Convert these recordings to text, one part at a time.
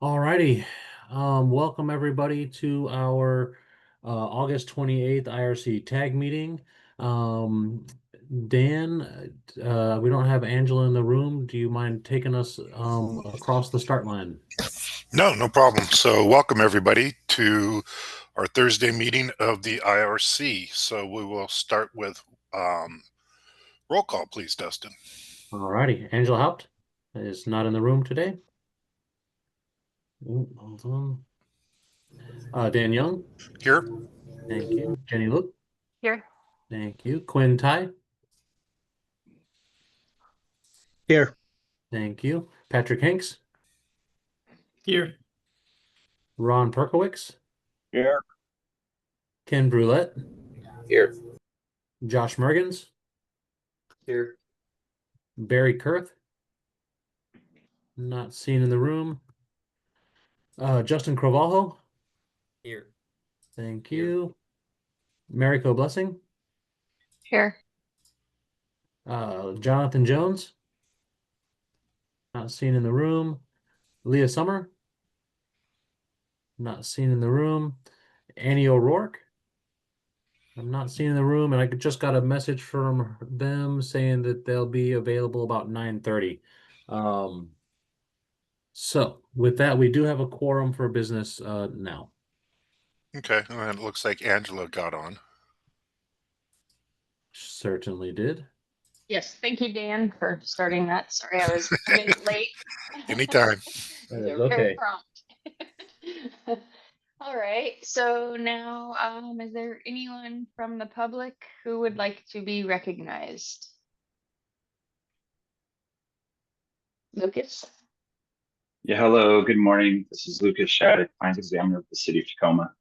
Alrighty. Welcome everybody to our August 28th IRC tag meeting. Um, Dan, we don't have Angela in the room. Do you mind taking us across the start line? No, no problem. So welcome everybody to our Thursday meeting of the IRC. So we will start with roll call, please, Dustin. Alrighty. Angela Haupt is not in the room today. Ooh, hold on. Dan Young, Here. thank you. Jenny Luke, Here. thank you. Quinn Tai, Here. thank you. Patrick Hanks, Here. Ron Perkowicz, Here. Ken Brulette, Here. Josh Mergens, Here. Barry Kurth, not seen in the room. Justin Crovalho, Here. thank Here. you. Mariko Blessing, Here. Jonathan Jones, not seen in the room. Leah Summer, not seen in the room. Annie O'Rourke, I'm not seen in the room, and I just got a message from them saying that they'll be available about 9:30. So with that, we do have a quorum for business now. Okay, and it looks like Angela got on. Certainly did. Yes, thank you, Dan, for starting that. Sorry, I was a minute late. Anytime. That is You're very okay. prompt. All right, so now, is there anyone from the public who would like to be recognized? Lucas? Yeah, hello, good morning. This is Lucas Shattuck, Fines Examiner of the City of Tacoma.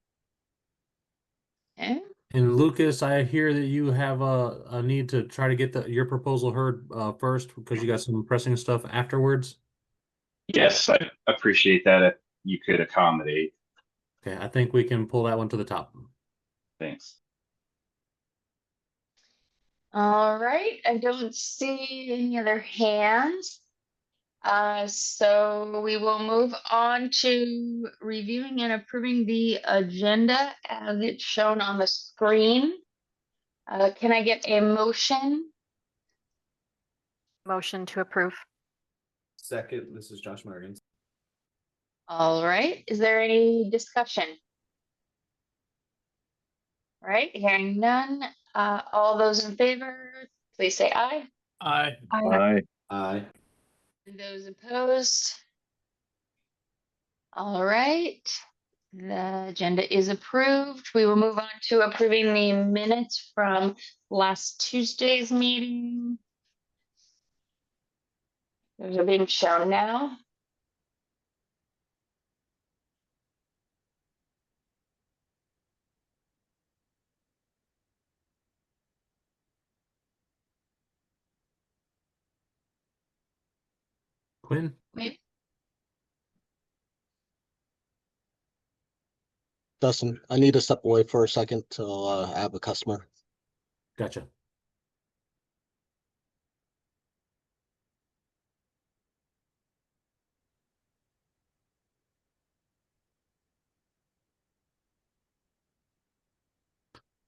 Okay. And Lucas, I hear that you have a need to try to get your proposal heard first because you got some pressing stuff afterwards. Yes, I appreciate that if you could accommodate. Okay, I think we can pull that one to the top. Thanks. All right, I don't see any other hands. So we will move on to reviewing and approving the agenda as it's shown on the screen. Can I get a motion? Motion to approve. Second, this is Josh Mergens. All right, is there any discussion? All right, hearing none. All those in favor, please say aye. Aye. Aye. Aye. And those opposed? All right, the agenda is approved. We will move on to approving the minutes from last Tuesday's meeting. Those are being shown now. Quinn? Dustin, I need to step away for a second to have a customer. Gotcha.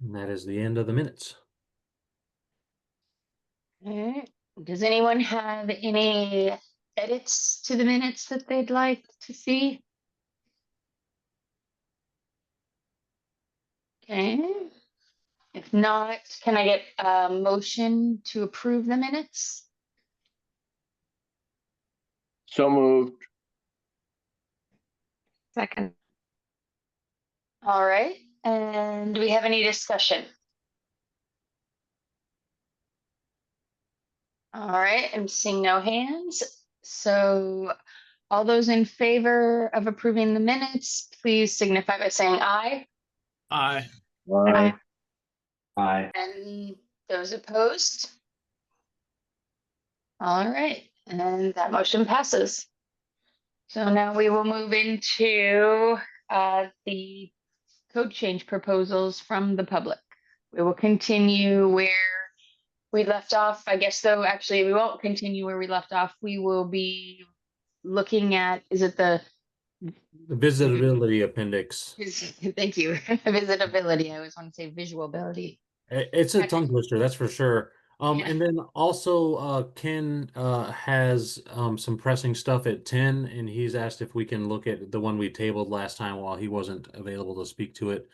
And that is the end of the minutes. All right. Does anyone have any edits to the minutes that they'd like to see? Okay. If not, can I get a motion to approve the minutes? So moved. Second. All right. And do we have any discussion? All right, I'm seeing no hands. So all those in favor of approving the minutes, please signify by saying aye. Aye. Aye. Aye. And those opposed? All right, and that motion passes. So now we will move into the code change proposals from the public. We will continue where we left off. I guess though, actually, we won't continue where we left off. We will be looking at, is it the The visitability appendix. Thank you. Visitability. I always want to say visualability. It's a tongue twister, that's for sure. Yeah. And then also Ken has some pressing stuff at 10, and he's asked if we can look at the one we tabled last time while he wasn't available to speak to it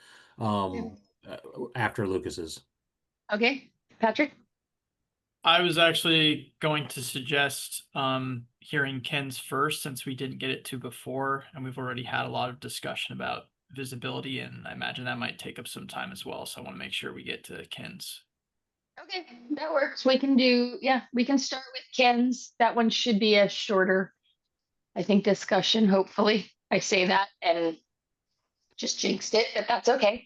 after Lucas's. Okay, Patrick? I was actually going to suggest hearing Ken's first, since we didn't get it to before, and we've already had a lot of discussion about visibility, and I imagine that might take up some time as well. So I want to make sure we get to Ken's. Okay, that works. We can do, yeah, we can start with Ken's. That one should be a shorter, I think, discussion, hopefully. I say that and just jinxed it, but that's okay.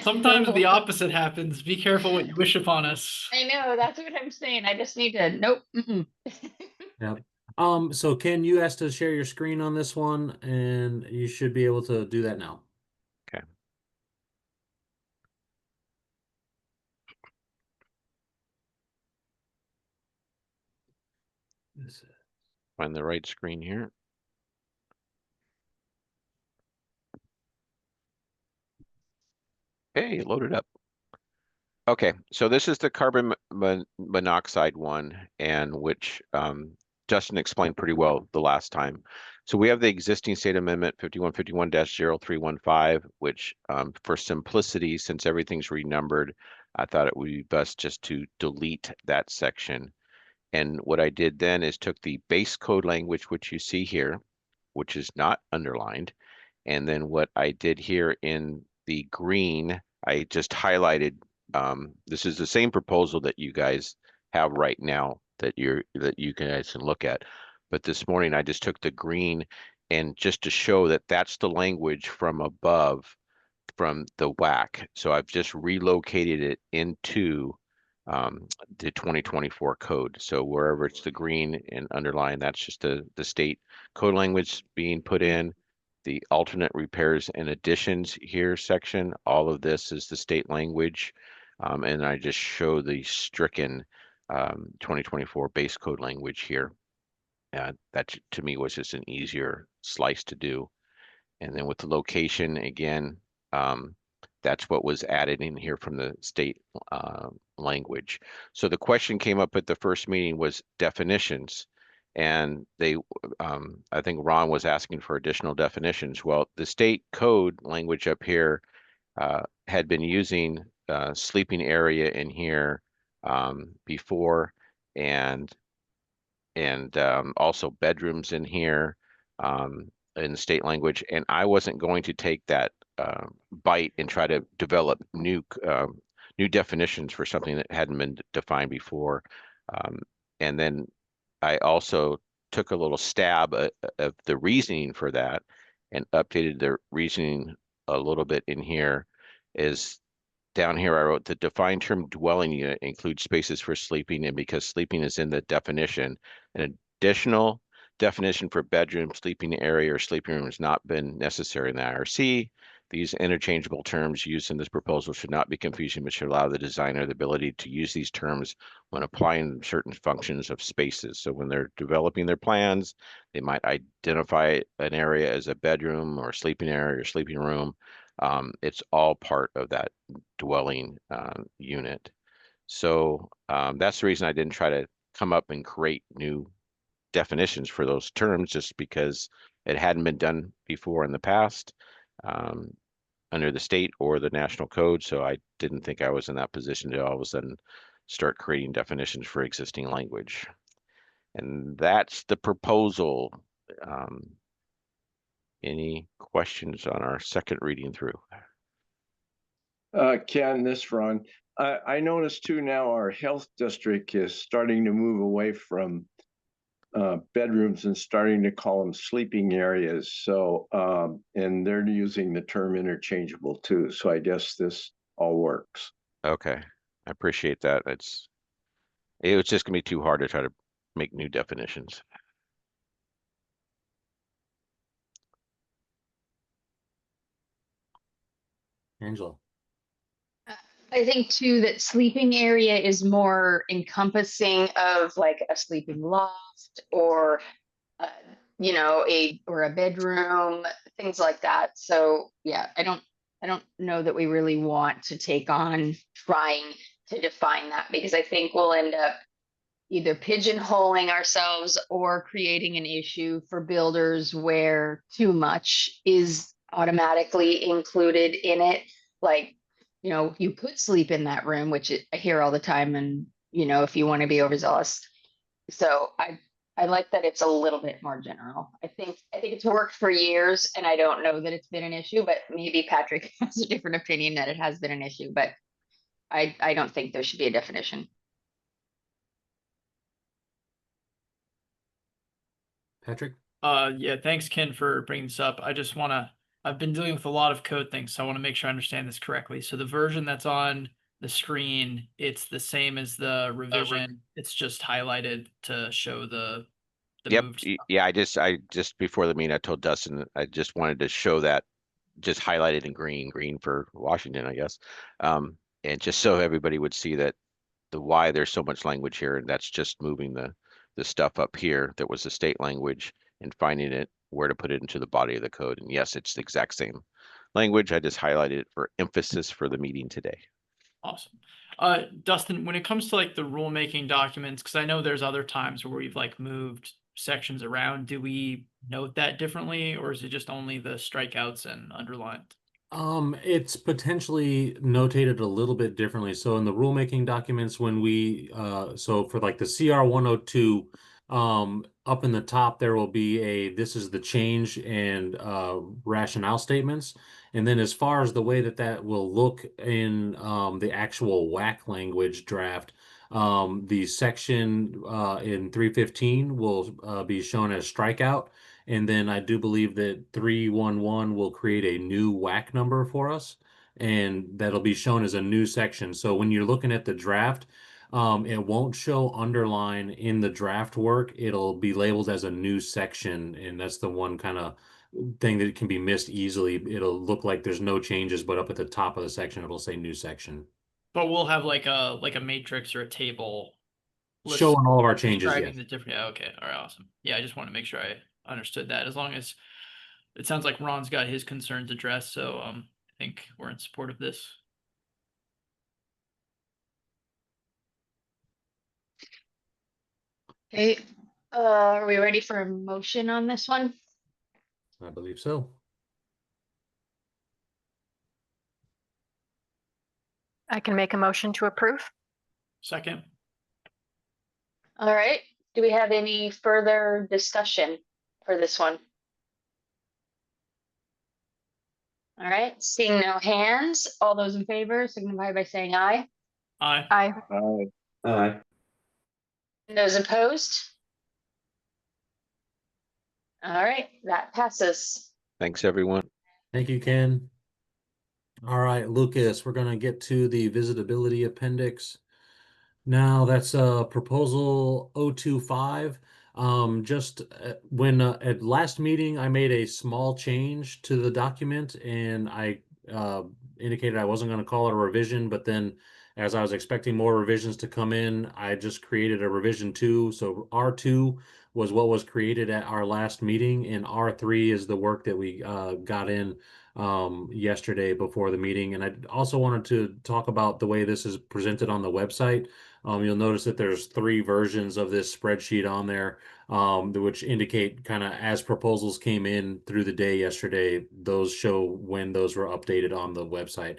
Sometimes the opposite happens. Be careful what you wish upon us. I know, that's what I'm saying. I just need to, nope. Yeah. So Ken, you asked to share your screen on this one, and you should be able to do that now. Okay. Find the right screen here. Hey, loaded up. Okay, so this is the carbon monoxide one, and which Justin explained pretty well the last time. So we have the existing state amendment 5151-0315, which for simplicity, since everything's renumbered, I thought it would be best just to delete that section. And what I did then is took the base code language, which you see here, which is not underlined. And then what I did here in the green, I just highlighted, this is the same proposal that you guys have right now that you guys can look at. But this morning I just took the green, and just to show that that's the language from above from the WAC. So I've just relocated it into the 2024 code. So wherever it's the green and underline, that's just the state code language being put in. The alternate repairs and additions here section, all of this is the state language. And I just show the stricken 2024 base code language here. That to me was just an easier slice to do. And then with the location, again, that's what was added in here from the state language. So the question came up at the first meeting was definitions. And they, I think Ron was asking for additional definitions. Well, the state code language up here had been using sleeping area in here before, and also bedrooms in here in the state language. And I wasn't going to take that bite and try to develop new definitions for something that hadn't been defined before. And then I also took a little stab of the reasoning for that and updated the reasoning a little bit in here. Is down here I wrote the defined term dwelling unit includes spaces for sleeping, and because sleeping is in the definition, an additional definition for bedroom, sleeping area, or sleeping room has not been necessary in the IRC. These interchangeable terms used in this proposal should not be confusing, but should allow the designer the ability to use these terms when applying certain functions of spaces. So when they're developing their plans, they might identify an area as a bedroom or sleeping area or sleeping room. It's all part of that dwelling unit. So that's the reason I didn't try to come up and create new definitions for those terms, just because it hadn't been done before in the past under the state or the national code. So I didn't think I was in that position to all of a sudden start creating definitions for existing language. And that's the proposal. Any questions on our second reading through? Ken, this Ron. I noticed too now our health district is starting to move away from bedrooms and starting to call them sleeping areas. So, and they're using the term interchangeable too. So I guess this all works. Okay, I appreciate that. It was just gonna be too hard to try to make new definitions. Angela. I think too that sleeping area is more encompassing of like a sleeping loft or you know, or a bedroom, things like that. So yeah, I don't know that we really want to take on trying to define that, because I think we'll end up either pigeonholing ourselves or creating an issue for builders where too much is automatically included in it. Like, you know, you could sleep in that room, which I hear all the time, and you know, if you want to be overzealous. So I like that it's a little bit more general. I think it's worked for years, and I don't know that it's been an issue, but maybe Patrick has a different opinion that it has been an issue, but I don't think there should be a definition. Patrick? Yeah, thanks, Ken, for bringing this up. I've been dealing with a lot of code things, so I want to make sure I understand this correctly. So the version that's on the screen, it's the same as the revision. It's just highlighted to show the Yep. moved. Yeah, I just before the meeting, I told Dustin I just wanted to show that just highlighted in green for Washington, I guess. And just so everybody would see that why there's so much language here, and that's just moving the stuff up here that was the state language and finding it where to put it into the body of the code. And yes, it's the exact same language. I just highlighted it for emphasis for the meeting today. Awesome. Dustin, when it comes to like the rulemaking documents, because I know there's other times where we've like moved sections around, do we note that differently, or is it just only the strikeouts and underlined? It's potentially notated a little bit differently. So in the rulemaking documents, when so for like the CR 102, up in the top, there will be this is the change and rationale statements. And then as far as the way that will look in the actual WAC language draft, the section in 315 will be shown as strikeout. And then I do believe that 311 will create a new WAC number for us, and that'll be shown as a new section. So when you're looking at the draft, it won't show underline in the draft work. It'll be labeled as a new section, and that's the one kind of thing that can be missed easily. It'll look like there's no changes, but up at the top of the section, it'll say new section. But we'll have like a matrix or a table Showing all of our changes, describing yes. the different. Yeah, okay, all right, awesome. Yeah, I just want to make sure I understood that. As long as it sounds like Ron's got his concerns addressed, so I think we're in support of this. Okay, are we ready for a motion on this one? I believe so. I can make a motion to approve. Second. All right, do we have any further discussion for this one? All right, seeing no hands, all those in favor signify by saying aye. Aye. Aye. Aye. Aye. And those opposed? All right, that passes. Thanks, everyone. Thank you, Ken. All right, Lucas, we're gonna get to the visitability appendix. Now that's proposal 025. Just when at last meeting, I made a small change to the document, and I indicated I wasn't going to call it a revision, but then as I was expecting more revisions to come in, I just created a revision 2. So R2 was what was created at our last meeting, and R3 is the work that we got in yesterday before the meeting. And I also wanted to talk about the way this is presented on the website. You'll notice that there's 3 versions of this spreadsheet on there, which indicate kind of as proposals came in through the day yesterday, those show when those were updated on the website.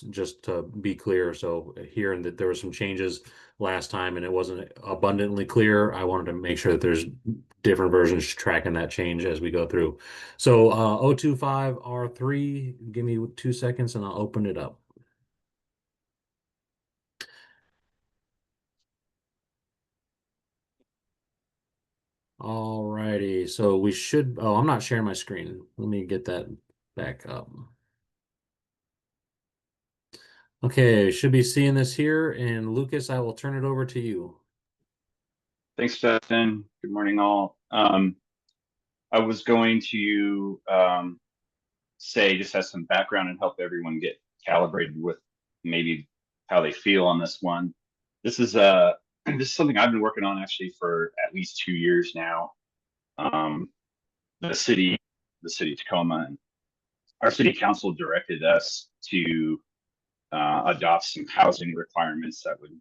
Just to be clear, so hearing that there were some changes last time and it wasn't abundantly clear, I wanted to make sure that there's different versions tracking that change as we go through. So 025 R3, give me 2 seconds and I'll open it up. All righty, so we should, oh, I'm not sharing my screen. Let me get that back up. Okay, should be seeing this here, and Lucas, I will turn it over to you. Thanks, Justin. Good morning, all. I was going to say, just as some background and help everyone get calibrated with maybe how they feel on this one. This is something I've been working on actually for at least 2 years now. the city of Tacoma and our city council directed us to adopt some housing requirements that would,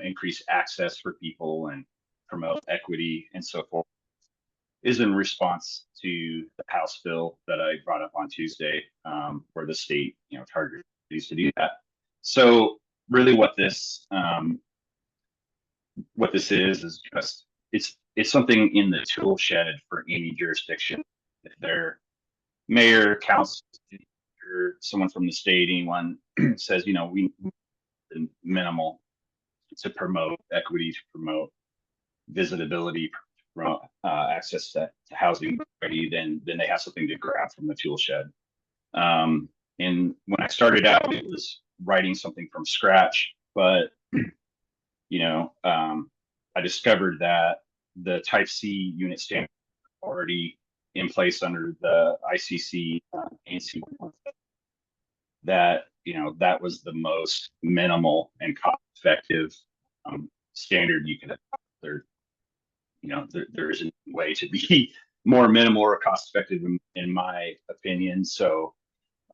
increase access for people and promote equity and so forth, is in response to the House bill that I brought up on Tuesday, where the state, targeted to do that. So really what this is just, it's something in the tool shed for any jurisdiction. If their mayor, council, or someone from the state, anyone says, we minimal to promote equity, to promote visitability, to promote access to housing, then they have something to grab from the tool shed. And when I started out, it was writing something from scratch, but I discovered that the Type C unit standard already in place under the ICC ANC, that that was the most minimal and cost-effective standard you could have. There isn't a way to be more minimal or cost-effective in my opinion. So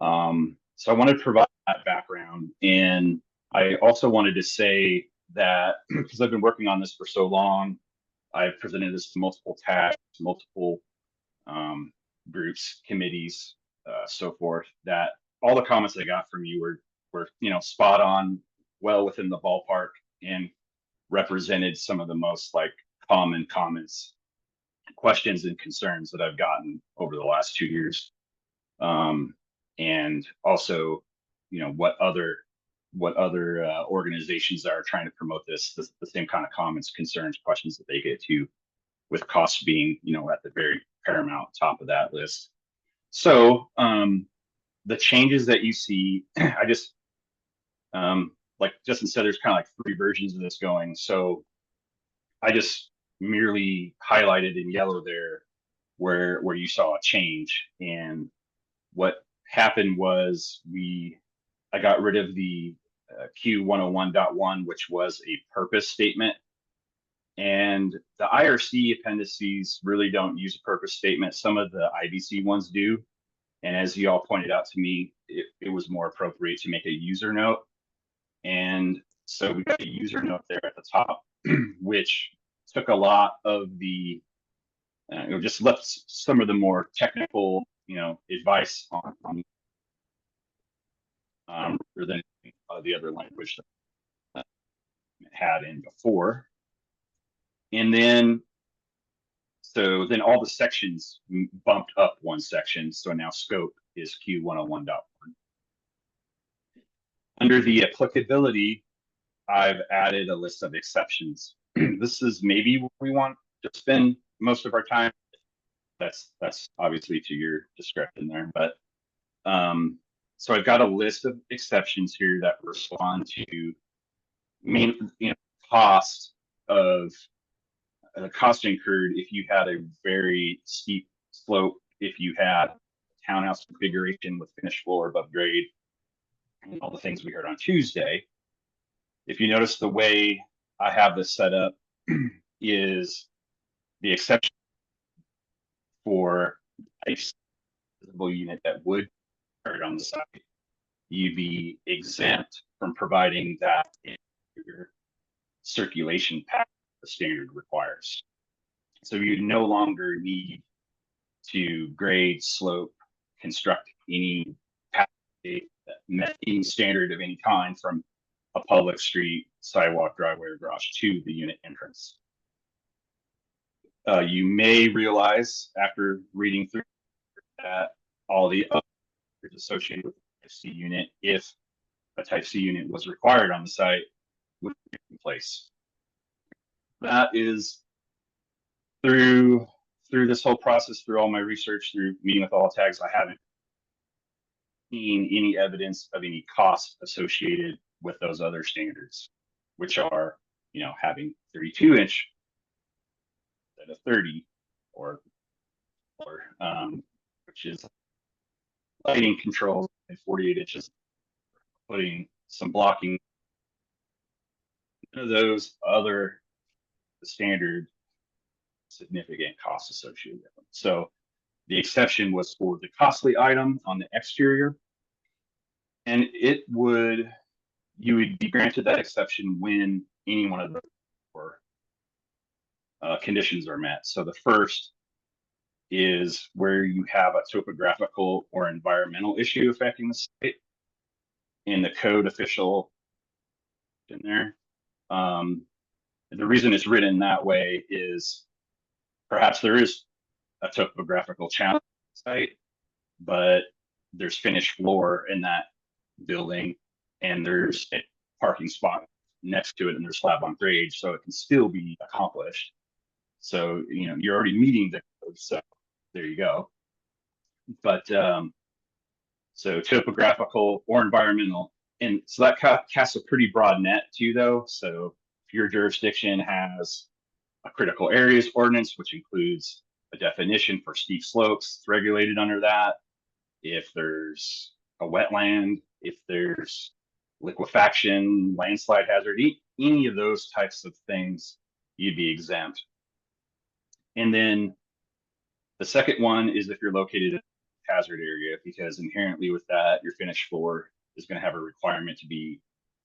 I wanted to provide that background, and I also wanted to say that because I've been working on this for so long, I've presented this to multiple tags, multiple groups, committees, so forth, that all the comments I got from you were spot on, well within the ballpark, and represented some of the most common comments, questions, and concerns that I've gotten over the last 2 years. And also, what other organizations are trying to promote this, the same kind of comments, concerns, questions that they get to, with costs being, at the very paramount top of that list. So the changes that you see, I just, like Justin said, there's kind of like 3 versions of this going. So I just merely highlighted in yellow there where you saw a change. And what happened was I got rid of the Q101.1, which was a purpose statement. And the IRC appendices really don't use a purpose statement. Some of the IBC ones do. And as you all pointed out to me, it was more appropriate to make a user note. And so we got a user note there at the top, which took a lot of the, just left some of the more technical, advice on rather than the other language that it had in before. And then, so then all the sections bumped up one section. So now scope is Q101.1. Under the applicability, I've added a list of exceptions. This is maybe where we want to spend most of our time. That's obviously to your discretion there, but so I've got a list of exceptions here that respond to cost of the cost incurred if you had a very steep slope, if you had townhouse configuration with finished floor above grade, and all the things we heard on Tuesday. If you notice, the way I have this set up is the exception for a visible unit that would start on the site, you'd be exempt from providing that in your circulation path the standard requires. So you no longer need to grade, slope, construct any path that met any standard of any kind from a public street, sidewalk, driveway, or garage to the unit entrance. You may realize after reading through that all the others associated with the Type C unit, if a Type C unit was required on the site, would be in place. That is through this whole process, through all my research, through meeting with all tags, I haven't seen any evidence of any cost associated with those other standards, which are, having 32-inch instead of 30, or which is lighting control, and 48 inches, putting some blocking. None of those other standard significant costs associated with them. So the exception was for the costly item on the exterior, and you would be granted that exception when any one of the four conditions are met. So the first is where you have a topographical or environmental issue affecting the site, and the code official in there. The reason it's written that way is perhaps there is a topographical challenge on the site, but there's finished floor in that building, and there's a parking spot next to it, and there's slab on grade, so it can still be accomplished. So, you know, you're already meeting the code, so there you go. But so topographical or environmental, and so that casts a pretty broad net too, though. So if your jurisdiction has a critical areas ordinance, which includes a definition for steep slopes, it's regulated under that. If there's a wetland, if there's liquefaction, landslide hazard, any of those types of things, you'd be exempt. And then the second one is if you're located in a hazard area, because inherently with that, your finished floor is going to have a requirement to be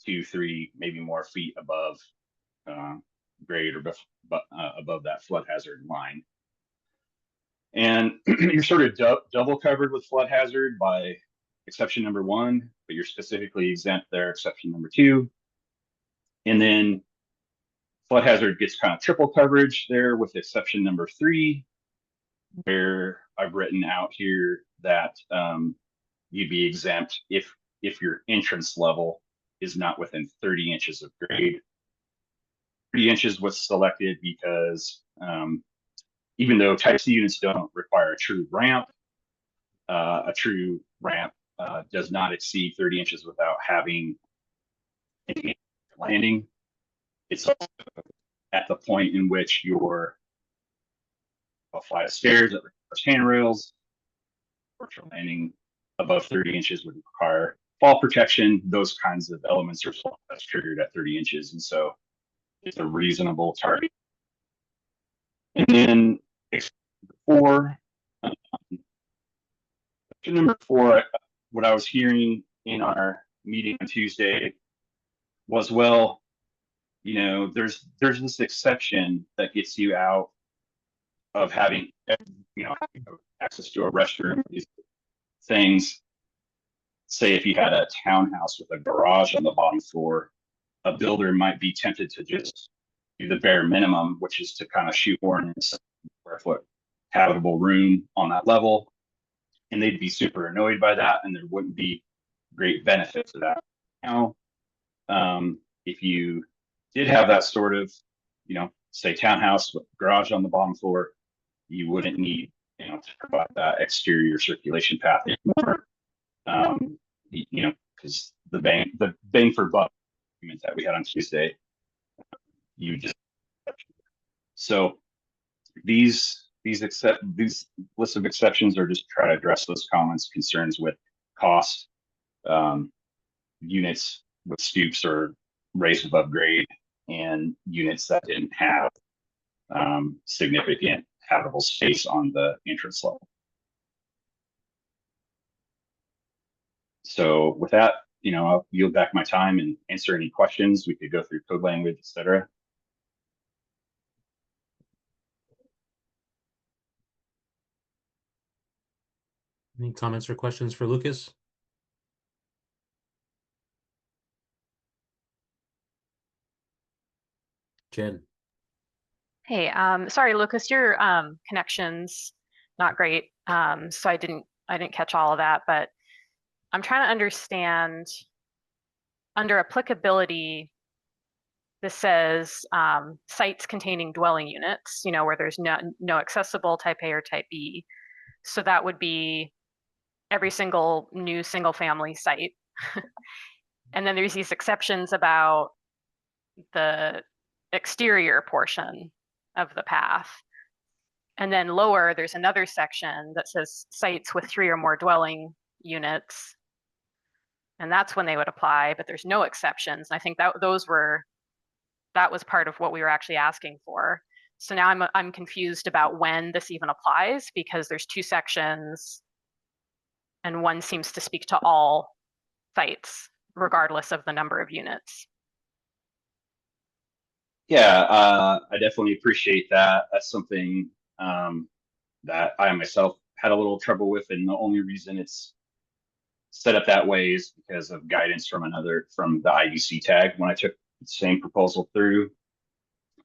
2, 3, maybe more feet above grade or above that flood hazard line. And you're sort of double covered with flood hazard by exception number 1, but you're specifically exempt there, exception number 2. And then flood hazard gets kind of triple coverage there with exception number 3, where I've written out here that you'd be exempt if your entrance level is not within 30 inches of grade. 30 inches was selected because even though type C units don't require a true ramp does not exceed 30 inches without having a landing. It's also at the point in which your a flight of stairs that requires handrails, virtual landing above 30 inches would require fall protection. Those kinds of elements are that's triggered at 30 inches. And so it's a reasonable target. And then number 4, what I was hearing in our meeting on Tuesday was, well, you know, there's this exception that gets you out of having, you know, access to a restroom, these things. Say if you had a townhouse with a garage on the bottom floor, a builder might be tempted to just do the bare minimum, which is to kind of shoehorn a square foot habitable room on that level. And they'd be super annoyed by that, and there wouldn't be great benefit to that. Now, if you did have that sort of, you know, say townhouse with garage on the bottom floor, you wouldn't need, you know, to provide that exterior circulation path anymore. You know, because the bang for buck argument that we had on Tuesday, you just so these lists of exceptions are just try to address those comments, concerns with cost, units with stoops or raised above grade, and units that didn't have significant habitable space on the entrance level. So with that, you know, I'll yield back my time and answer any questions. We could go through code language, etc. Any comments or questions for Lucas? Jen. Hey, sorry, Lucas, your connection's not great. So I didn't catch all of that, but I'm trying to understand under applicability, this says sites containing dwelling units, you know, where there's no accessible type A or type B. So that would be every single new single family site. And then there's these exceptions about the exterior portion of the path. And then lower, there's another section that says sites with 3 or more dwelling units. And that's when they would apply, but there's no exceptions. And I think that was part of what we were actually asking for. So now I'm confused about when this even applies, because there's 2 sections and one seems to speak to all sites, regardless of the number of units. Yeah, I definitely appreciate that. That's something that I myself had a little trouble with, and the only reason it's set up that way is because of guidance from the IUC tag when I took the same proposal through.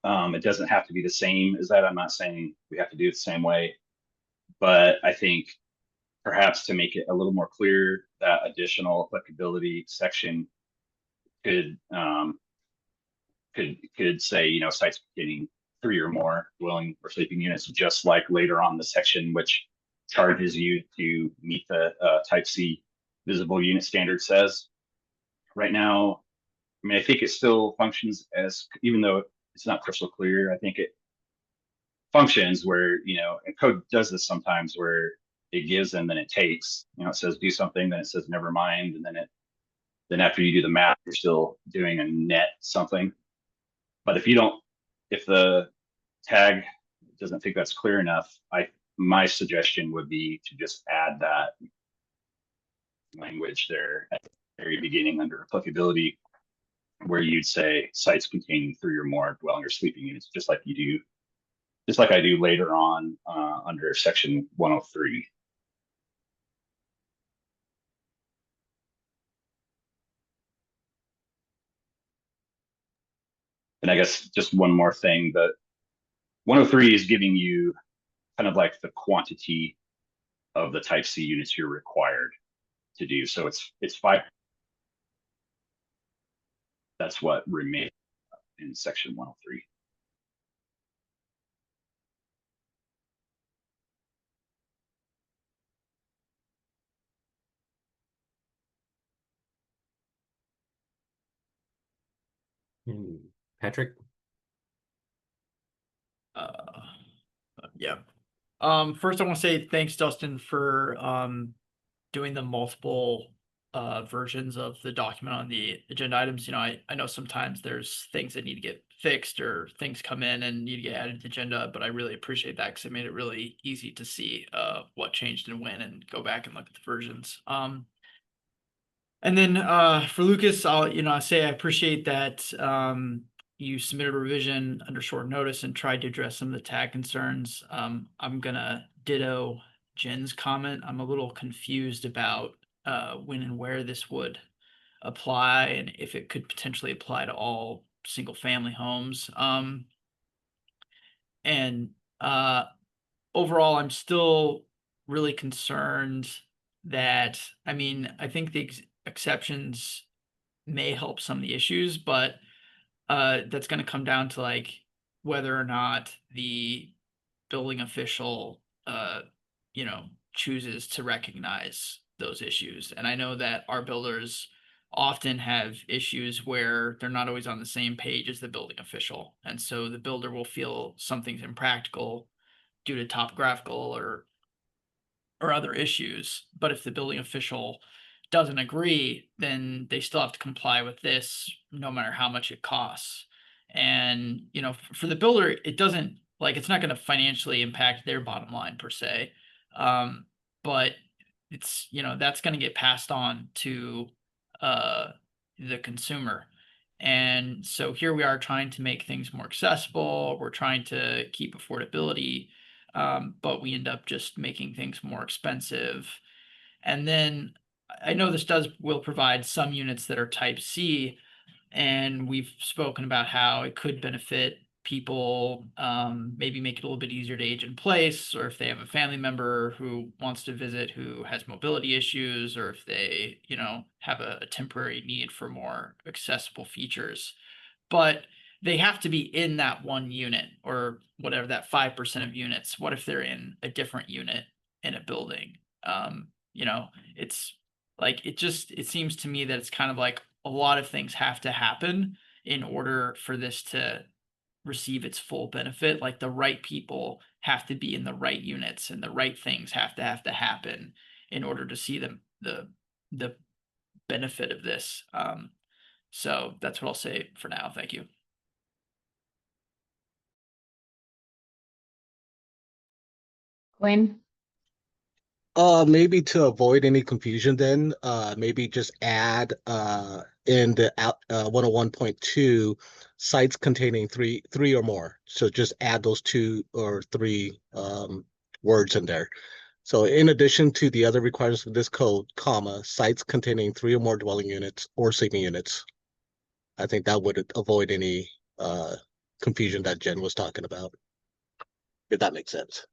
It doesn't have to be the same as that. I'm not saying we have to do it the same way, but I think perhaps to make it a little more clear, that additional applicability section could say, you know, sites containing 3 or more dwelling or sleeping units, just like later on the section which charges you to meet the type C visible unit standard says. Right now, I mean, I think it still functions as, even though it's not crystal clear, I think it functions where, you know, and code does this sometimes where it gives and then it takes, you know, it says do something, then it says never mind, and then after you do the math, you're still doing a net something. But if the tag doesn't think that's clear enough, my suggestion would be to just add that language there at the very beginning under applicability, where you'd say sites containing 3 or more dwelling or sleeping units, just like I do later on under section 103. And I guess just one more thing, that 103 is giving you kind of like the quantity of the type C units you're required to do. So it's 5. That's what remains in section 103. Patrick? Yeah. First I want to say thanks, Dustin, for doing the multiple versions of the document on the agenda items. You know, I know sometimes there's things that need to get fixed or things come in and need to get added to the agenda, but I really appreciate that because it made it really easy to see what changed and when, and go back and look at the versions. And then for Lucas, I'll say I appreciate that you submitted a revision under short notice and tried to address some of the tag concerns. I'm gonna ditto Jen's comment. I'm a little confused about when and where this would apply and if it could potentially apply to all single family homes. And overall, I'm still really concerned that, I mean, I think the exceptions may help some of the issues, but that's going to come down to like whether or not the building official, chooses to recognize those issues. And I know that our builders often have issues where they're not always on the same page as the building official. And so the builder will feel something's impractical due to topographical or other issues. But if the building official doesn't agree, then they still have to comply with this no matter how much it costs. And, you know, for the builder, it doesn't, like, it's not going to financially impact their bottom line per se. But it's, you know, that's going to get passed on to the consumer. And so here we are trying to make things more accessible. We're trying to keep affordability, but we end up just making things more expensive. And then I know this will provide some units that are type C, and we've spoken about how it could benefit people, maybe make it a little bit easier to age in place, or if they have a family member who wants to visit who has mobility issues, or if they, you know, have a temporary need for more accessible features. But they have to be in that one unit, or whatever, that 5% of units. What if they're in a different unit in a building? It's like, it seems to me that it's kind of like a lot of things have to happen in order for this to receive its full benefit. Like the right people have to be in the right units, and the right things have to happen in order to see the benefit of this. So that's what I'll say for now. Thank you. Quinn? Maybe to avoid any confusion then, maybe just add in the 101.2 sites containing three or more. So just add those 2 or 3 words in there. So in addition to the other requirements of this code, comma, sites containing 3 or more dwelling units or sleeping units. I think that would avoid any confusion that Jen was talking about, if that makes sense.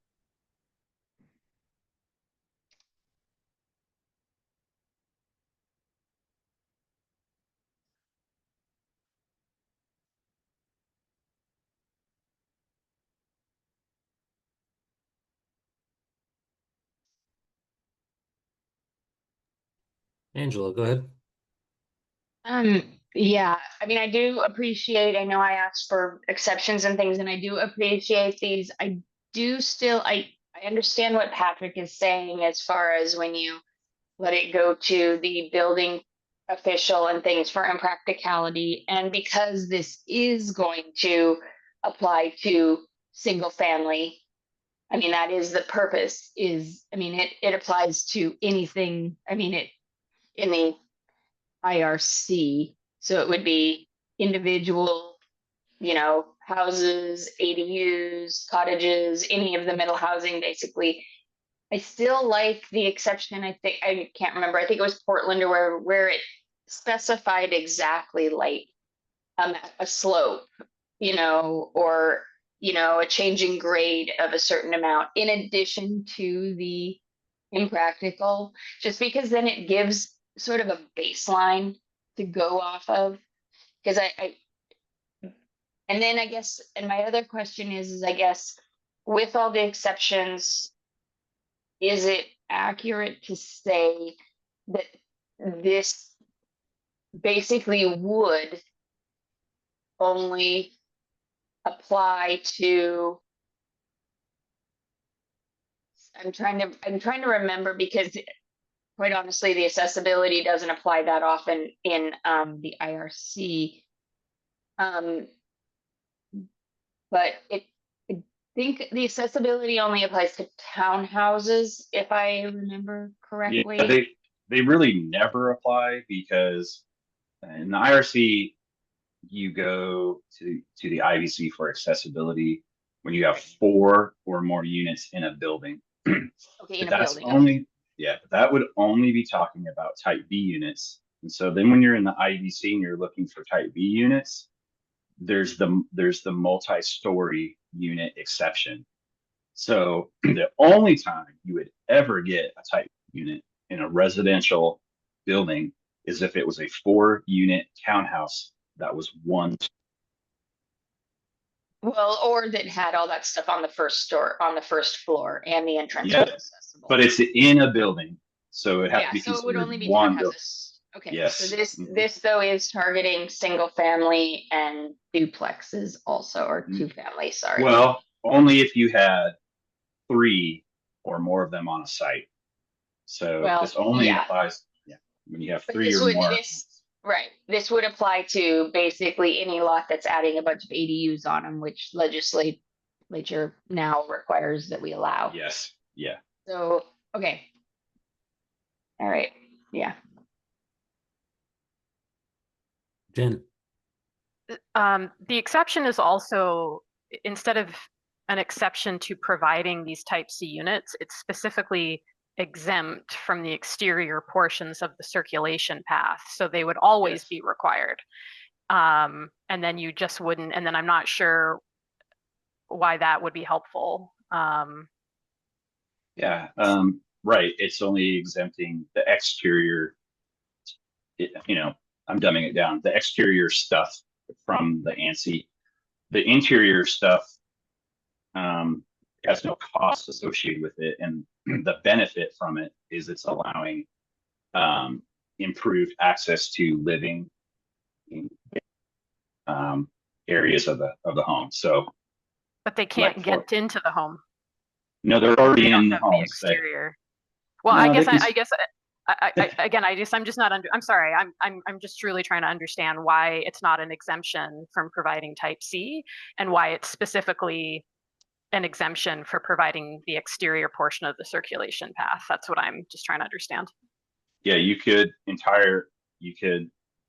Angela, go ahead. Yeah, I mean, I do appreciate, I know I asked for exceptions and things, and I do appreciate these. I do still, I understand what Patrick is saying as far as when you let it go to the building official and things for impracticality. And because this is going to apply to single family, I mean, that is the purpose is, I mean, it applies to anything, I mean, it in the IRC. So it would be individual, houses, ADUs, cottages, any of the middle housing, basically. I still like the exception. I think I can't remember. I think it was Portland or where it specified exactly like a slope, or a changing grade of a certain amount in addition to the impractical, just because then it gives sort of a baseline to go off of. Because and then I guess, and my other question is I guess, with all the exceptions, is it accurate to say that this basically would only apply to, I'm trying to remember, because quite honestly, the accessibility doesn't apply that often in the IRC. But I think the accessibility only applies to townhouses, if I remember correctly. Yeah, they really never apply because in the IRC, you go to the IBC for accessibility when you have 4 or more units in a building. Okay, in a That's building. only, yeah, that would only be talking about type B units. And so then when you're in the IBC and you're looking for type B units, there's the multi-story unit exception. So the only time you would ever get a type unit in a residential building is if it was a 4-unit townhouse that was one. Well, or that had all that stuff on the first floor and the entrance Yeah, was accessible. but it's in a building, so it has to Yeah, be so it would only considered be one building. townhouses. Okay, Yes. so this though is targeting single family and duplexes also, or two family, sorry. Well, only if you had 3 or more of them on a site. So Well, this only yeah. applies, when you have But 3 or more. Right, this would apply to basically any lot that's adding a bunch of ADUs on them, which legislature now requires that we allow. Yes, yeah. So, okay. All right, yeah. Jen. The exception is also, instead of an exception to providing these type C units, it's specifically exempt from the exterior portions of the circulation path. So they would always be required. And then you just wouldn't, and then I'm not sure why that would be helpful. Yeah, right. It's only exempting the exterior, I'm dumbing it down, the exterior stuff from the ANSI. The interior stuff has no cost associated with it, and the benefit from it is it's allowing improved access to living areas of the home. So, but they can't get into the home. No, they're already They don't in the have home. the exterior. Well, No, I guess they can- again, I'm just not I'm sorry. I'm just truly trying to understand why it's not an exemption from providing type C and why it's specifically an exemption for providing the exterior portion of the circulation path. That's what I'm just trying to understand. Yeah, you could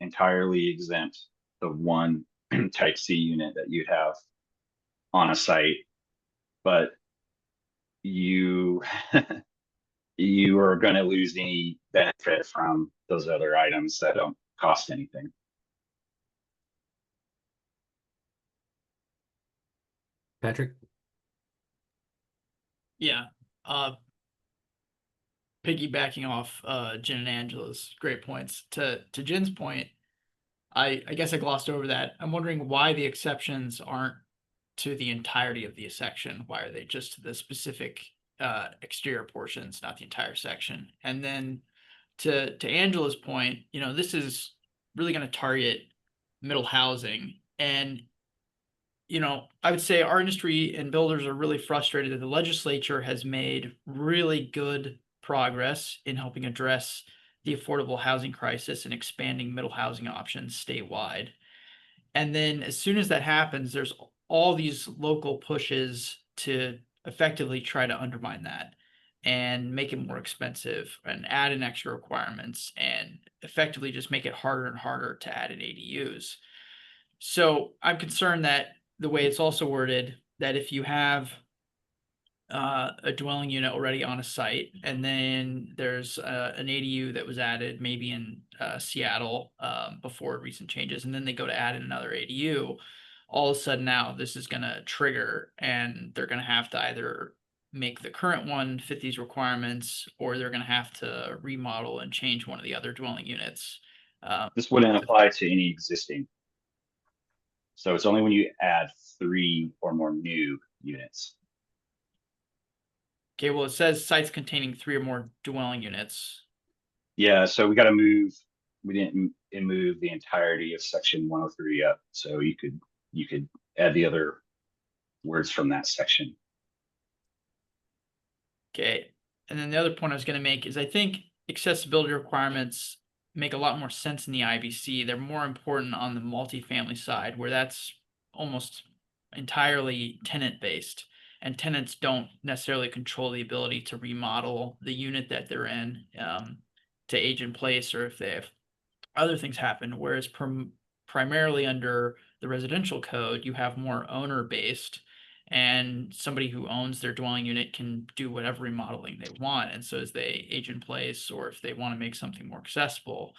entirely exempt the one type C unit that you'd have on a site, but you you are going to lose any benefit from those other items that don't cost anything. Patrick? Yeah. Piggybacking off Jen and Angela's great points. To Jen's point, I guess I glossed over that. I'm wondering why the exceptions aren't to the entirety of the section. Why are they just to the specific exterior portions, not the entire section? And then to Angela's point, you know, this is really going to target middle housing. And, you know, I would say our industry and builders are really frustrated that the legislature has made really good progress in helping address the affordable housing crisis and expanding middle housing options statewide. And then as soon as that happens, there's all these local pushes to effectively try to undermine that and make it more expensive and add in extra requirements and effectively just make it harder and harder to add in ADUs. So I'm concerned that the way it's also worded, that if you have a dwelling unit already on a site, and then there's an ADU that was added maybe in Seattle before recent changes, and then they go to add in another ADU, all of a sudden now this is going to trigger, and they're going to have to either make the current one fit these requirements, or they're going to have to remodel and change one of the other dwelling units. This wouldn't apply to any existing. So it's only when you add 3 or more new units. Okay, well, it says sites containing 3 or more dwelling units. Yeah, so we didn't move the entirety of section 103 up. So you could add the other words from that section. Okay, and then the other point I was going to make is I think accessibility requirements make a lot more sense in the IBC. They're more important on the multifamily side, where that's almost entirely tenant based, and tenants don't necessarily control the ability to remodel the unit that they're in to age in place, or if they have other things happen. Whereas primarily under the residential code, you have more owner based, and somebody who owns their dwelling unit can do whatever remodeling they want. And so as they age in place, or if they want to make something more accessible,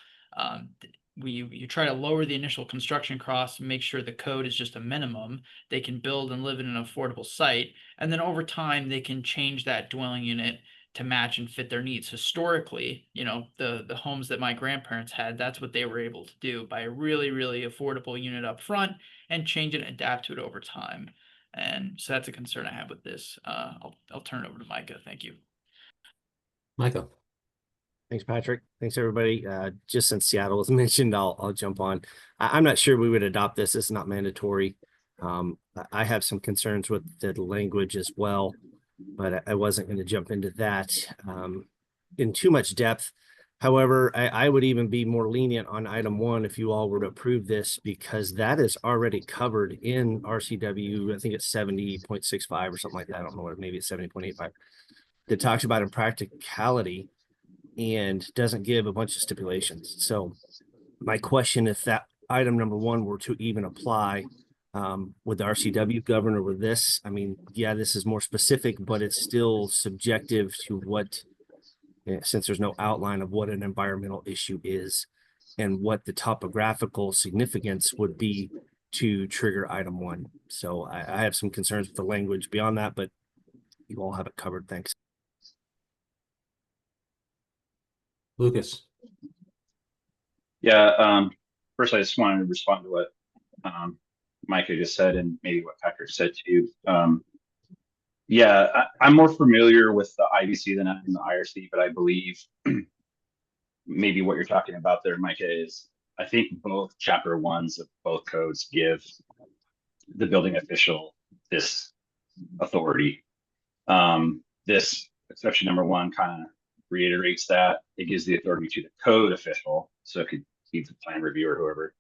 you try to lower the initial construction costs and make sure the code is just a minimum. They can build and live in an affordable site, and then over time they can change that dwelling unit to match and fit their needs. Historically, you know, the homes that my grandparents had, that's what they were able to do, buy a really, really affordable unit up front and change it and adapt to it over time. And so that's a concern I have with this. I'll turn it over to Micah. Thank you. Micah. Thanks, Patrick. Thanks, everybody. Just since Seattle was mentioned, I'll jump on. I'm not sure we would adopt this. It's not mandatory. I have some concerns with the language as well, but I wasn't going to jump into that in too much depth. However, I would even be more lenient on item 1 if you all were to approve this, because that is already covered in RCW. I think it's 70.65 or something like that. I don't know what, maybe it's 70.85. That talks about impracticality and doesn't give a bunch of stipulations. So my question, if that item number 1 were to even apply, with the RCW governor with this, I mean, yeah, this is more specific, but it's still subjective to what, since there's no outline of what an environmental issue is and what the topographical significance would be to trigger item 1. So I have some concerns with the language beyond that, but you all have it covered. Thanks. Lucas. Yeah, first I just wanted to respond to what Micah just said, and maybe what Patrick said too. Yeah, I'm more familiar with the IBC than I am the IRC, but I believe maybe what you're talking about there, Micah, is I think both chapter 1s of both codes give the building official this authority. This exception number 1 kind of reiterates that. It gives the authority to the code official, so it could be the plan reviewer or whoever.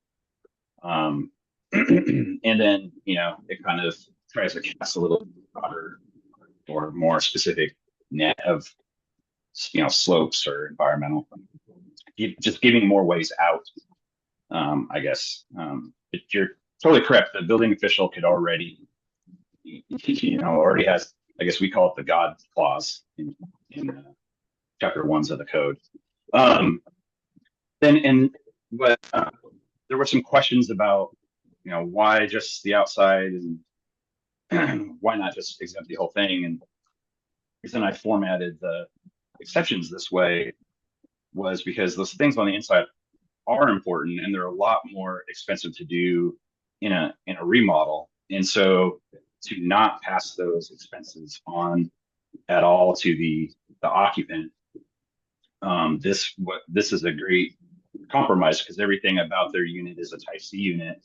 And then, you know, it kind of tries to cast a little broader or more specific net of, you know, slopes or environmental, just giving more ways out. I guess you're totally correct. The building official could already, you know, already has, I guess we call it the God clause in chapter 1s of the code. But there were some questions about, you know, why just the outside and why not just exempt the whole thing? And the reason I formatted the exceptions this way was because those things on the inside are important and they're a lot more expensive to do in a remodel. And so to not pass those expenses on at all to the occupant, this is a great compromise because everything about their unit is a type C unit,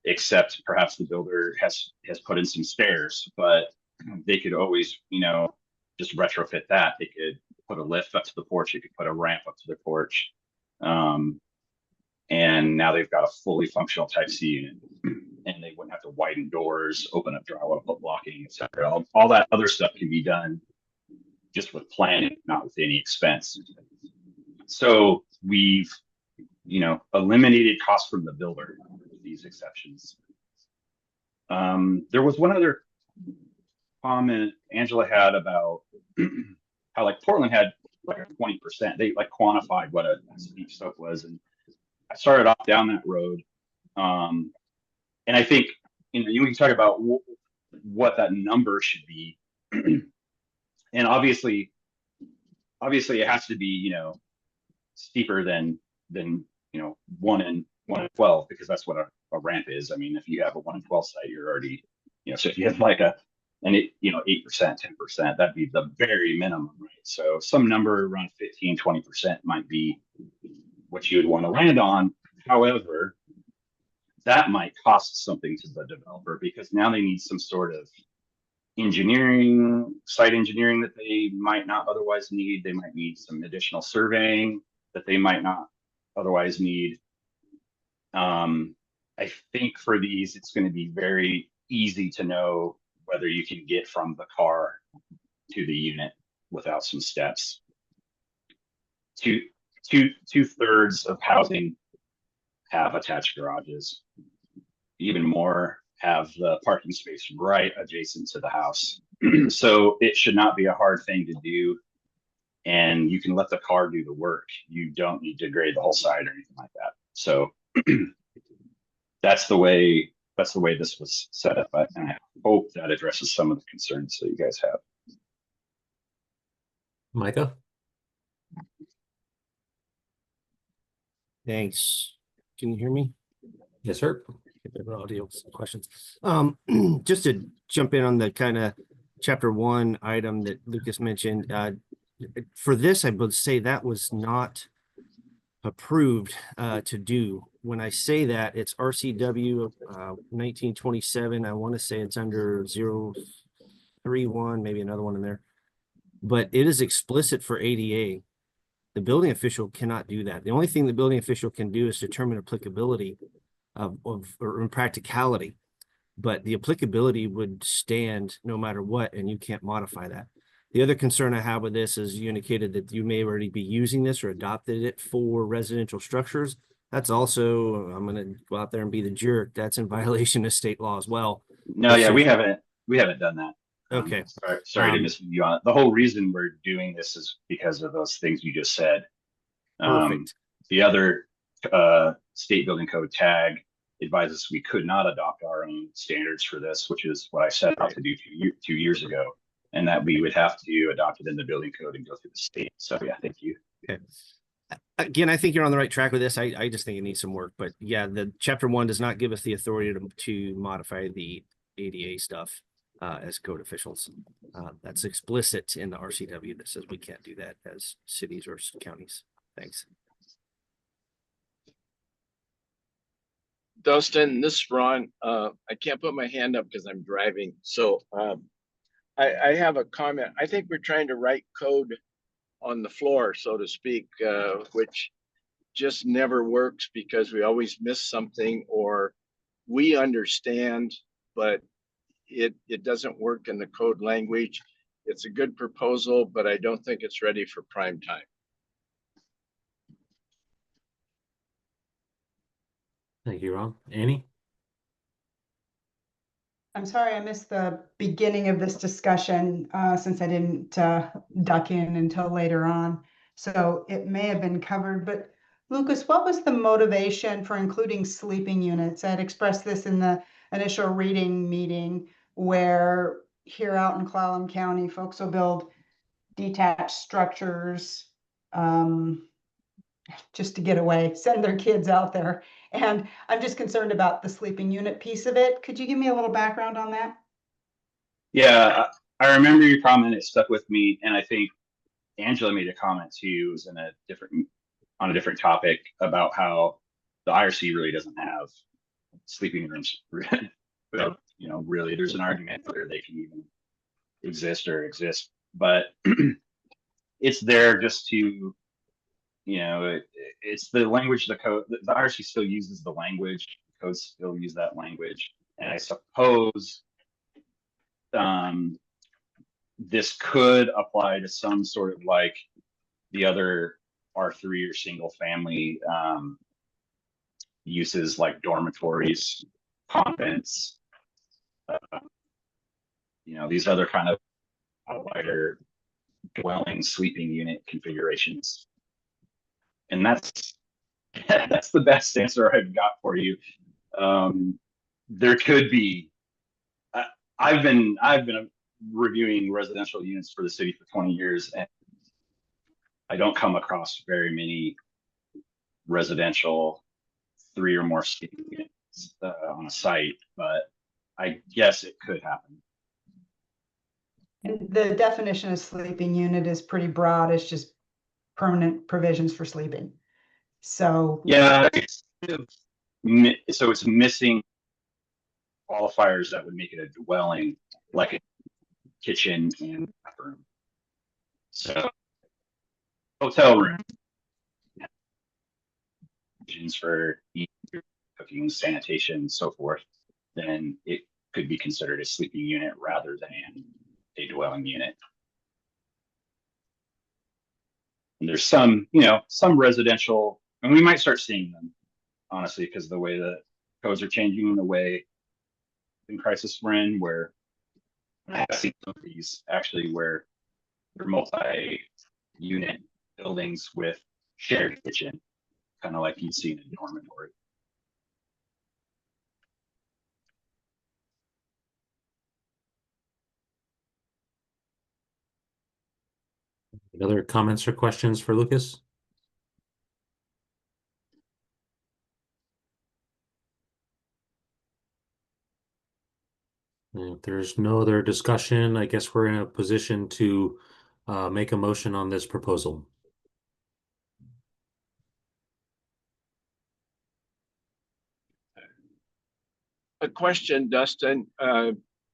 except perhaps the builder has put in some stairs, but they could always, you know, just retrofit that. They could put a lift up to the porch. They could put a ramp up to the porch. And now they've got a fully functional type C unit, and they wouldn't have to widen doors, open up drywall, put blocking, etc. All that other stuff can be done just with planning, not with any expense. So we've, you know, eliminated costs from the builder with these exceptions. There was one other comment Angela had about how like Portland had like 20%. They like quantified what a steep slope was, and I started off down that road. And I think, you know, you can talk about what that number should be. And obviously it has to be, you know, steeper than you know, 1 in 12, because that's what a ramp is. I mean, if you have a 1 in 12 site, you're already, you know, so if you have like you know, 8%, 10%, that'd be the very minimum, right? So some number around 15, 20% might be what you would want to land on. However, that might cost something to the developer because now they need some sort of site engineering that they might not otherwise need. They might need some additional surveying that they might not otherwise need. I think for these, it's going to be very easy to know whether you can get from the car to the unit without some steps. Two-thirds of housing have attached garages. Even more have the parking space right adjacent to the house. So it should not be a hard thing to do. And you can let the car do the work. You don't need to grade the whole side or anything like that. So that's the way this was set up. And I hope that addresses some of the concerns that you guys have. Micah? Thanks. Can you hear me? Yes, sir. Audio questions. Just to jump in on the kind of chapter 1 item that Lucas mentioned, for this, I would say that was not approved to do. When I say that, it's RCW 1927. I want to say it's under 031, maybe another one in there, but it is explicit for ADA. The building official cannot do that. The only thing the building official can do is determine applicability or impracticality, but the applicability would stand no matter what, and you can't modify that. The other concern I have with this is you indicated that you may already be using this or adopted it for residential structures. That's also, I'm going to go out there and be the jerk, that's in violation of state law as well. No, yeah, we haven't done that. Okay. Sorry to mislead you on it. The whole reason we're doing this is because of those things you just said. Perfect. The other state building code tag advises we could not adopt our own standards for this, which is what I set out to do 2 years ago, and that we would have to adopt it in the building code and go through the state. So yeah, thank you. Okay. Again, I think you're on the right track with this. I just think it needs some work, but yeah, the chapter 1 does not give us the authority to modify the ADA stuff as code officials. That's explicit in the RCW that says we can't do that as cities or counties. Thanks. Dustin, this is Ron. I can't put my hand up because I'm driving. So I have a comment. I think we're trying to write code on the floor, so to speak, which just never works because we always miss something, or we understand, but it doesn't work in the code language. It's a good proposal, but I don't think it's ready for prime time. Thank you, Ron. Annie? I'm sorry I missed the beginning of this discussion since I didn't duck in until later on. So it may have been covered, but Lucas, what was the motivation for including sleeping units? I had expressed this in the initial reading meeting where here out in Clallam County, folks will build detached structures just to get away, send their kids out there. And I'm just concerned about the sleeping unit piece of it. Could you give me a little background on that? Yeah, I remember your comment. It stuck with me, and I think Angela made a comment too. It was in on a different topic about how the IRC really doesn't have sleeping rooms. But, you know, really, there's an argument whether they can even exist, but it's there just to, you know, it's the language, the code. The IRC still uses the language. The codes still use that language, and I suppose this could apply to some sort of like the other R3 or single family uses like dormitories, convents, you know, these other kind of wider dwelling sleeping unit configurations. And that's that's the best answer I've got for you. There could be. I've been reviewing residential units for the city for 20 years, and I don't come across very many residential 3 or more sleeping units on a site, but I guess it could happen. And the definition of sleeping unit is pretty broad. It's just permanent provisions for sleeping. So yeah, so it's missing qualifiers that would make it a dwelling, like a kitchen and bathroom. So hotel room for eating, cooking, sanitation, so forth, then it could be considered a sleeping unit rather than a dwelling unit. And there's some, you know, some residential, and we might start seeing them, honestly, because the way the codes are changing, the way in crisis we're in, where I have seen some of these actually where they're multi-unit buildings with shared kitchen, kind of like you'd see in a dormitory. Other comments or questions for Lucas? If there's no other discussion, I guess we're in a position to make a motion on this proposal. A question, Dustin.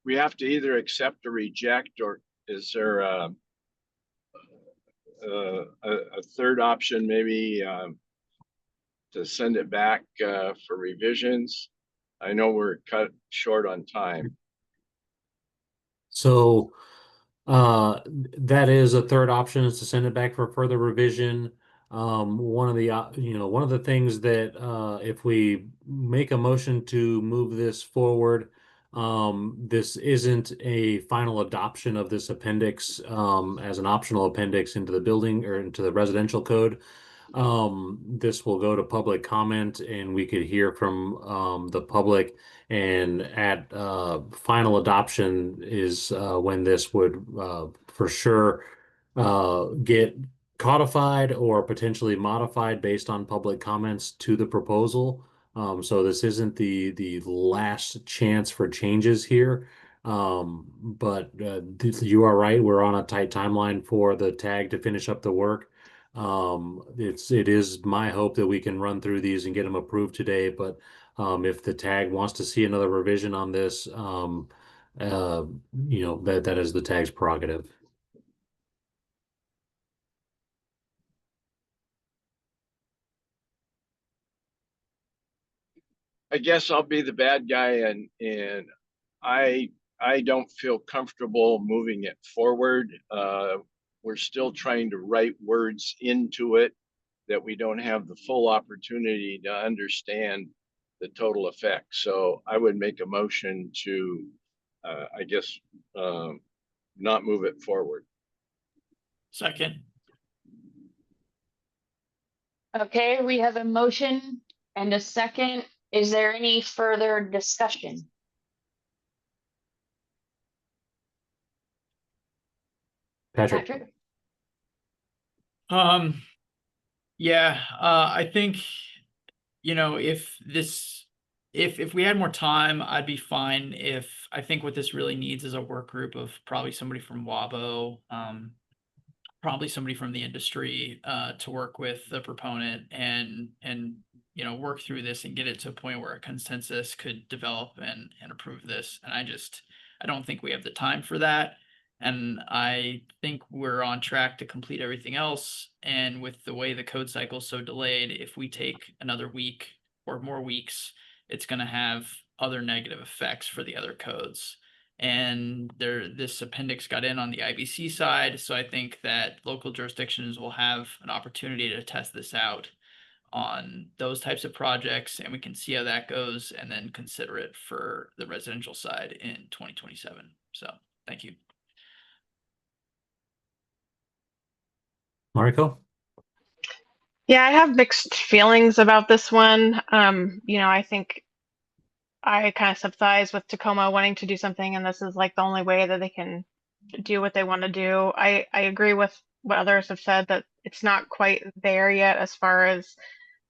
We have to either accept or reject, or is there a third option, maybe to send it back for revisions? I know we're cut short on time. So that is a third option, is to send it back for further revision. One of the one of the things that if we make a motion to move this forward, this isn't a final adoption of this appendix as an optional appendix into the building or into the residential code. This will go to public comment, and we could hear from the public, and at final adoption is when this would for sure get codified or potentially modified based on public comments to the proposal. So this isn't the last chance for changes here. But you are right, we're on a tight timeline for the tag to finish up the work. It is my hope that we can run through these and get them approved today, but if the tag wants to see another revision on this, that is the tag's prerogative. I guess I'll be the bad guy, and I I don't feel comfortable moving it forward. We're still trying to write words into it that we don't have the full opportunity to understand the total effect. So I would make a motion to, I guess, not move it forward. Second. Okay, we have a motion and a second. Is there any further discussion? Patrick. Yeah, I think, you know, if we had more time, I'd be fine. I think what this really needs is a work group of probably somebody from WABO, probably somebody from the industry, to work with the proponent and you know, work through this and get it to a point where a consensus could develop and approve this. And I don't think we have the time for that. And I think we're on track to complete everything else. And with the way the code cycle is so delayed, if we take another week or more weeks, it's going to have other negative effects for the other codes. And this appendix got in on the IBC side. So I think that local jurisdictions will have an opportunity to test this out on those types of projects, and we can see how that goes and then consider it for the residential side in 2027. So thank you. Mariko? Yeah, I have mixed feelings about this one. You know, I think I kind of sympathize with Tacoma wanting to do something, and this is like the only way that they can do what they want to do. I agree with what others have said that it's not quite there yet as far as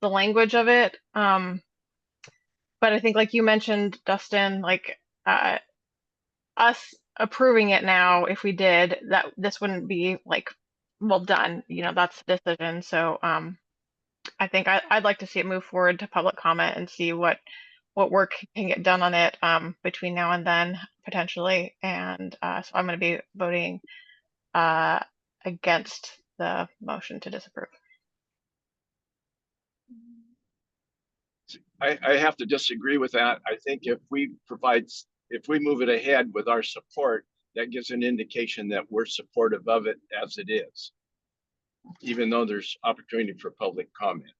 the language of it. But I think, like you mentioned, Dustin, like us approving it now, if we did, that this wouldn't be like, well done. You know, that's the decision. So I think I'd like to see it move forward to public comment and see what work can get done on it between now and then, potentially. And so I'm going to be voting against the motion to disapprove. I have to disagree with that. I think if we move it ahead with our support, that gives an indication that we're supportive of it as it is, even though there's opportunity for public comment.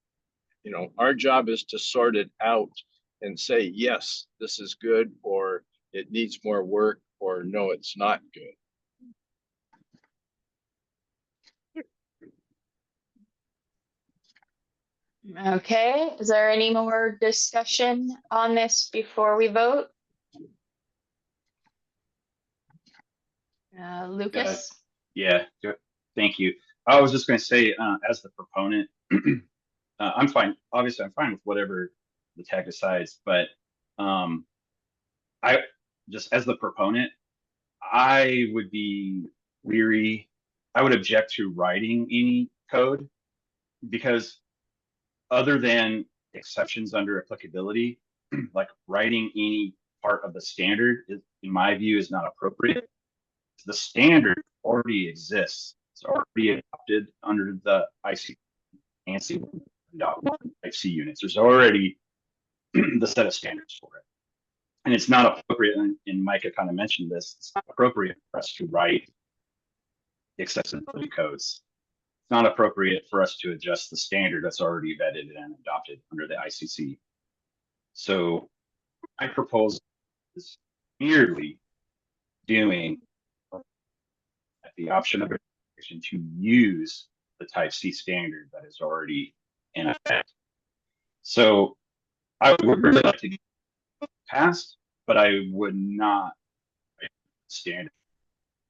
You know, our job is to sort it out and say, yes, this is good, or it needs more work, or no, it's not good. Okay, is there any more discussion on this before we vote? Lucas? Yeah, thank you. I was just going to say, as the proponent, I'm fine. Obviously, I'm fine with whatever the tag decides, but I just, as the proponent, I would be weary. I would object to writing any code, because other than exceptions under applicability, like writing any part of the standard, in my view, is not appropriate. The standard already exists. It's already adopted under the IC ANSI IC units. There's already the set of standards for it. And it's not appropriate, and Micah kind of mentioned this, it's not appropriate for us to write accessibility codes. It's not appropriate for us to adjust the standard that's already vetted and adopted under the ICC. So my proposal is merely doing at the option of to use the type C standard that is already in effect. So I would really like to get passed, but I would not stand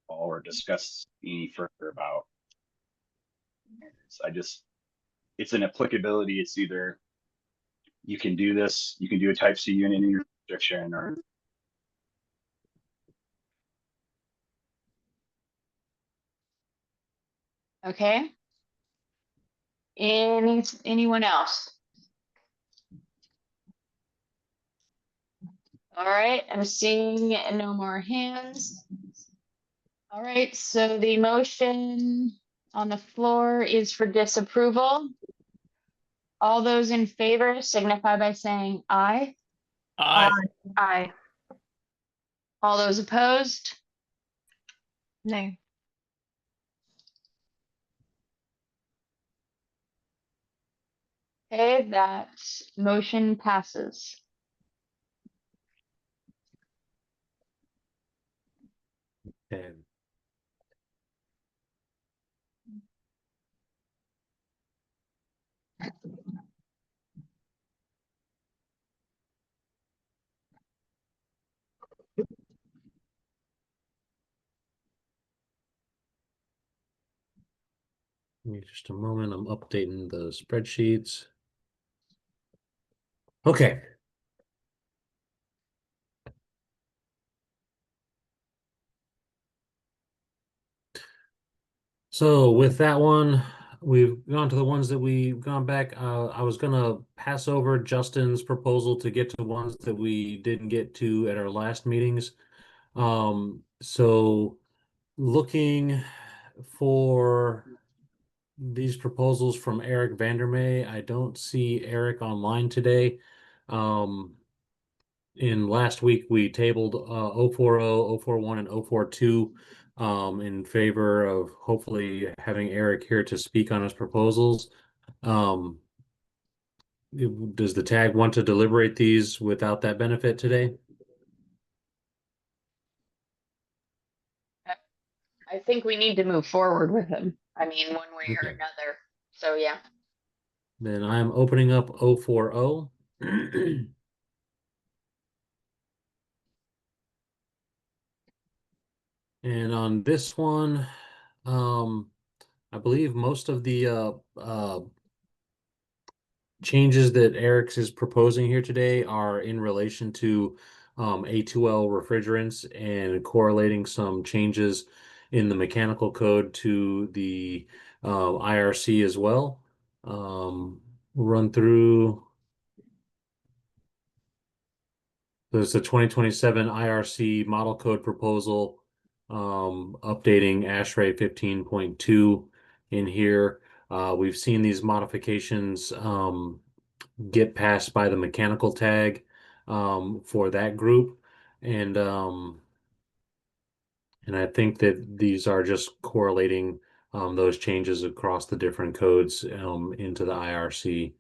or discuss any further about. It's an applicability. It's either you can do this, you can do a type C unit in your jurisdiction, or Okay. Anyone else? All right, I'm seeing no more hands. All right, so the motion on the floor is for disapproval. All those in favor signify by saying aye. Aye. Aye. All those opposed? Nay. Okay, that motion passes. Okay. Give me just a moment. I'm updating the spreadsheets. Okay. So with that one, we've gone to the ones that we've gone back. I was gonna pass over Justin's proposal to get to ones that we didn't get to at our last meetings. So looking for these proposals from Eric Vandermeer. I don't see Eric online today. In last week, we tabled 040, 041, and 042 in favor of hopefully having Eric here to speak on his proposals. Does the tag want to deliberate these without that benefit today? I think we need to move forward with him. I mean, one way or Okay. another. So yeah. Then I'm opening up 040. And on this one, I believe most of the changes that Eric's is proposing here today are in relation to A2L refrigerants and correlating some changes in the mechanical code to the IRC as well. Run through. There's the 2027 IRC model code proposal, updating ASHRAE 15.2 in here. We've seen these modifications get passed by the mechanical tag for that group. And I think that these are just correlating those changes across the different codes into the IRC.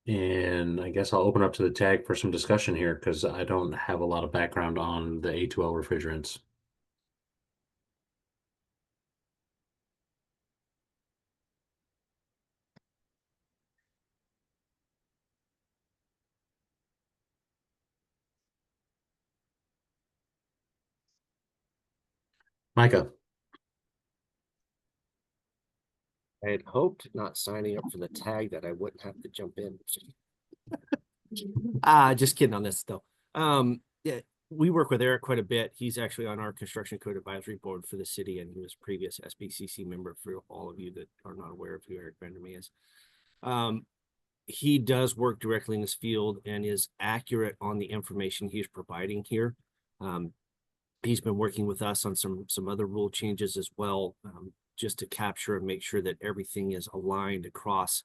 And I guess I'll open up to the tag for some discussion here because I don't have a lot of background on the A2L refrigerants. Micah. I had hoped not signing up for the tag that I wouldn't have to jump in. Just kidding on this though. Yeah, we work with Eric quite a bit. He's actually on our construction code advisory board for the city, and he was previous SBCC member for all of you that are not aware of who Eric Vandermeer is. He does work directly in this field and is accurate on the information he's providing here. He's been working with us on some other rule changes as well, just to capture and make sure that everything is aligned across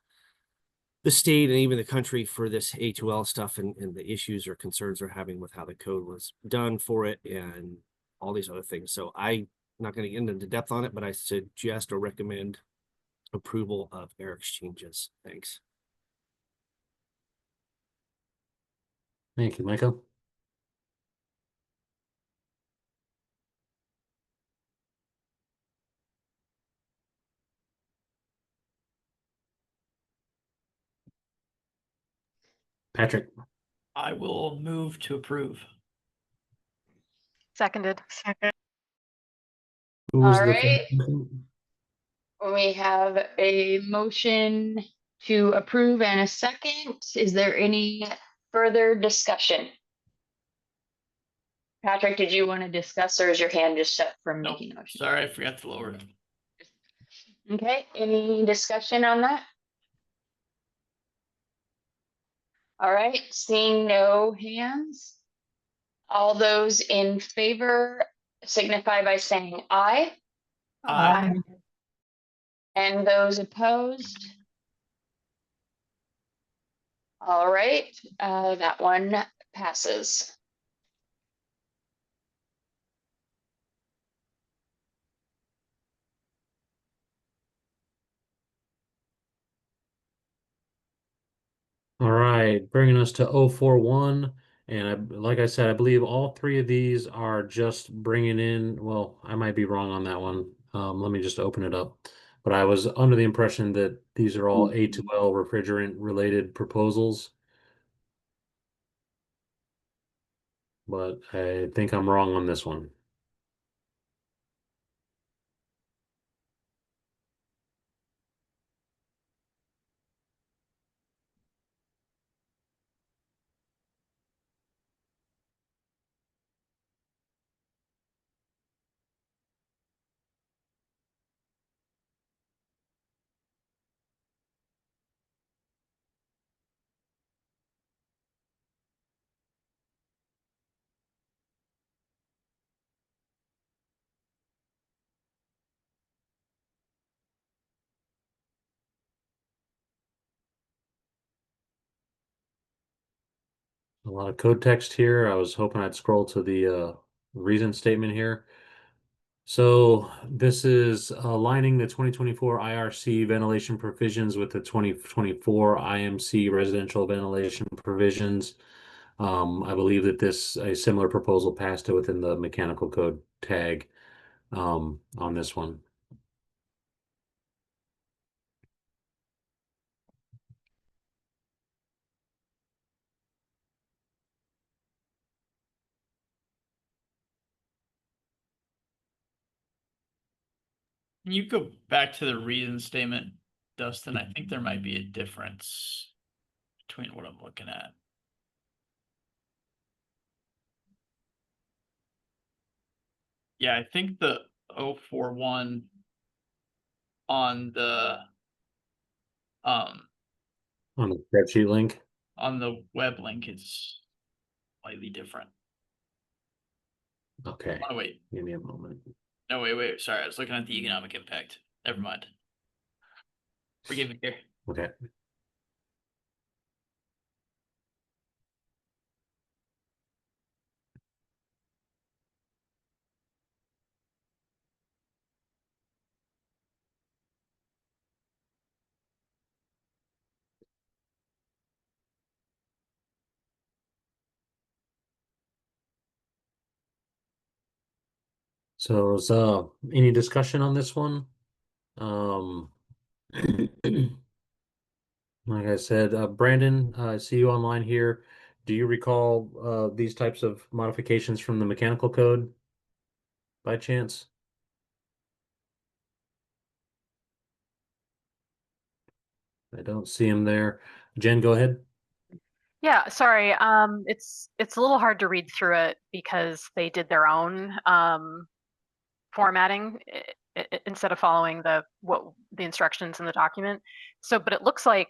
the state and even the country for this A2L stuff and the issues or concerns they're having with how the code was done for it and all these other things. So I'm not going to get into depth on it, but I suggest or recommend approval of Eric's changes. Thanks. Thank you, Micah. Patrick. I will move to approve. Seconded. Second. Who was All the right. first? We have a motion to approve and a second. Is there any further discussion? Patrick, did you want to discuss or is your hand just set from Nope, making a motion? sorry, I forgot to lower it. Okay, any discussion on that? All right, seeing no hands. All those in favor signify by saying aye. Aye. And those opposed? All right, that one passes. All right, bringing us to 041. And like I said, I believe all three of these are just bringing in, well, I might be wrong on that one. Let me just open it up. But I was under the impression that these are all A2L refrigerant related proposals. But I think I'm wrong on this one. A lot of code text here. I was hoping I'd scroll to the reason statement here. So this is aligning the 2024 IRC ventilation provisions with the 2024 IMC residential ventilation provisions. I believe that a similar proposal passed it within the mechanical code tag on this one. Can you go back to the reason statement, Dustin? I think there might be a difference between what I'm looking at. Yeah, I think the 041 on the On the spreadsheet link. on the web link is slightly different. Okay. Oh, wait. Give me a moment. No, wait. Sorry, I was looking at the economic impact. Never mind. Forgive me here. Okay. So is any discussion on this one? Like I said, Brandon, I see you online here. Do you recall these types of modifications from the mechanical code by chance? I don't see him there. Jen, go ahead. Yeah, sorry. It's a little hard to read through it because they did their own formatting instead of following the instructions in the document. So, but it looks like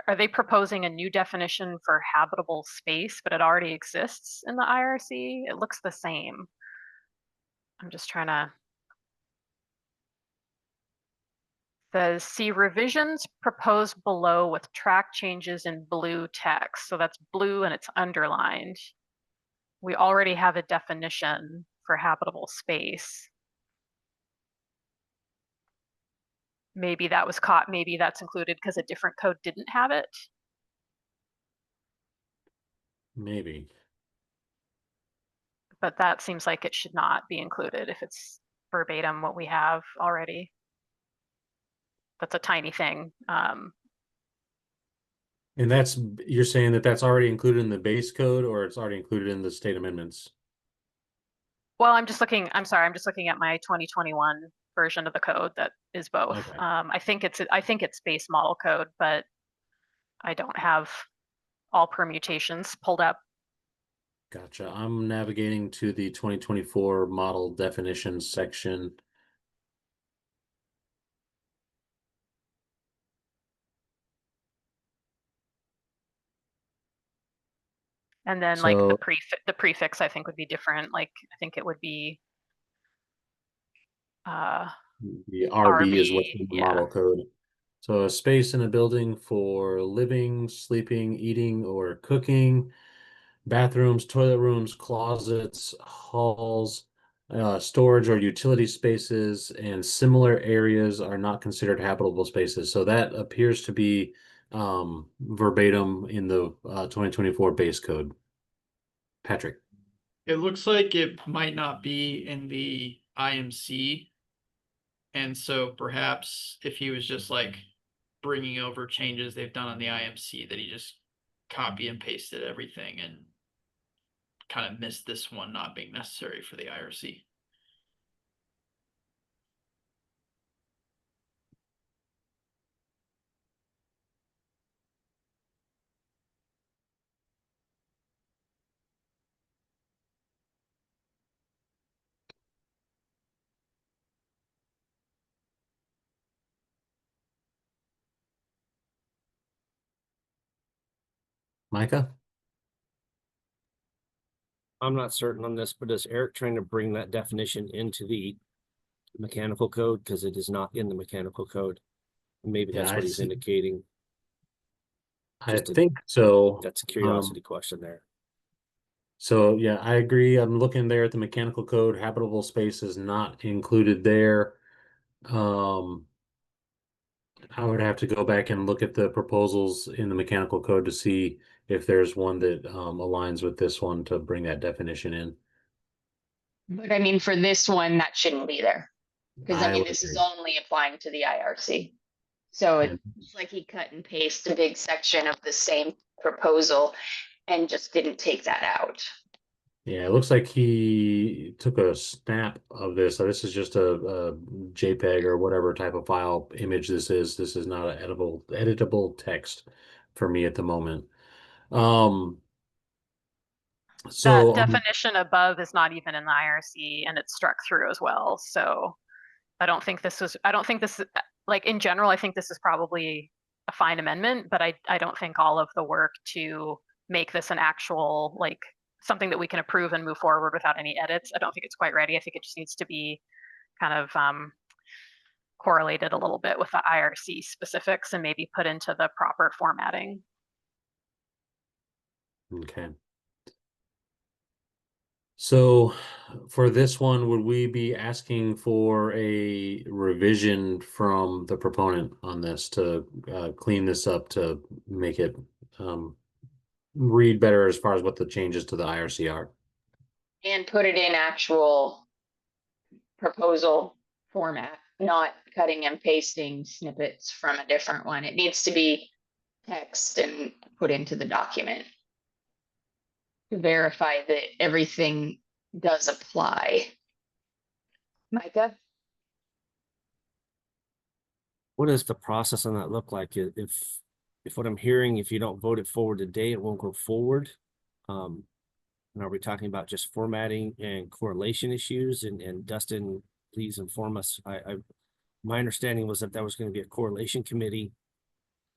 are they proposing a new definition for habitable space, but it already exists in the IRC? It looks the same. I'm just trying to. Says see revisions proposed below with track changes in blue text. So that's blue and it's underlined. We already have a definition for habitable space. Maybe that was caught, maybe that's included because a different code didn't have it. Maybe. But that seems like it should not be included if it's verbatim what we have already. That's a tiny thing. And you're saying that that's already included in the base code or it's already included in the state amendments? Well, I'm just looking at my 2021 version of the code that is both. Okay. I think it's base model code, but I don't have all permutations pulled up. Gotcha. I'm navigating to the 2024 model definitions section. And then like the prefix I think would be different. Like I think it would be the RB is what's in the model code. So a space in a building for living, sleeping, eating, or cooking, bathrooms, toilet rooms, closets, halls, storage or utility spaces, and similar areas are not considered habitable spaces. So that appears to be verbatim in the 2024 base code. Patrick. It looks like it might not be in the IMC. And so perhaps if he was just like bringing over changes they've done on the IMC, that he just copy and pasted everything and kind of missed this one not being necessary for the IRC. Micah? I'm not certain on this, but is Eric trying to bring that definition into the mechanical code? Because it is not in the mechanical code. Maybe Yeah, that's I what he's see. indicating. I Just a- think so. That's a curiosity question there. So yeah, I agree. I'm looking there at the mechanical code. Habitable space is not included there. I would have to go back and look at the proposals in the mechanical code to see if there's one that aligns with this one to bring that definition in. But I mean, for this one, that shouldn't be there. Because I I mean, would this is agree. only applying to the IRC. So And it's like he cut and pasted a big section of the same proposal and just didn't take that out. yeah, it looks like he took a snap of this. So this is just a JPEG or whatever type of file image this is. This is not an editable text for me at the moment. That So definition above is not even in the IRC and it's struck through as well. So I don't think this like in general, I think this is probably a fine amendment, but I don't think all of the work to make this an actual, like something that we can approve and move forward without any edits, I don't think it's quite ready. I think it just needs to be kind of correlated a little bit with the IRC specifics and maybe put into the proper formatting. okay. So for this one, would we be asking for a revision from the proponent on this to clean this up to make it read better as far as what the changes to the IRC are? And put it in actual proposal format, not cutting and pasting snippets from a different one. It needs to be text and put into the document to verify that everything does apply. Micah? What does the process on that look like? If what I'm hearing, if you don't vote it forward today, it won't go forward. And are we talking about just formatting and correlation issues? And Dustin, please inform us. My understanding was that was going to be a correlation committee,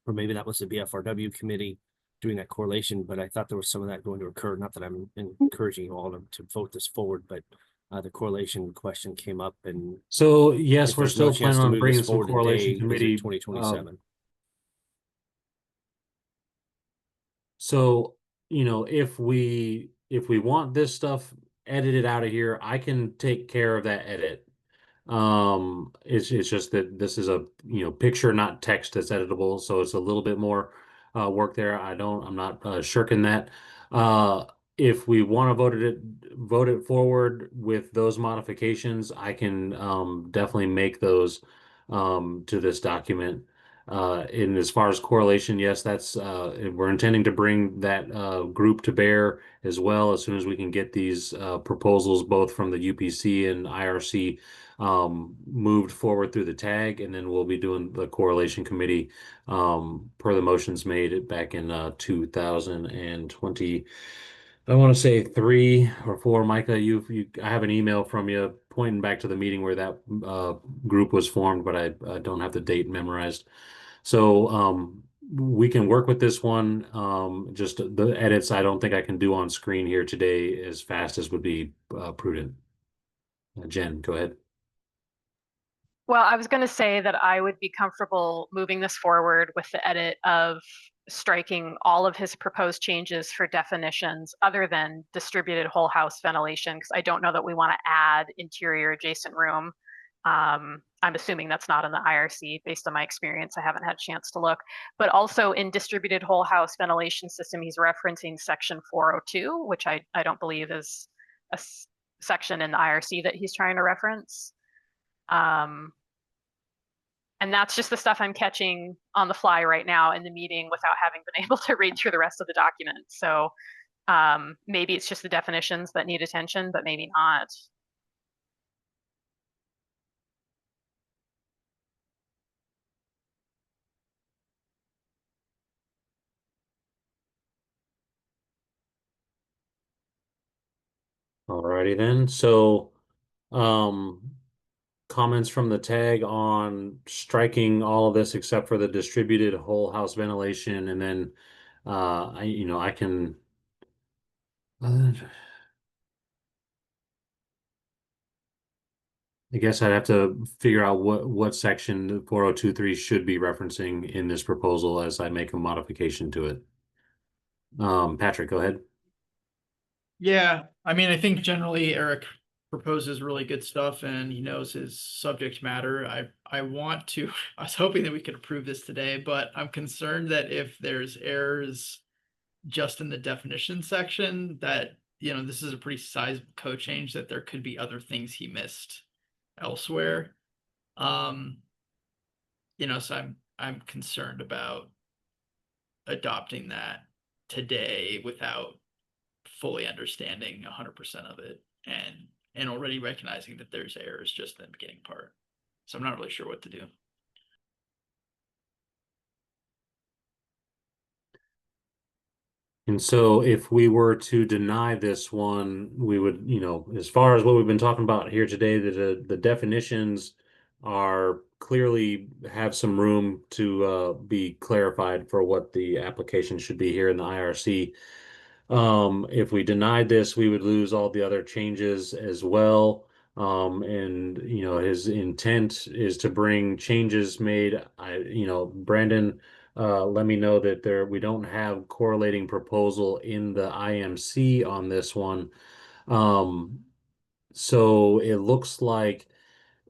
or maybe that was the BFRW committee doing that correlation, but I thought there was some of that going to occur. Not that I'm encouraging you all to vote this forward, but the correlation question came up, and so yes, if we're there's no still chance planning to on move bringing this some forward correlation today, is committee. it 2027? So, you know, if we want this stuff edited out of here, I can take care of that edit. It's just that this is a, you know, picture, not text that's editable, so it's a little bit more work there. I'm not shirking that. If we want to vote it forward with those modifications, I can definitely make those to this document. And as far as correlation, yes, that's we're intending to bring that group to bear as well as soon as we can get these proposals both from the UPC and IRC moved forward through the tag, and then we'll be doing the correlation committee per the motions made back in 2020. I want to say 3 or 4. Micah, I have an email from you pointing back to the meeting where that group was formed, but I don't have the date memorized. So we can work with this one. Just the edits I don't think I can do on screen here today as fast as would be prudent. Jen, go ahead. Well, I was going to say that I would be comfortable moving this forward with the edit of striking all of his proposed changes for definitions other than distributed whole house ventilation, because I don't know that we want to add interior adjacent room. I'm assuming that's not in the IRC based on my experience. I haven't had a chance to look. But also in distributed whole house ventilation system, he's referencing section 402, which I don't believe is a section in the IRC that he's trying to reference. And that's just the stuff I'm catching on the fly right now in the meeting without having been able to read through the rest of the document. So maybe it's just the definitions that need attention, but maybe not. Alrighty then. So, comments from the tag on striking all of this except for the distributed whole house ventilation, and then I can I guess I'd have to figure out what section 4023 should be referencing in this proposal as I make a modification to it. Patrick, go ahead. Yeah, I mean, I think generally Eric proposes really good stuff and he knows his subject matter. I want to, I was hoping that we could approve this today, but I'm concerned that if there's errors just in the definition section, that, this is a pretty sizable code change, that there could be other things he missed elsewhere. So I'm concerned about adopting that today without fully understanding 100% of it and already recognizing that there's errors just in the beginning part. So I'm not really sure what to do. And so if we were to deny this one, we would, as far as what we've been talking about here today, the definitions are clearly have some room to be clarified for what the application should be here in the IRC. If we denied this, we would lose all the other changes as well. And his intent is to bring changes made. Brandon, let me know that we don't have correlating proposal in the IMC on this one. So it looks like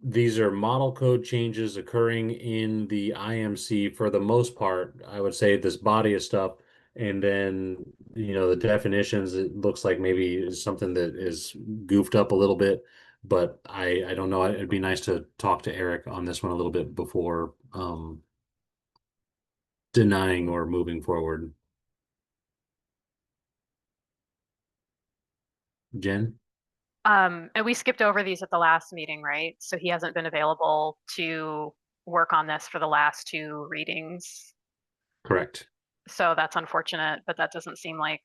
these are model code changes occurring in the IMC for the most part. I would say this body of stuff, and then the definitions, it looks like maybe is something that is goofed up a little bit, but I don't know. It'd be nice to talk to Eric on this one a little bit before denying or moving forward. Jen? And we skipped over these at the last meeting, right? So he hasn't been available to work on this for the last two readings. Correct. So that's unfortunate, but that doesn't seem like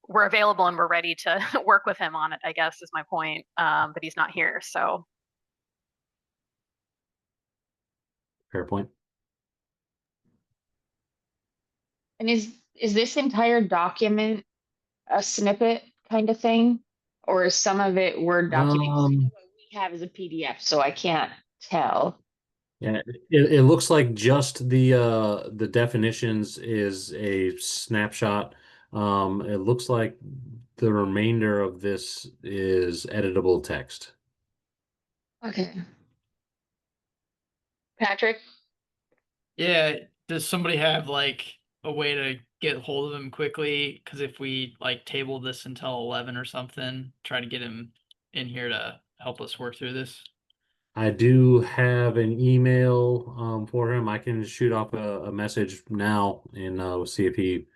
we're available and we're ready to work with him on it, I guess is my point. But he's not here, so. Fair point. And is this entire document a snippet kind of thing? Or is some of it Word documents? What we have is a PDF, so I can't tell. Yeah, it looks like just the definitions is a snapshot. It looks like the remainder of this is editable text. Okay. Patrick? Yeah, does somebody have like a way to get hold of him quickly? Because if we like table this until 11 or something, try to get him in here to help us work through this. I do have an email for him. I can shoot off a message now and we'll see if he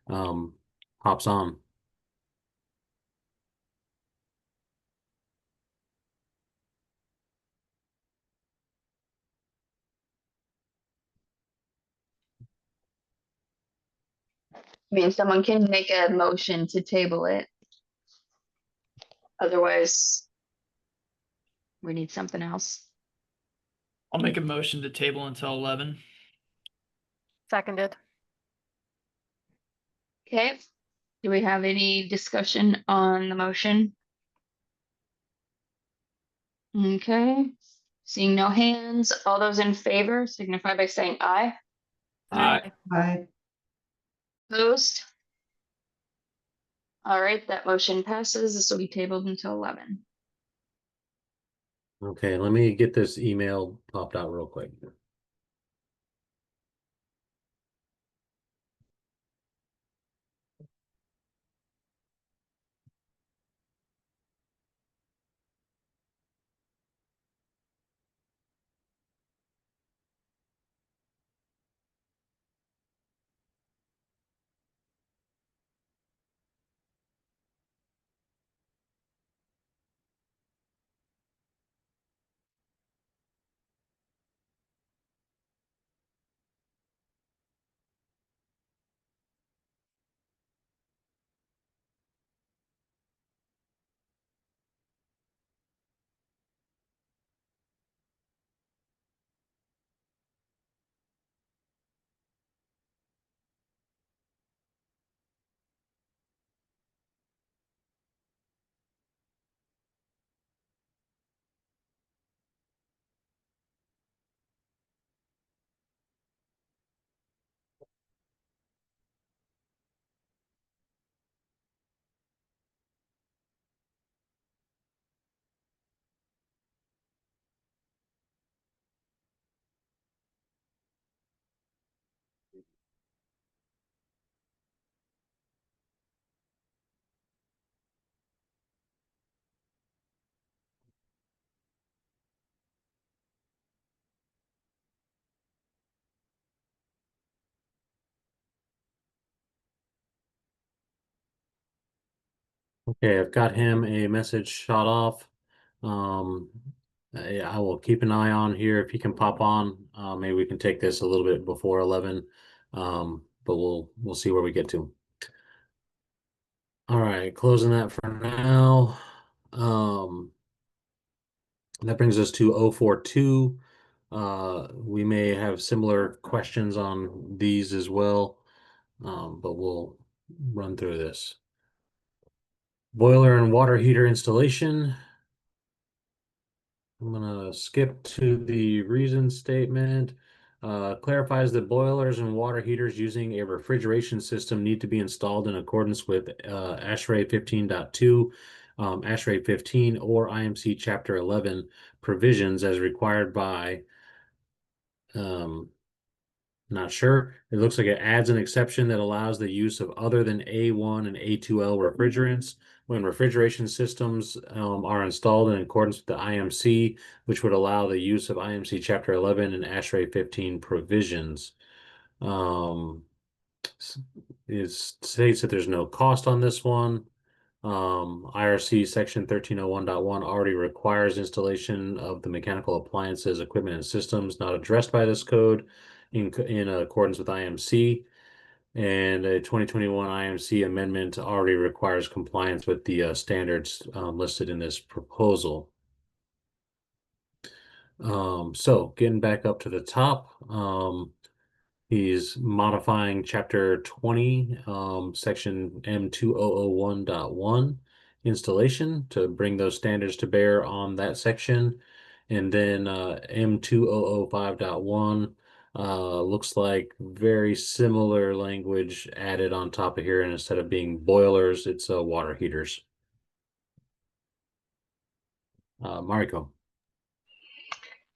hops on. I mean, someone can make a motion to table it. Otherwise, we need something else. I'll make a motion to table until 11. Seconded. Okay. Do we have any discussion on the motion? Okay. Seeing no hands, all those in favor signify by saying aye. Aye. Aye. Opposed? All right, that motion passes. This will be tabled until 11. Okay, let me get this email popped out real quick. Okay, I've got him a message shot off. Um, I will keep an eye on here if he can pop on. Maybe we can take this a little bit before 11. But we'll see where we get to. All right, closing that for now. That brings us to 042. We may have similar questions on these as well, but we'll run through this. Boiler and water heater installation. I'm gonna skip to the reason statement. Clarifies that boilers and water heaters using a refrigeration system need to be installed in accordance with ASHRAE 15.2, ASHRAE 15, or IMC Chapter 11 provisions as required by not sure. It looks like it adds an exception that allows the use of other than A1 and A2L refrigerants when refrigeration systems are installed in accordance with the IMC, which would allow the use of IMC Chapter 11 and ASHRAE 15 provisions. It states that there's no cost on this one. IRC section 1301.1 already requires installation of the mechanical appliances, equipment, and systems not addressed by this code in accordance with IMC. And a 2021 IMC amendment already requires compliance with the standards listed in this proposal. So getting back up to the top, he's modifying chapter 20, section M2001.1 installation to bring those standards to bear on that section. And then M2005.1 looks like very similar language added on top of here, and instead of being boilers, it's water heaters. Mariko.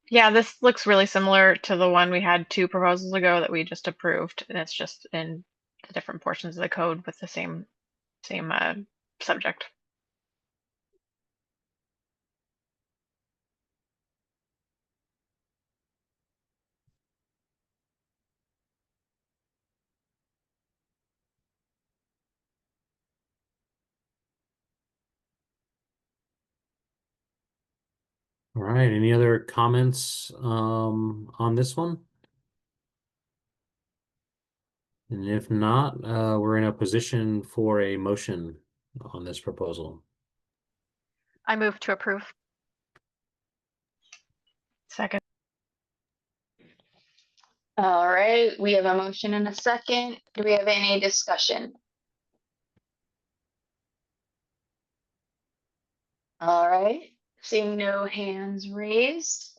Yeah, this looks really similar to the one we had 2 proposals ago that we just approved, and it's just in the different portions of the code with the same subject. All right, any other comments on this one? And if not, we're in a position for a motion on this proposal. I move to approve. Second. All right, we have a motion and a second. Do we have any discussion? All right, seeing no hands raised.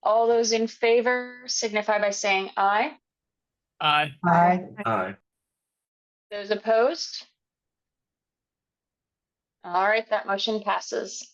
All those in favor signify by saying aye. Aye. Aye. Aye. Those opposed? All right, that motion passes.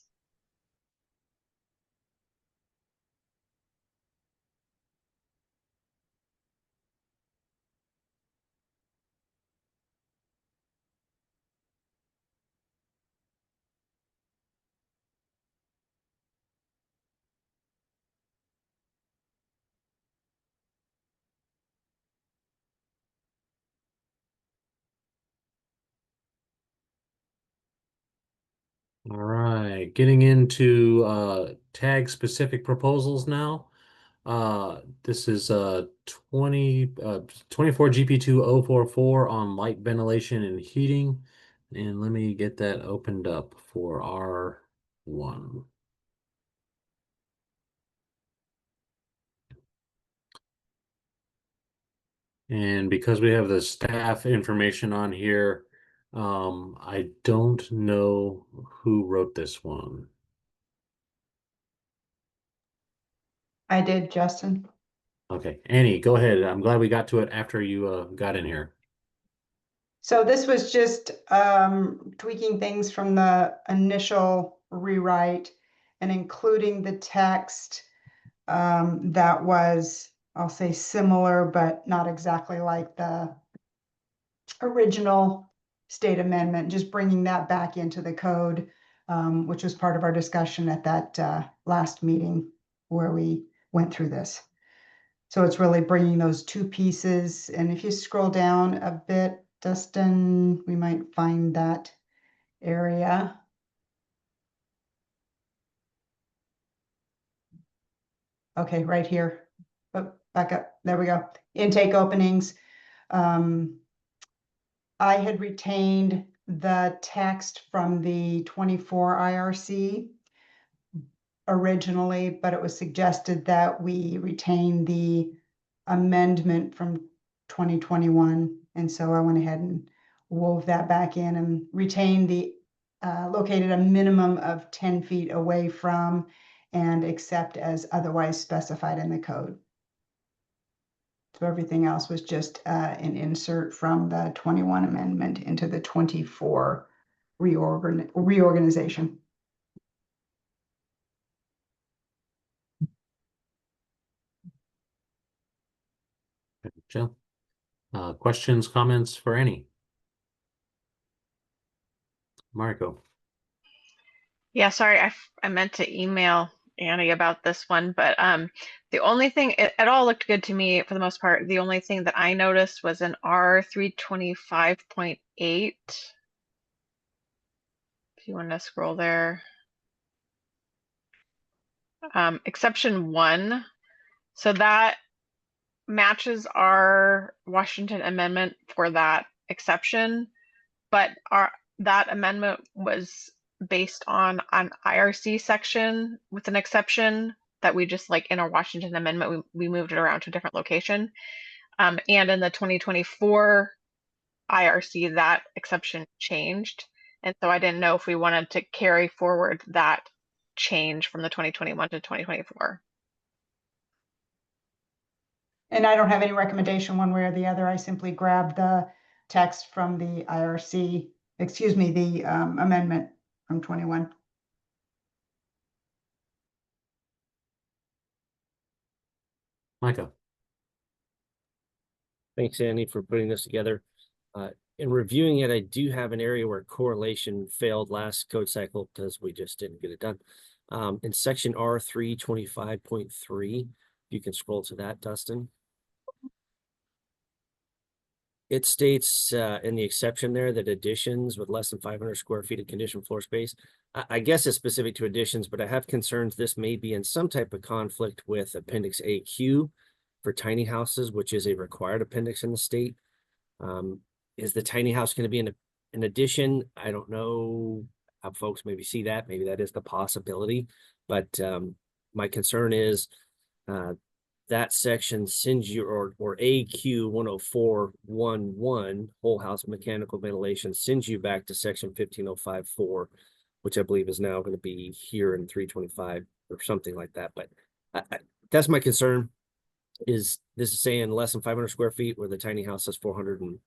All right, getting into tag specific proposals now. This is 24 GP2044 on light ventilation and heating. And let me get that opened up for R1. And because we have the staff information on here, I don't know who wrote this one. I did, Justin. Okay, Annie, go ahead. I'm glad we got to it after you got in here. So this was just tweaking things from the initial rewrite and including the text that was, I'll say, similar, but not exactly like the original state amendment, just bringing that back into the code, which was part of our discussion at that last meeting where we went through this. So it's really bringing those two pieces. And if you scroll down a bit, Dustin, we might find that area. Okay, right here. Oh, back up. There we go. Intake openings. I had retained the text from the 24 IRC originally, but it was suggested that we retain the amendment from 2021. And so I went ahead and wove that back in and retained the located a minimum of 10 feet away from and except as otherwise specified in the code. So everything else was just an insert from the 21 amendment into the 24 reorganization. Jill, questions, comments for Annie? Marco. Yeah, sorry, I meant to email Annie about this one, but the only thing, it all looked good to me for the most part. The only thing that I noticed was in R325.8. If you want to scroll there. Exception 1. So that matches our Washington amendment for that exception, but that amendment was based on an IRC section with an exception that we just, like in our Washington amendment, we moved it around to a different location. And in the 2024 IRC, that exception changed. And so I didn't know if we wanted to carry forward that change from the 2021 to 2024. And I don't have any recommendation one way or the other. I simply grabbed the text from the IRC, excuse me, the amendment from 21. Micah. Thanks, Andy, for putting this together. In reviewing it, I do have an area where correlation failed last code cycle because we just didn't get it done. In section R325.3, you can scroll to that, Dustin. It states in the exception there that additions with less than 500 square feet of conditioned floor space, I guess it's specific to additions, but I have concerns this may be in some type of conflict with Appendix AQ for tiny houses, which is a required appendix in the state. Is the tiny house going to be an addition? I don't know how folks maybe see that. Maybe that is the possibility, but my concern is that section sends you, or AQ 104.11, whole house mechanical ventilation, sends you back to section 15054, which I believe is now going to be here in 325 or something like that. But that's my concern. Is this is saying less than 500 square feet where the tiny house has 400, and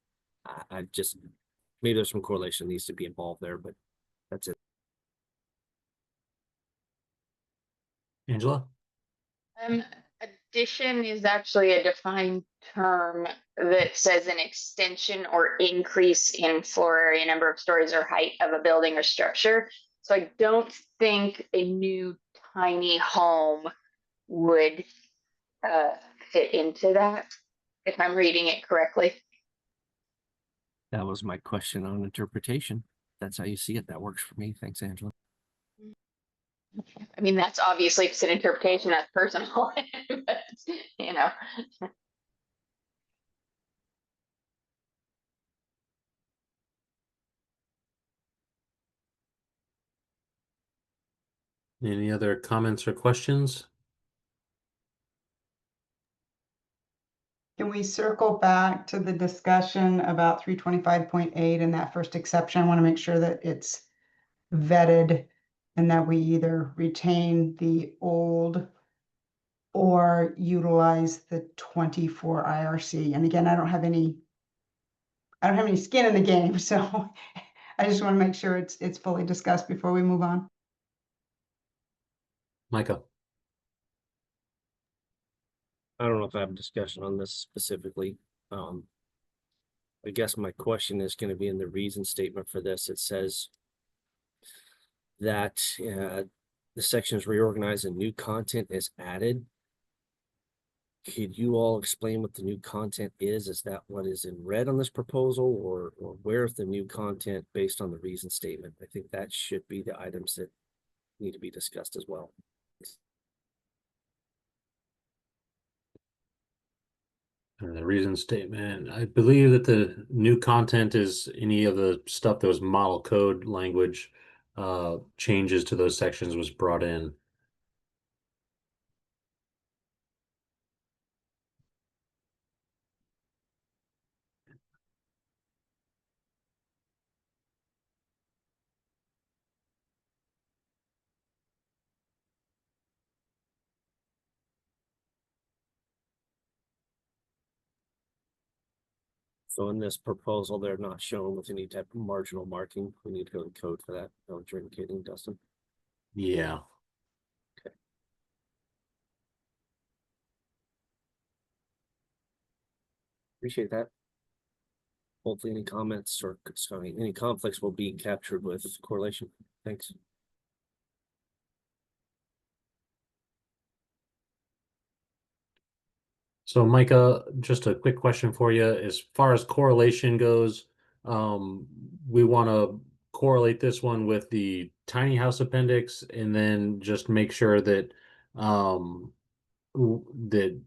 I just, maybe there's some correlation needs to be involved there, but that's it. Angela? Addition is actually a defined term that says an extension or increase in floor area, number of stories or height of a building or structure. So I don't think a new tiny home would fit into that, if I'm reading it correctly. That was my question on interpretation. That's how you see it. That works for me. Thanks, Angela. I mean, that's obviously, if it's an interpretation, that's personal, but, you know. Any other comments or questions? Can we circle back to the discussion about 325.8 and that first exception? I want to make sure that it's vetted and that we either retain the old or utilize the 24 IRC. And again, I don't have any skin in the game, so I just want to make sure it's fully discussed before we move on. Micah? I don't know if I have a discussion on this specifically. I guess my question is going to be in the reason statement for this. It says that the section is reorganized and new content is added. Could you all explain what the new content is? Is that what is in red on this proposal, or where's the new content based on the reason statement? I think that should be the items that need to be discussed as well. The reason statement, I believe that the new content is any of the stuff that was model code language changes to those sections was brought in. So in this proposal, they're not shown with any type of marginal marking. We need to go to code for that. Know what you're indicating, Dustin? Yeah. Okay. Appreciate that. Hopefully any comments or sorry, any conflicts will be captured with correlation. Thanks. So Micah, just a quick question for you. As far as correlation goes, we want to correlate this one with the tiny house appendix and then just make sure that that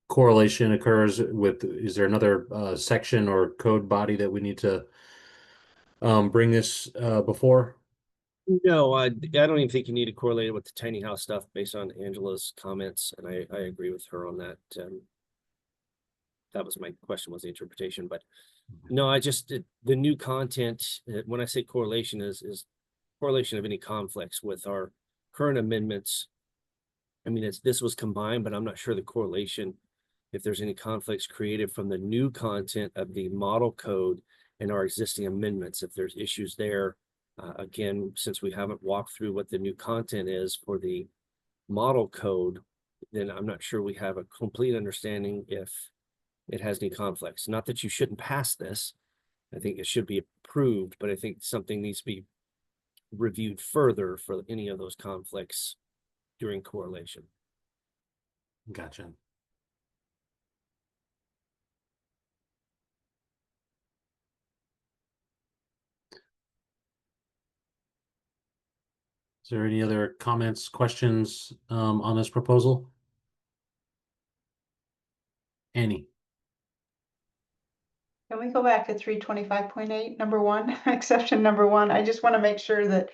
correlation occurs with, is there another section or code body that we need to bring this before? No, I don't even think you need to correlate it with the tiny house stuff based on Angela's comments, and I agree with her on that. That was my question, was the interpretation, but no, I just the new content. When I say correlation, is correlation of any conflicts with our current amendments. I mean, this was combined, but I'm not sure the correlation, if there's any conflicts created from the new content of the model code and our existing amendments, if there's issues there. Again, since we haven't walked through what the new content is for the model code, then I'm not sure we have a complete understanding if it has any conflicts. Not that you shouldn't pass this. I think it should be approved, but I think something needs to be reviewed further for any of those conflicts during correlation. Gotcha. Is there any other comments, questions on this proposal? Any? Can we go back to 325.8, number one, exception number one? I just want to make sure that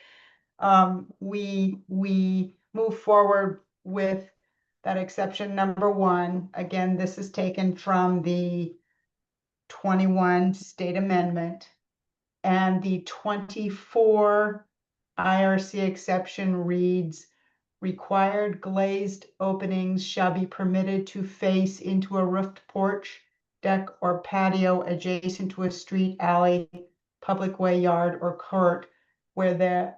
we move forward with that exception number one. Again, this is taken from the 21 state amendment, and the 24 IRC exception reads, required glazed openings shall be permitted to face into a roofed porch, deck, or patio adjacent to a street, alley, public way, yard, or court where the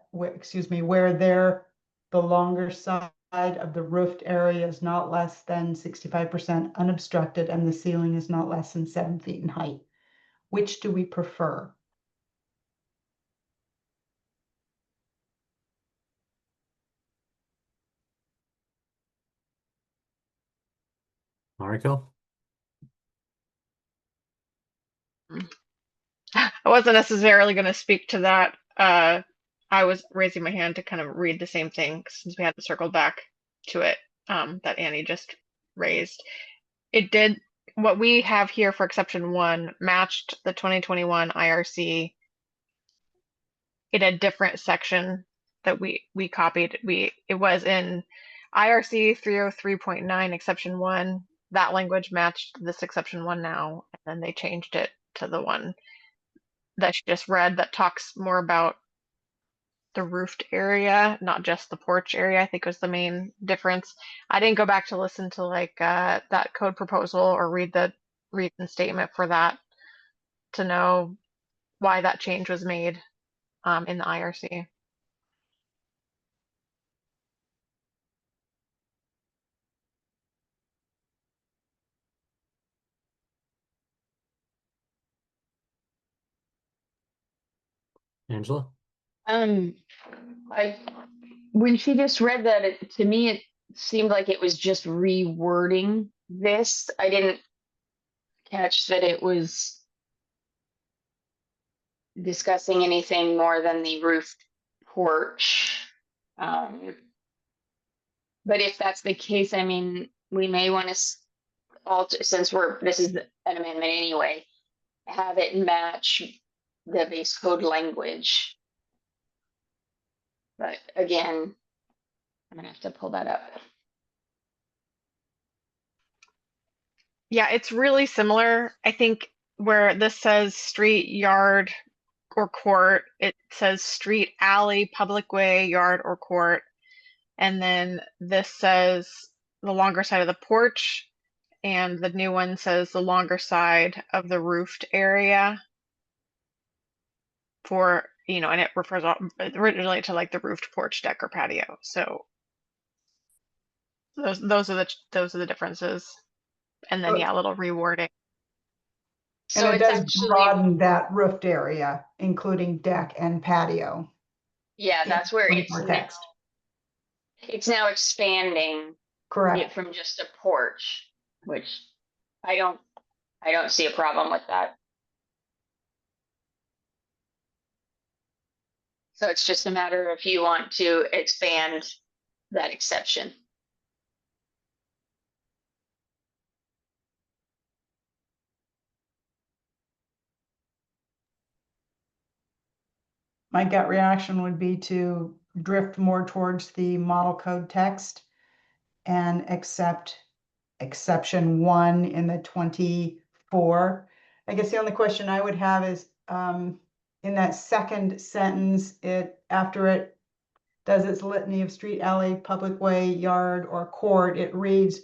longer side of the roofed area is not less than 65% unobstructed and the ceiling is not less than 7 feet in height. Which do we prefer? Mariko? I wasn't necessarily going to speak to that I was raising my hand to kind of read the same thing since we hadn't circled back to it, that Annie just raised. It did, what we have here for exception 1 matched the 2021 IRC in a different section that we copied. It was in IRC 303.9 exception 1. That language matched this exception 1 now, and then they changed it to the one that she just read that talks more about the roofed area, not just the porch area, I think was the main difference. I didn't go back to listen to like that code proposal or read the reason statement for that to know why that change was made in the IRC. Angela? When she just read that, to me, it seemed like it was just rewording this. I didn't catch that it was discussing anything more than the roofed porch. But if that's the case, I mean, we may want to alter, since this is an amendment anyway, have it match the base code language. But again, I'm gonna have to pull that up. Yeah, it's really similar. I think where this says street, yard, or court, it says street, alley, public way, yard, or court. And then this says the longer side of the porch, and the new one says the longer side of the roofed area for, and it refers originally to like the roofed porch, deck, or patio. So those are the differences. And then yeah, a little rewording. So And it it's does actually, broaden that roofed area, including deck and patio. yeah, that's where it's More now, text. it's now expanding it Correct. from just a porch, which I don't see a problem with that. So it's just a matter of if you want to expand that exception. My gut reaction would be to drift more towards the model code text and accept exception 1 in the 24. I guess the only question I would have is in that second sentence, after it does its litany of street, alley, public way, yard, or court, it reads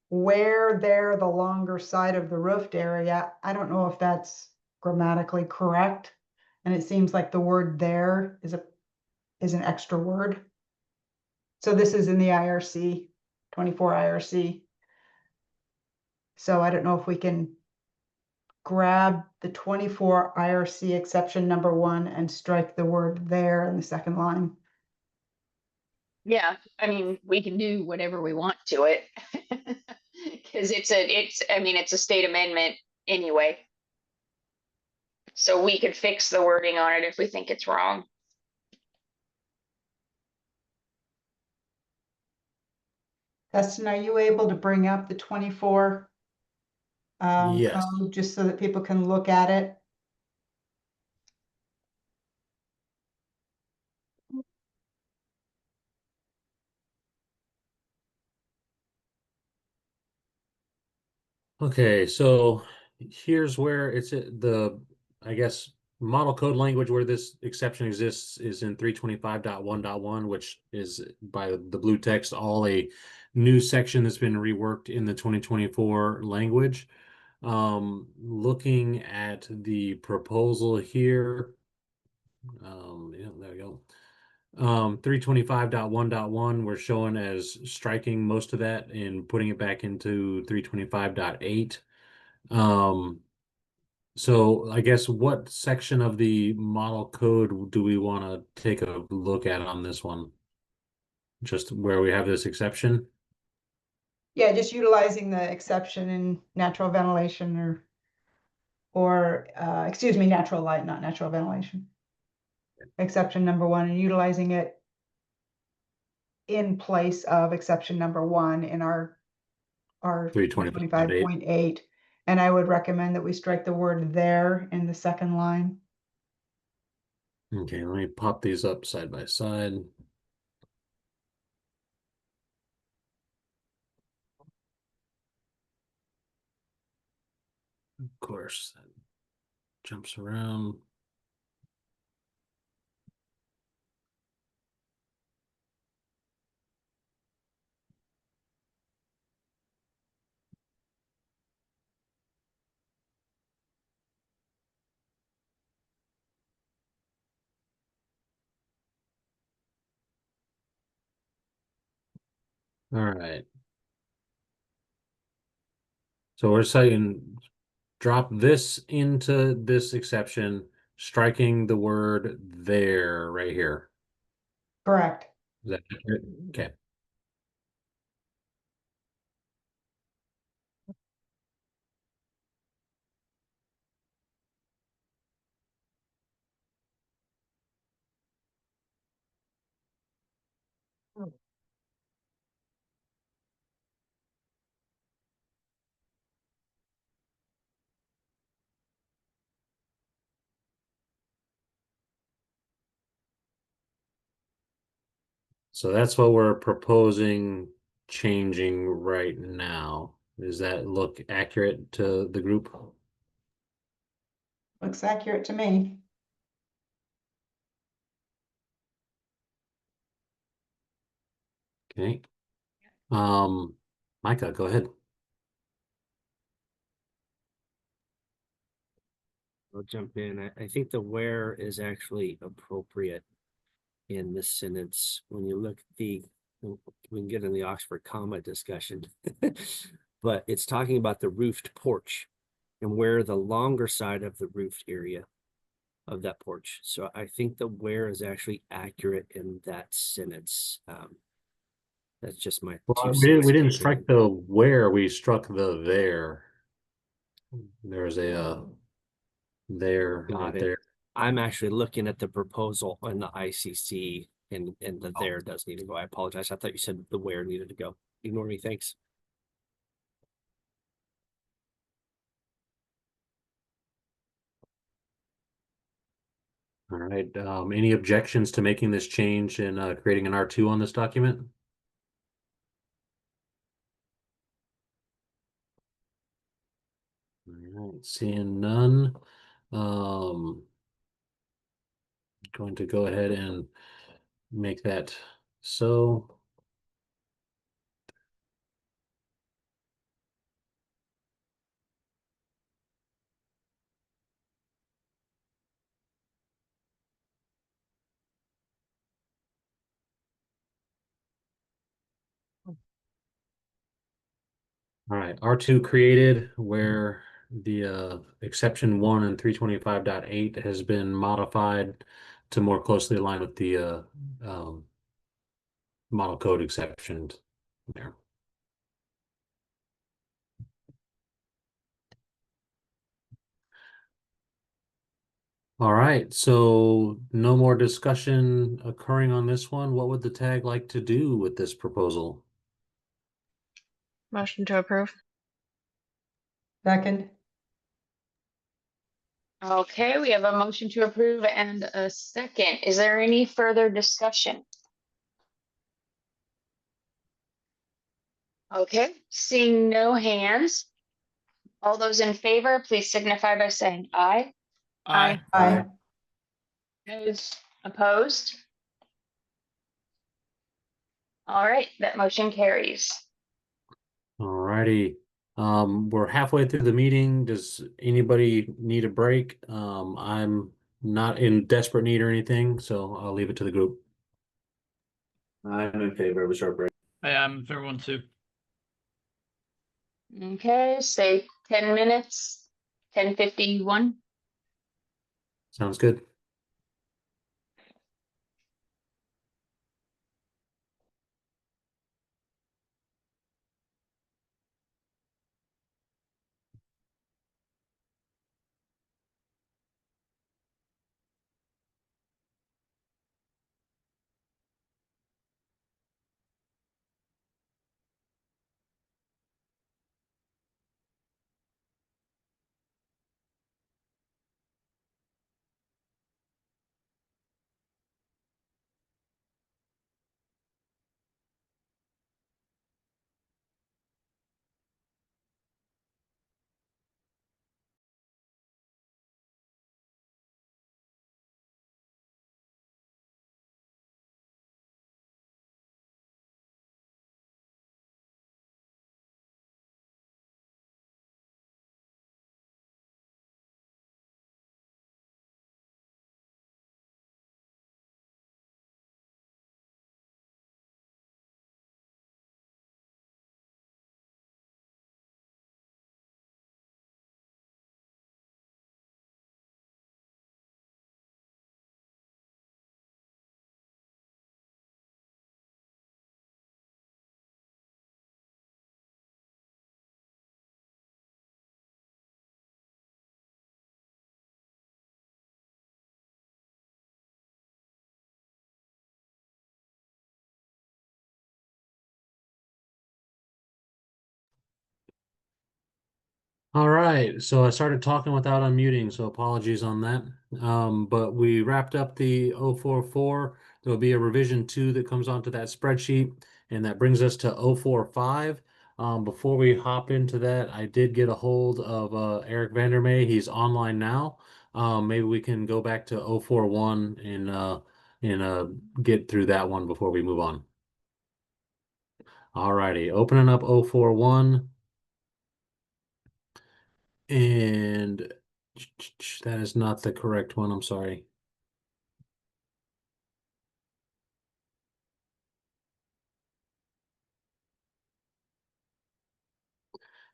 where there the longer side of the roofed area. I don't know if that's grammatically correct. And it seems like the word there is an extra word. So this is in the IRC, 24 IRC. So I don't know if we can grab the 24 IRC exception number 1 and strike the word there in the second line. Yeah, I mean, we can do whatever we want to it. Because it's a state amendment anyway. So we could fix the wording on it if we think it's wrong. Dustin, are you able to bring up the 24 Yes. code just so that people can look at it? Okay, so here's where it's I guess, model code language where this exception exists is in 325.1.1, which is by the blue text, all a new section that's been reworked in the 2024 language. Looking at the proposal here, yeah, there we go. 325.1.1 we're showing as striking most of that and putting it back into 325.8. So I guess what section of the model code do we want to take a look at on this one? Just where we have this exception? Yeah, just utilizing the exception in natural ventilation or excuse me, natural light, not natural ventilation. exception number one and utilizing it in place of exception number one in our 325.8. 25.8. And I would recommend that we strike the word there in the second line. Okay, let me pop these up side by side. Of course, that jumps around. All right. So we're saying drop this into this exception, striking the word there right here. Correct. Is that accurate? Okay. So that's what we're proposing changing right now. Does that look accurate to the group? Looks accurate to me. Okay. Micah, go ahead. I'll jump in. I think the where is actually appropriate in this sentence. When you look at we can get in the Oxford comma discussion, but it's talking about the roofed porch and where the longer side of the roofed area of that porch. So I think the where is actually accurate in that sentence. That's just my Well, 2 we cents. didn't strike the where, we struck the there. There's a there Got right it. there. I'm actually looking at the proposal in the ICC and the there does need to go. I apologize. I thought you said the where needed to go. Ignore me. Thanks. All right. Any objections to making this change and creating an R2 on this document? All right, seeing none. Going to go ahead and make that so. All right, R2 created where the exception 1 and 325.8 has been modified to more closely align with the model code exceptions there. All right, so no more discussion occurring on this one. What would the tag like to do with this proposal? Motion to approve. Second. Okay, we have a motion to approve and a second. Is there any further discussion? Okay, seeing no hands. All those in favor, please signify by saying aye. Aye. Aye. Those opposed? All right, that motion carries. All righty. We're halfway through the meeting. Does anybody need a break? I'm not in desperate need or anything, so I'll leave it to the group. I'm in favor of a short break. I am if everyone too. Okay, say 10 minutes, 10:51. Sounds good. All right, so I started talking without unmuting, so apologies on that. But we wrapped up the 044. There'll be a revision 2 that comes onto that spreadsheet, and that brings us to 045. Before we hop into that, I did get a hold of Eric Vandermeer. He's online now. Maybe we can go back to 041 and get through that one before we move on. All righty, opening up 041. And that is not the correct one. I'm sorry.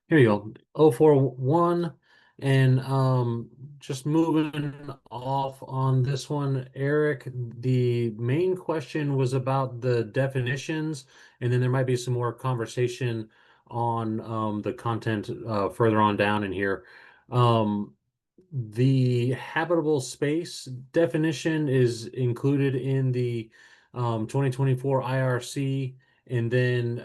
Here you go. 041. And just moving off on this one, Eric, the main question was about the definitions, and then there might be some more conversation on the content further on down in here. The habitable space definition is included in the 2024 IRC, and then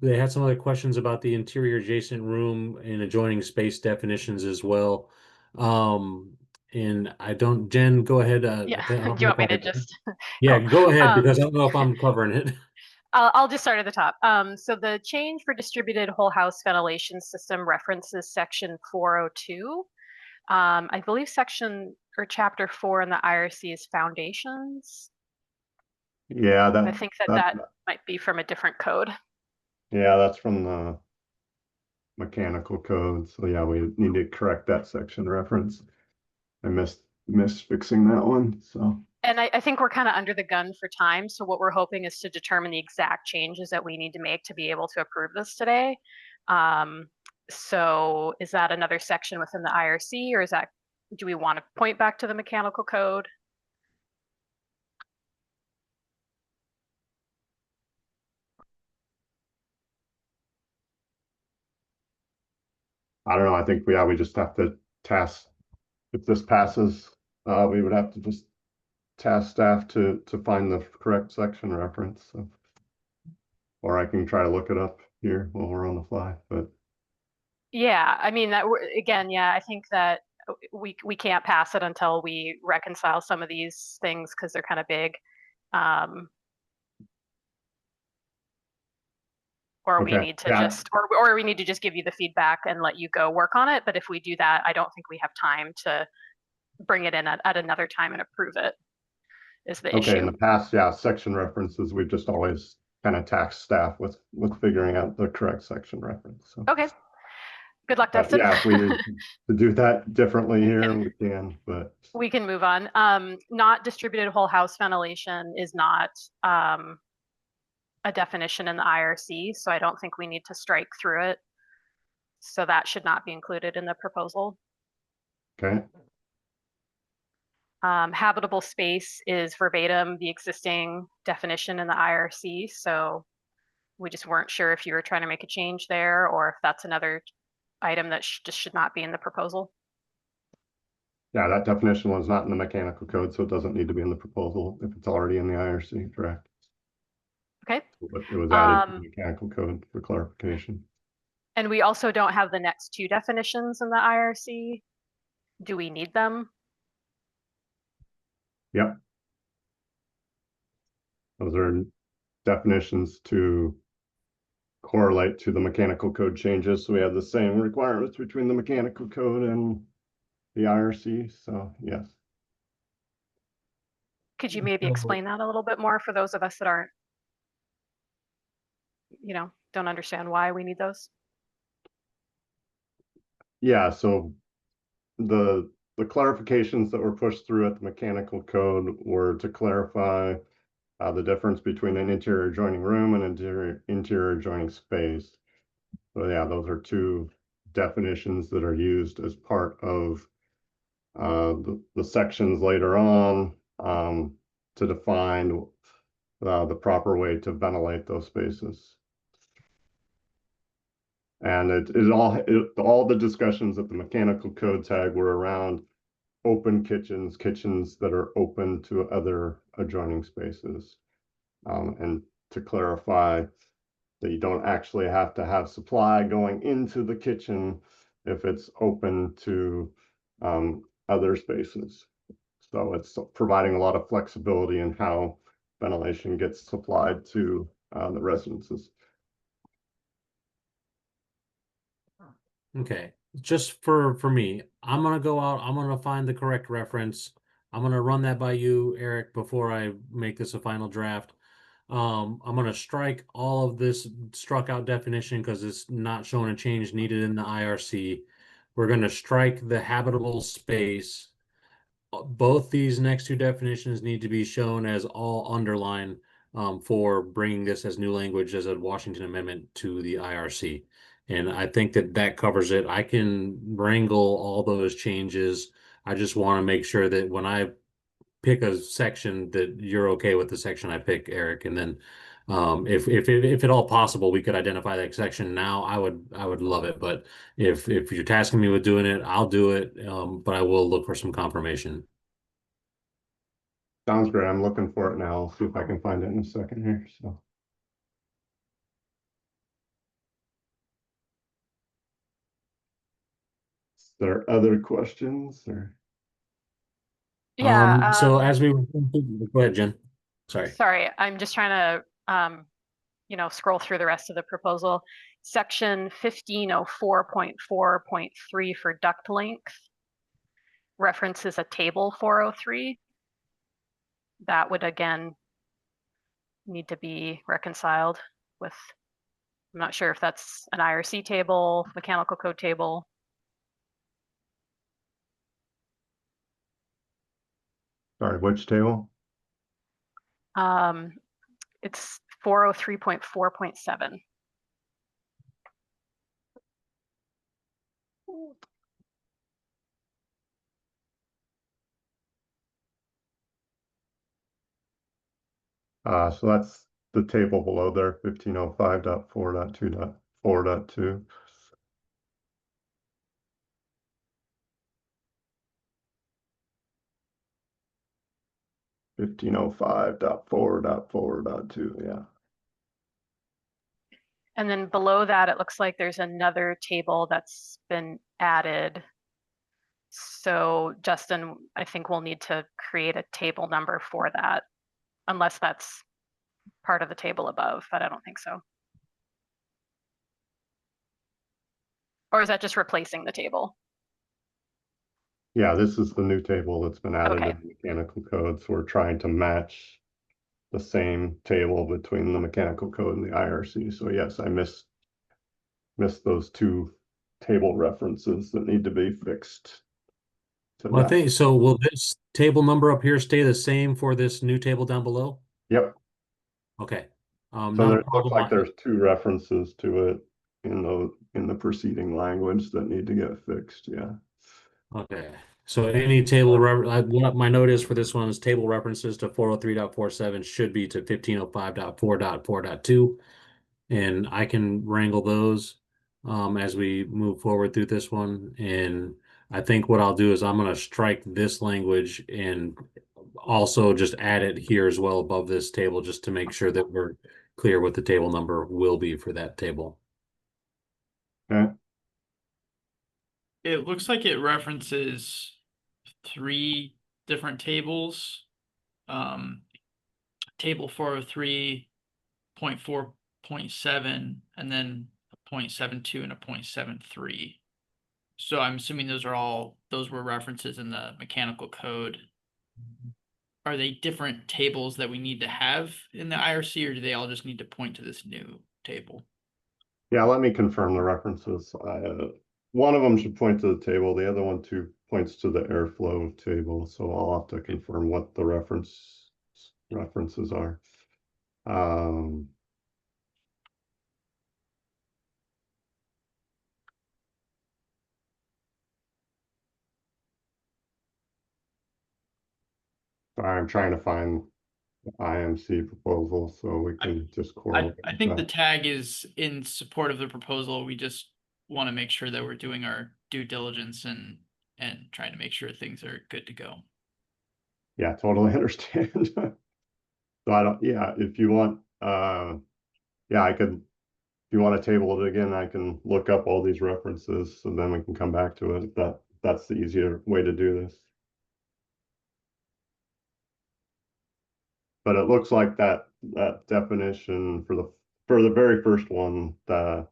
they had some other questions about the interior adjacent room and adjoining space definitions as well. And I don't, Jen, go ahead. Yeah. I don't Do you know want me if to I- just? Yeah, Cool. go ahead because I don't know if I'm covering it. I'll just start at the top. So the change for distributed whole house ventilation system references section 402. I believe section or chapter 4 in the IRC is foundations. Yeah, I think that might be from a different code. yeah, that's from the mechanical code. So yeah, we need to correct that section reference. I missed fixing that one. So And I think we're kind of under the gun for time. So what we're hoping is to determine the exact changes that we need to make to be able to approve this today. So is that another section within the IRC, or do we want to point back to the mechanical code? I don't know. I think we just have to task, if this passes, we would have to just task staff to find the correct section reference. So, or I can try to look it up here while we're on the fly, but Yeah, I mean again, yeah, I think that we can't pass it until we reconcile some of these things because they're kind of big. Or we okay. need to Yeah. just, or we need to just give you the feedback and let you go work on it. But if we do that, I don't think we have time to bring it in at another time and approve it, is the Okay, in issue. the past, yeah, section references, we've just always kind of taxed staff with figuring out the correct section reference. So. Okay. Good luck, But Dustin. yeah, if we need to do that differently here, we can, but We can move on. Not distributed whole house ventilation is not a definition in the IRC, so I don't think we need to strike through it. So that should not be included in the proposal. okay. Habitable space is verbatim the existing definition in the IRC, so we just weren't sure if you were trying to make a change there or if that's another item that just should not be in the proposal. Yeah, that definition was not in the mechanical code, so it doesn't need to be in the proposal if it's already in the IRC, correct? Okay. But it was added to the mechanical code for clarification. And we also don't have the next two definitions in the IRC. Do we need them? Yep. Those are definitions to correlate to the mechanical code changes. So we have the same requirements between the mechanical code and the IRC. So yes. Could you maybe explain that a little bit more for those of us that aren't, don't understand why we need those? Yeah, so the clarifications that were pushed through at the mechanical code were to clarify the difference between an interior adjoining room and interior adjoining space. So yeah, those are two definitions that are used as part of the sections later on to define the proper way to ventilate those spaces. And all the discussions at the mechanical code tag were around open kitchens that are open to other adjoining spaces. And to clarify that you don't actually have to have supply going into the kitchen if it's open to other spaces. So it's providing a lot of flexibility in how ventilation gets supplied to the residences. Okay, just for me, I'm gonna go out, I'm gonna find the correct reference. I'm gonna run that by you, Eric, before I make this a final draft. I'm gonna strike all of this struck out definition because it's not showing a change needed in the IRC. We're gonna strike the habitable space. Both these next two definitions need to be shown as all underlined for bringing this as new language as a Washington amendment to the IRC. And I think that that covers it. I can wrangle all those changes. I just want to make sure that when I pick a section that you're okay with the section I pick, Eric. And then if at all possible, we could identify that section now, I would love it. But if you're tasking me with doing it, I'll do it. But I will look for some confirmation. Sounds great. I'm looking for it now. I'll see if I can find it in a second here. So. Is there other questions or? Yeah. So as we go ahead, Jen. Sorry. Sorry, I'm just trying to, scroll through the rest of the proposal. Section 1504.4.3 for duct length references a table 403. That would again need to be reconciled with, I'm not sure if that's an IRC table, mechanical code table. Sorry, which table? It's 403.4.7. So that's the table below there, 1505.4.2.4.2. $1505.4.4.2, yeah. And then below that, it looks like there's another table that's been added. So Justin, I think we'll need to create a table number for that, unless that's part of the table above, but I don't think so. Or is that just replacing the table? Yeah, this is the new table that's been added Okay. in the mechanical code. So we're trying to match the same table between the mechanical code and the IRC. So yes, I missed those two table references that need to be fixed. Well, I think so. Will this table number up here stay the same for this new table down below? Yep. Okay. So Not there a looks problem. like there's two references to it in the preceding language that need to get fixed. Yeah. Okay. So any table what my note is for this one is table references to 403.47 should be to 1505.4.4.2. And I can wrangle those as we move forward through this one. And I think what I'll do is I'm going to strike this language and also just add it here as well above this table just to make sure that we're clear what the table number will be for that table. Okay. It looks like it references 3 different tables. Table 403.4.7 and then a 0.72 and a 0.73. So I'm assuming those were references in the mechanical code. Are they different tables that we need to have in the IRC, or do they all just need to point to this new table? Yeah, let me confirm the references. One of them should point to the table. The other one points to the airflow table. So I'll have to confirm what the references are. I'm trying to find the IMC proposal so we can just correlate. I think the tag is in support of the proposal. We just want to make sure that we're doing our due diligence and trying to make sure things are good to go. Yeah, totally understand. So if you want, yeah, I could you want to table it again, I can look up all these references and then we can come back to it. That's the easier way to do this. But it looks like that definition for the very first one, that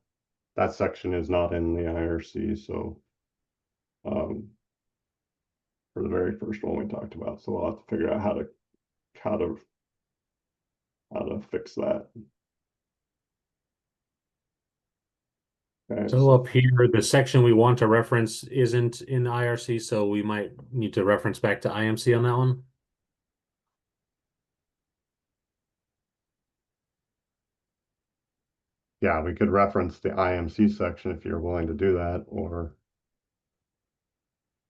section is not in the IRC. So for the very first one we talked about, so we'll have to figure out how to fix that. Okay, So up here, the section we want to reference isn't in the IRC, so we might need to reference back to IMC on that one. yeah, we could reference the IMC section if you're willing to do that, or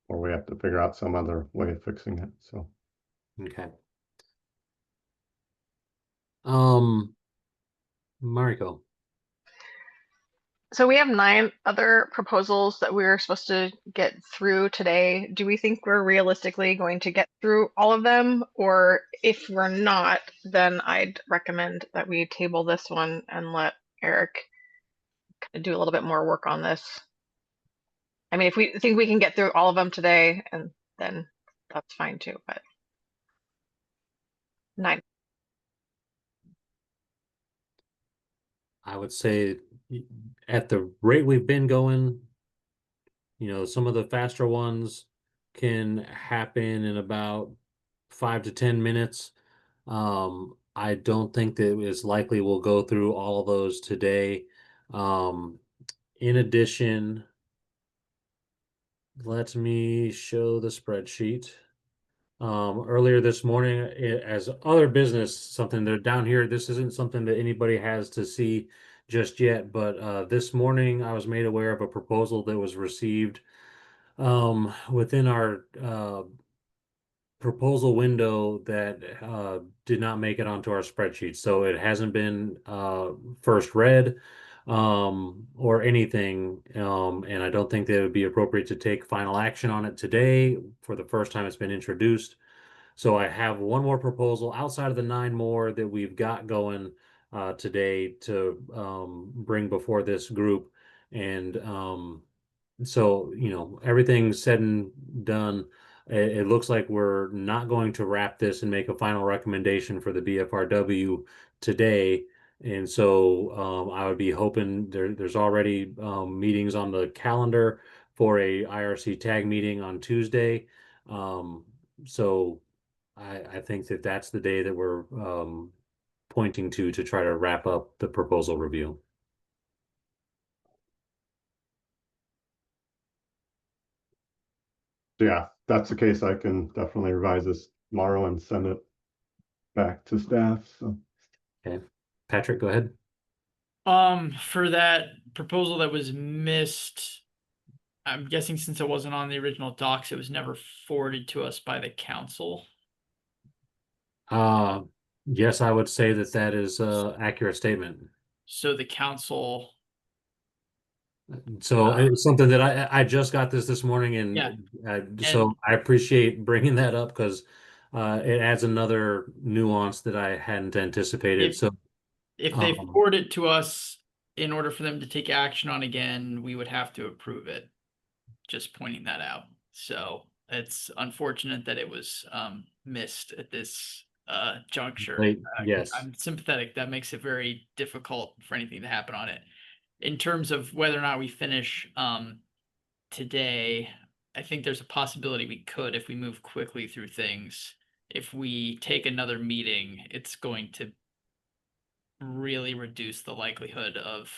we have to figure out some other way of fixing it. So Okay. Mariko. So we have 9 other proposals that we're supposed to get through today. Do we think we're realistically going to get through all of them? Or if we're not, then I'd recommend that we table this one and let Eric kind of do a little bit more work on this. I mean, if we think we can get through all of them today, and then that's fine too, but 9. I would say at the rate we've been going, some of the faster ones can happen in about 5 to 10 minutes. I don't think that it's likely we'll go through all of those today. In addition, let me show the spreadsheet. Earlier this morning, as other business, something that down here, this isn't something that anybody has to see just yet, but this morning I was made aware of a proposal that was received within our proposal window that did not make it onto our spreadsheet. So it hasn't been first read or anything. And I don't think that it would be appropriate to take final action on it today for the first time it's been introduced. So I have one more proposal outside of the 9 more that we've got going today to bring before this group. And so, everything's said and done. It looks like we're not going to wrap this and make a final recommendation for the BFRW today. And so I would be hoping there's already meetings on the calendar for a IRC tag meeting on Tuesday. So I think that that's the day that we're pointing to try to wrap up the proposal review. yeah, that's the case. I can definitely revise this tomorrow and send it back to staff. So Okay, Patrick, go ahead. For that proposal that was missed, I'm guessing since it wasn't on the original docs, it was never forwarded to us by the council. Yes, I would say that is a accurate statement. So the council, So it's something that I just got this morning, and so I appreciate bringing that up because it adds another nuance that I hadn't anticipated. So if they forward it to us, in order for them to take action on again, we would have to approve it. Just pointing that out. So it's unfortunate that it was missed at this juncture. Yes, I'm sympathetic. That makes it very difficult for anything to happen on it. In terms of whether or not we finish today, I think there's a possibility we could if we move quickly through things. If we take another meeting, it's going to really reduce the likelihood of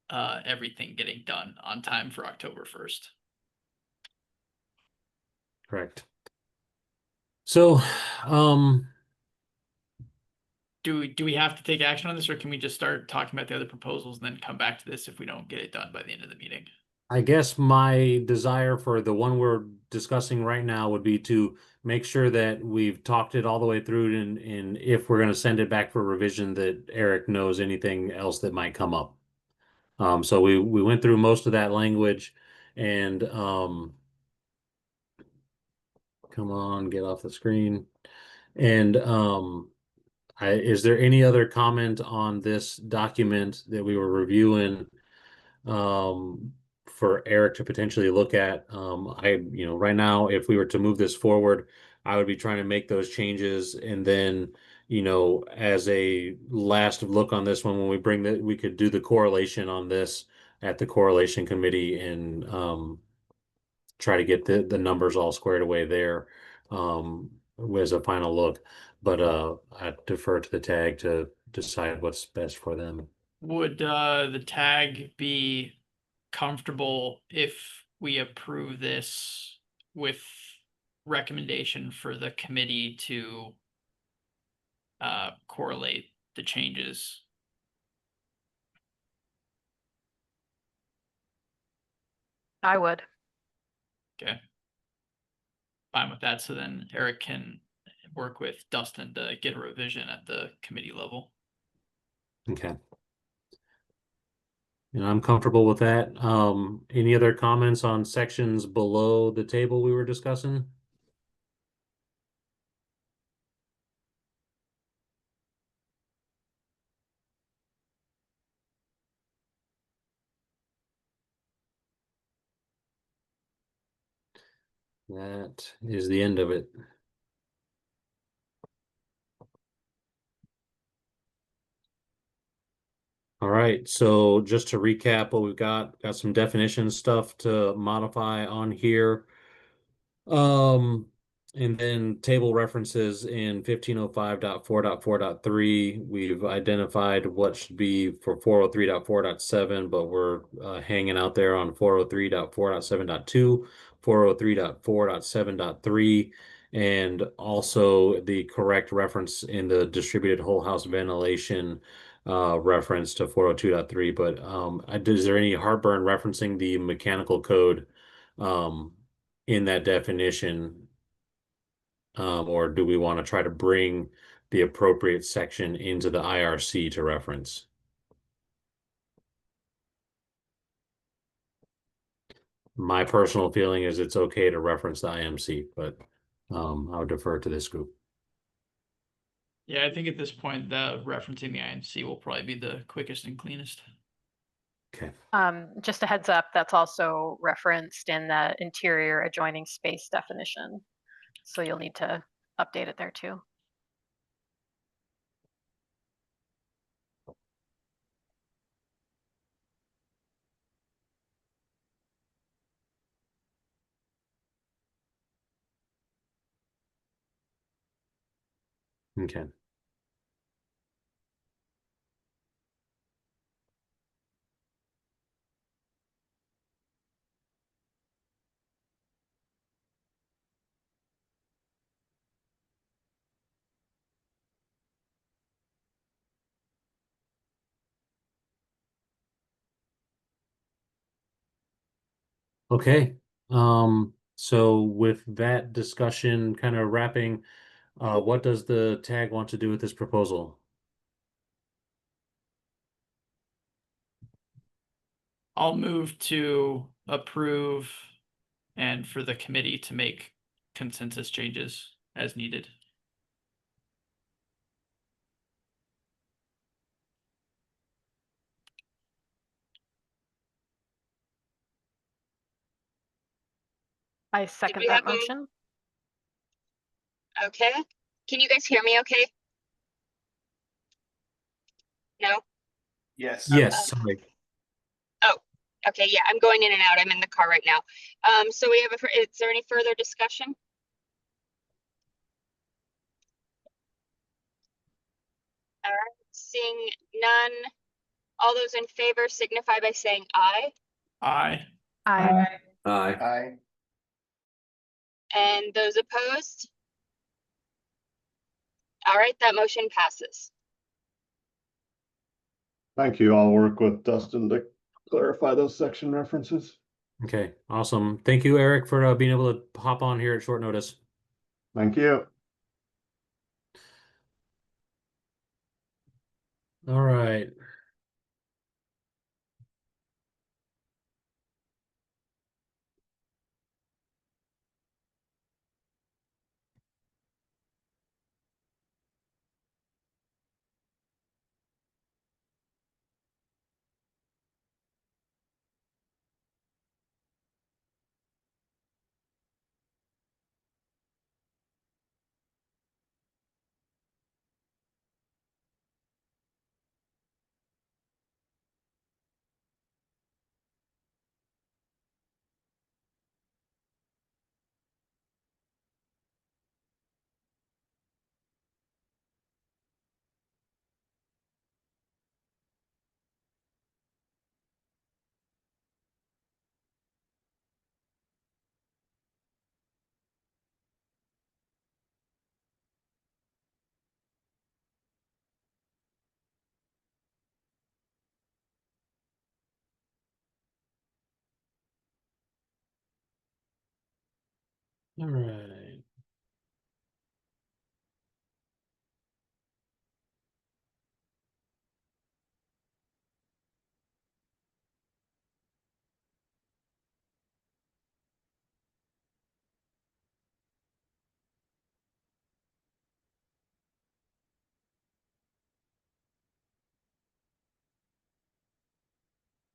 everything getting done on time for October 1st. correct. So, do we have to take action on this, or can we just start talking about the other proposals and then come back to this if we don't get it done by the end of the meeting? I guess my desire for the one we're discussing right now would be to make sure that we've talked it all the way through, and if we're going to send it back for revision, that Eric knows anything else that might come up. So we went through most of that language, and come on, get off the screen. And Is there any other comment on this document that we were reviewing for Eric to potentially look at? Right now, if we were to move this forward, I would be trying to make those changes, and then, as a last look on this one, when we bring that, we could do the correlation on this at the correlation committee and try to get the numbers all squared away there as a final look. But I defer to the tag to decide what's best for them. Would the tag be comfortable if we approve this with recommendation for the committee to correlate the changes? I would. Okay. Fine with that. So then Eric can work with Dustin to get a revision at the committee level. Okay. And I'm comfortable with that. Any other comments on sections below the table we were discussing? That is the end of it. All right, so just to recap what we've got some definition stuff to modify on here. And then table references in 1505.4.4.3, we've identified what should be for 403.4.7, but we're hanging out there on 403.4.7.2, 403.4.7.3, and also the correct reference in the distributed whole house ventilation reference to 402.3. But is there any heartburn referencing the mechanical code in that definition, or do we want to try to bring the appropriate section into the IRC to reference? My personal feeling is it's okay to reference the IMC, but I would defer to this group. Yeah, I think at this point, the referencing the IMC will probably be the quickest and cleanest. Okay. Just a heads up, that's also referenced in the interior adjoining space definition. So you'll need to update it there too. Okay. Okay. So with that discussion kind of wrapping, what does the tag want to do with this proposal? I'll move to approve and for the committee to make consensus changes as needed. I second we that have motion. Okay. Can you guys hear me okay? No? Yes. Yes, sorry. Oh, okay. Yeah, I'm going in and out. I'm in the car right now. So we have is there any further discussion? All right, seeing none. All those in favor signify by saying aye. Aye. Aye. Aye. And those opposed? All right, that motion passes. Thank you. I'll work with Dustin to clarify those section references. Okay, awesome. Thank you, Eric, for being able to hop on here at short notice. Thank you. All right. All right.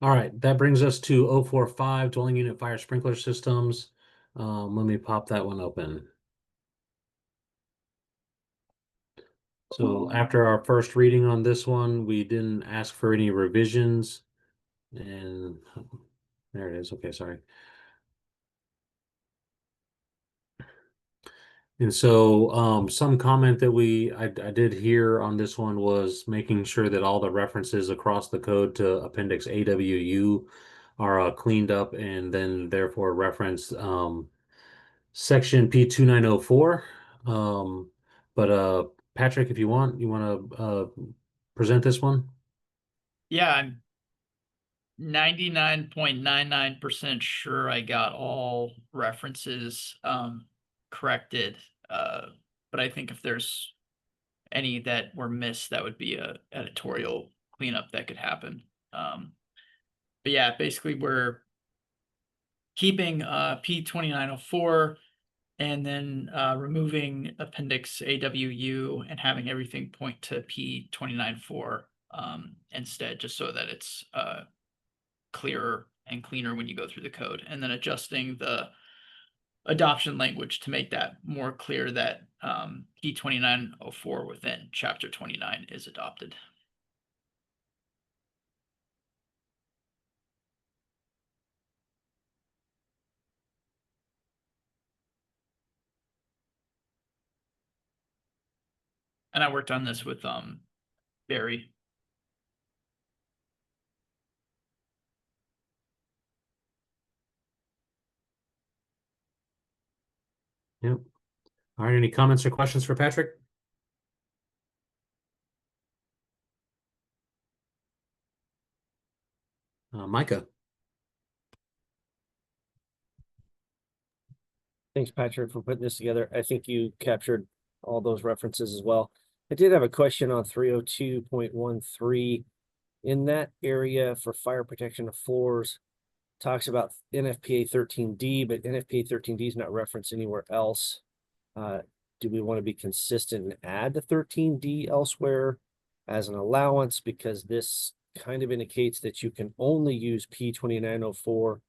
All right, that brings us to 045 dwelling unit fire sprinkler systems. Let me pop that one open. So after our first reading on this one, we didn't ask for any revisions. And there it is. Okay, sorry. And so some comment that I did hear on this one was making sure that all the references across the code to Appendix AWU are cleaned up and then therefore reference Section P2904. But Patrick, if you want to present this one? Yeah, I'm 99.99% sure I got all references corrected. But I think if there's any that were missed, that would be a editorial cleanup that could happen. But yeah, basically we're keeping P2904 and then removing Appendix AWU and having everything point to P294 instead, just so that it's clearer and cleaner when you go through the code, and then adjusting the adoption language to make that more clear that P2904 within Chapter 29 is adopted. And I worked on this with Barry. Yep. All right, any comments or questions for Patrick? Micah. Thanks, Patrick, for putting this together. I think you captured all those references as well. I did have a question on 302.13. In that area for fire protection of floors, talks about NFPA 13D, but NFPA 13D is not referenced anywhere else. Do we want to be consistent and add the 13D elsewhere as an allowance? Because this kind of indicates that you can only use P2904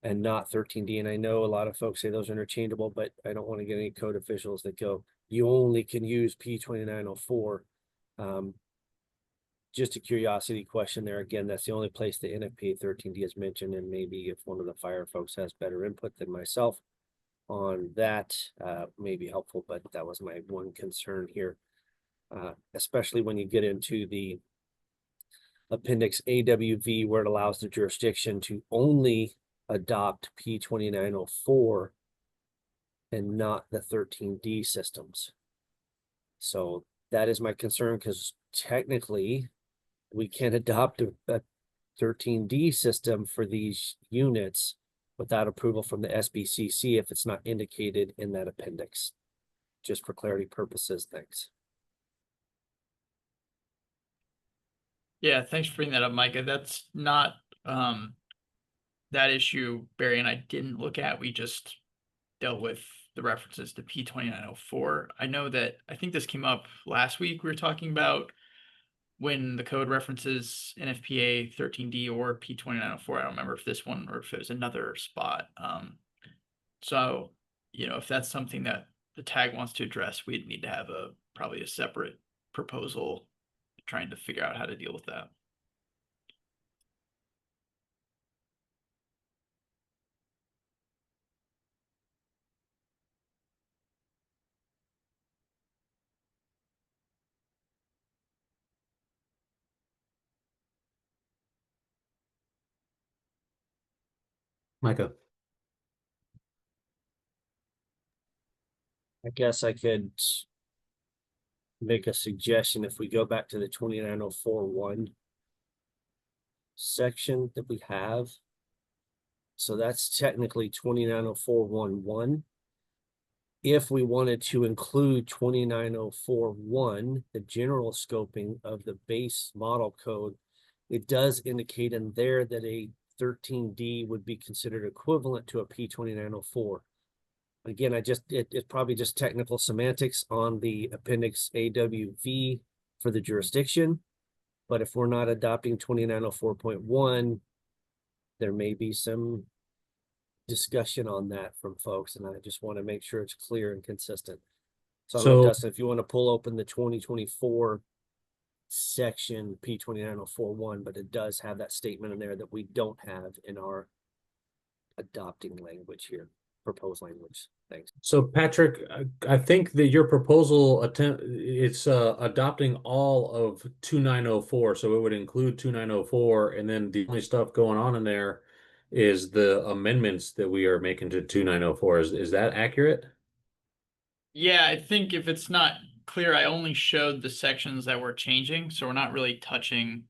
and not 13D. And I know a lot of folks say those are interchangeable, but I don't want to get any code officials that go, you only can use P2904. Just a curiosity question there. Again, that's the only place the NFPA 13D is mentioned, and maybe if one of the fire folks has better input than myself on that, may be helpful, but that was my one concern here, especially when you get into the Appendix AWV, where it allows the jurisdiction to only adopt P2904 and not the 13D systems. So that is my concern, because technically we can adopt a 13D system for these units without approval from the SBCC if it's not indicated in that appendix. Just for clarity purposes, thanks. Yeah, thanks for bringing that up, Micah. That's not that issue Barry and I didn't look at. We just dealt with the references to P2904. I know that I think this came up last week. We were talking about when the code references NFPA 13D or P2904. I don't remember if this one or if it was another spot. So, you know, if that's something that the tag wants to address, we'd need to have probably a separate proposal trying to figure out how to deal with that. Micah. I guess I could make a suggestion. If we go back to the 29041 section that we have, so that's technically 29041.1, if we wanted to include 29041, the general scoping of the base model code, it does indicate in there that a 13D would be considered equivalent to a P2904. Again, it's probably just technical semantics on the appendix AWV for the jurisdiction. But if we're not adopting 2904.1, there may be some discussion on that from folks, and I just want to make sure it's clear and consistent. So I don't know, Dustin, if you want to pull open the 2024 section P29041, but it does have that statement in there that we don't have in our adopting language here, proposed language. Thanks. So Patrick, I think that your proposal it's adopting all of 2904, so it would include 2904, and then the only stuff going on in there is the amendments that we are making to 2904. Is that accurate? Yeah, I think if it's not clear, I only showed the sections that we're changing, so we're not really touching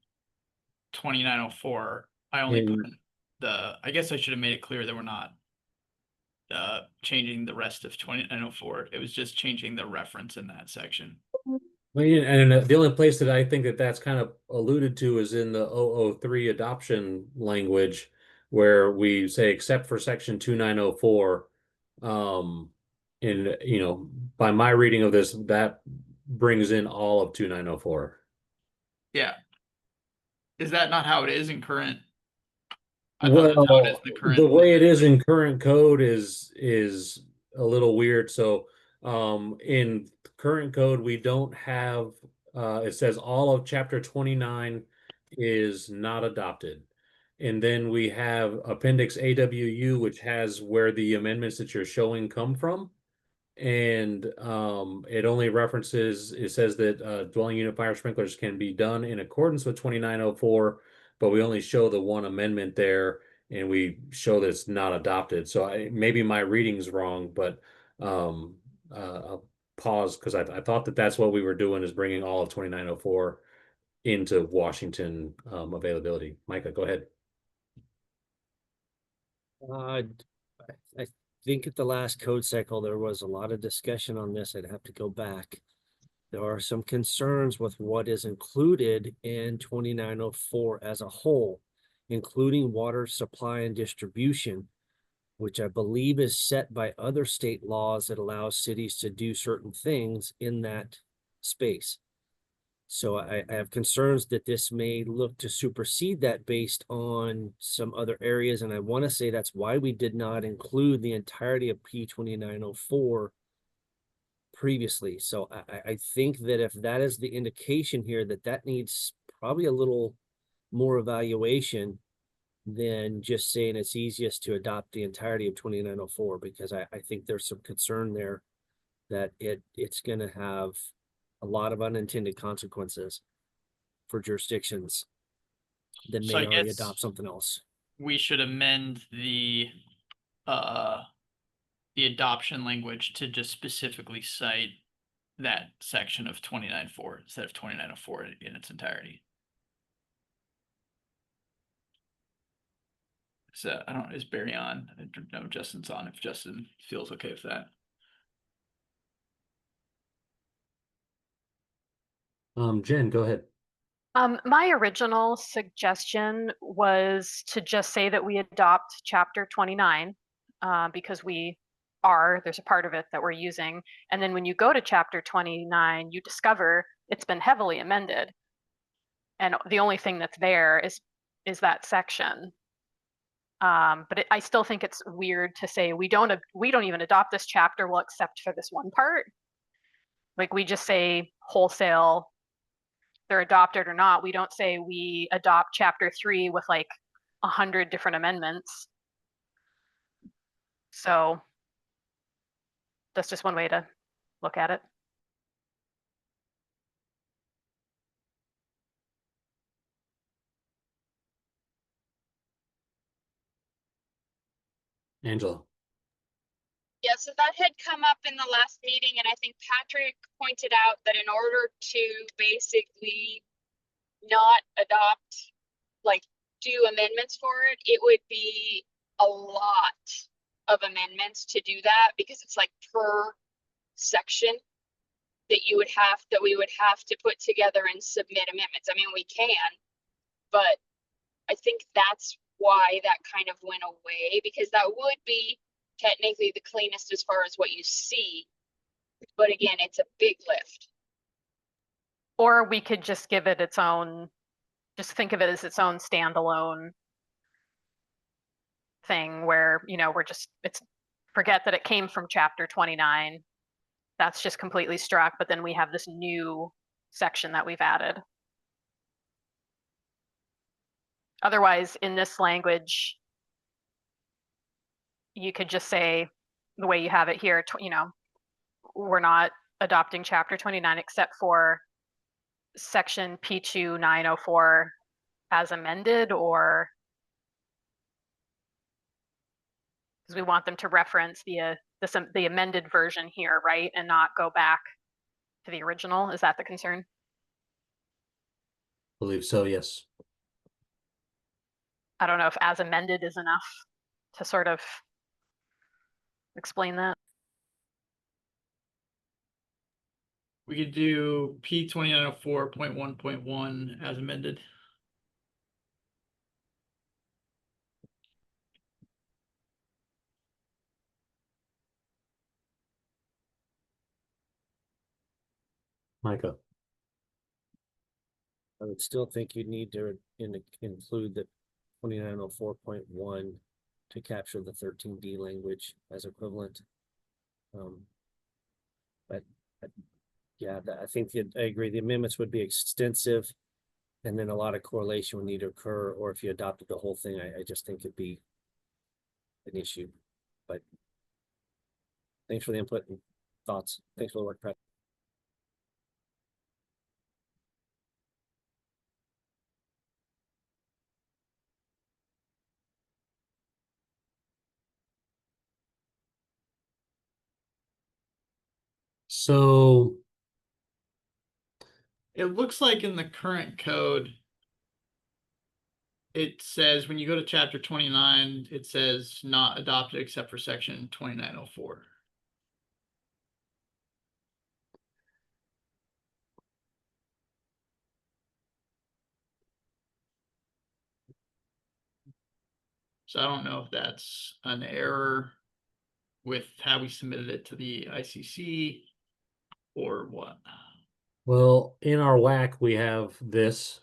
2904. I only put I guess I should have made it clear that we're not changing the rest of 2904. It was just changing the reference in that section. Well, yeah, and the only place that I think that that's kind of alluded to is in the 003 adoption language, where we say except for section 2904. And by my reading of this, that brings in all of 2904. Yeah. Is that not how it is in current? Well, the way it is in current code is a little weird. So in current code, we don't have it says all of chapter 29 is not adopted. And then we have appendix AWU, which has where the amendments that you're showing come from. And it only references, it says that dwelling unit fire sprinklers can be done in accordance with 2904, but we only show the one amendment there, and we show that it's not adopted. So maybe my reading's wrong, but I'll pause because I thought that that's what we were doing, is bringing all of 2904 into Washington availability. Micah, go ahead. I think at the last code cycle, there was a lot of discussion on this. I'd have to go back. There are some concerns with what is included in 2904 as a whole, including water supply and distribution, which I believe is set by other state laws that allow cities to do certain things in that space. So I have concerns that this may look to supersede that based on some other areas. And I want to say that's why we did not include the entirety of P2904 previously. So I think that if that is the indication here, that needs probably a little more evaluation than just saying it's easiest to adopt the entirety of 2904, because I think there's some concern there that it's going to have a lot of unintended consequences for jurisdictions that may already adopt something else. We should amend the adoption language to just specifically cite that section of 29.4 instead of 2904 in its entirety. So I don't know, is Barry on? I don't know if Justin's on, if Justin feels okay with that. Jen, go ahead. My original suggestion was to just say that we adopt chapter 29 because there's a part of it that we're using. And then when you go to chapter 29, you discover it's been heavily amended. And the only thing that's there is that section. But I still think it's weird to say we don't even adopt this chapter, well, except for this one part. Like we just say wholesale, they're adopted or not. We don't say we adopt chapter 3 with like 100 different amendments. So that's just one way to look at it. Angela. Yeah, so that had come up in the last meeting, and I think Patrick pointed out that in order to basically not adopt, like do amendments for it, it would be a lot of amendments to do that, because it's like per section that we would have to put together and submit amendments. I mean, we can, but I think that's why that kind of went away, because that would be technically the cleanest as far as what you see. But again, it's a big lift. Or we could just give it its own, just think of it as its own standalone thing where, you know, it's forget that it came from chapter 29. That's just completely struck, but then we have this new section that we've added. Otherwise, in this language, you could just say the way you have it here, you know, we're not adopting chapter 29 except for section P2 904 as amended, or because we want them to reference the amended version here, right? And not go back to the original. Is that the concern? I believe so, yes. I don't know if as amended is enough to sort of explain that. We could do P2904.1.1 as amended. Micah. I would still think you'd need to include the 2904.1 to capture the 13D language as equivalent. But yeah, I think I agree. The amendments would be extensive, and then a lot of correlation would need to occur. Or if you adopted the whole thing, I just think it'd be an issue. But thanks for the input and thoughts. Thanks for the work, Pat. So it looks like in the current code, it says when you go to chapter 29, it says not adopted except for section 2904. So I don't know if that's an error with how we submitted it to the ICC or what. well, in our WAC, we have this.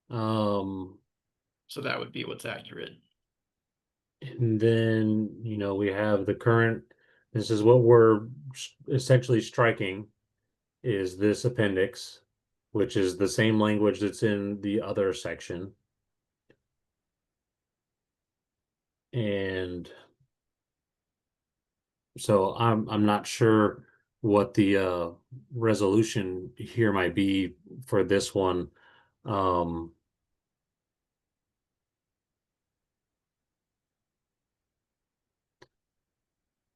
So that would be what's accurate. And then, you know, we have the current, this is what we're essentially striking, is this appendix, which is the same language that's in the other section. And so I'm not sure what the resolution here might be for this one.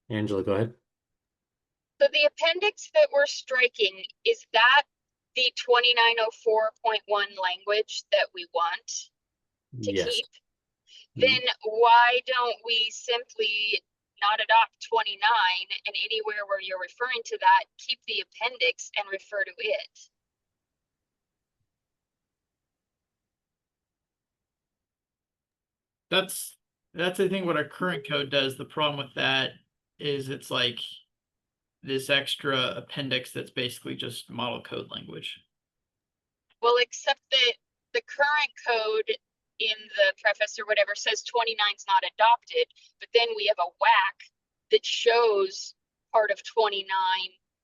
Angela, go ahead. So the appendix that we're striking, is that the 2904.1 language that we want to Yes. keep? Then why don't we simply not adopt 29 and anywhere where you're referring to that, keep the appendix and refer to it? That's I think what our current code does. The problem with that is it's like this extra appendix that's basically just model code language. Well, except that the current code in the preface or whatever says 29 is not adopted, but then we have a WAC that shows part of 29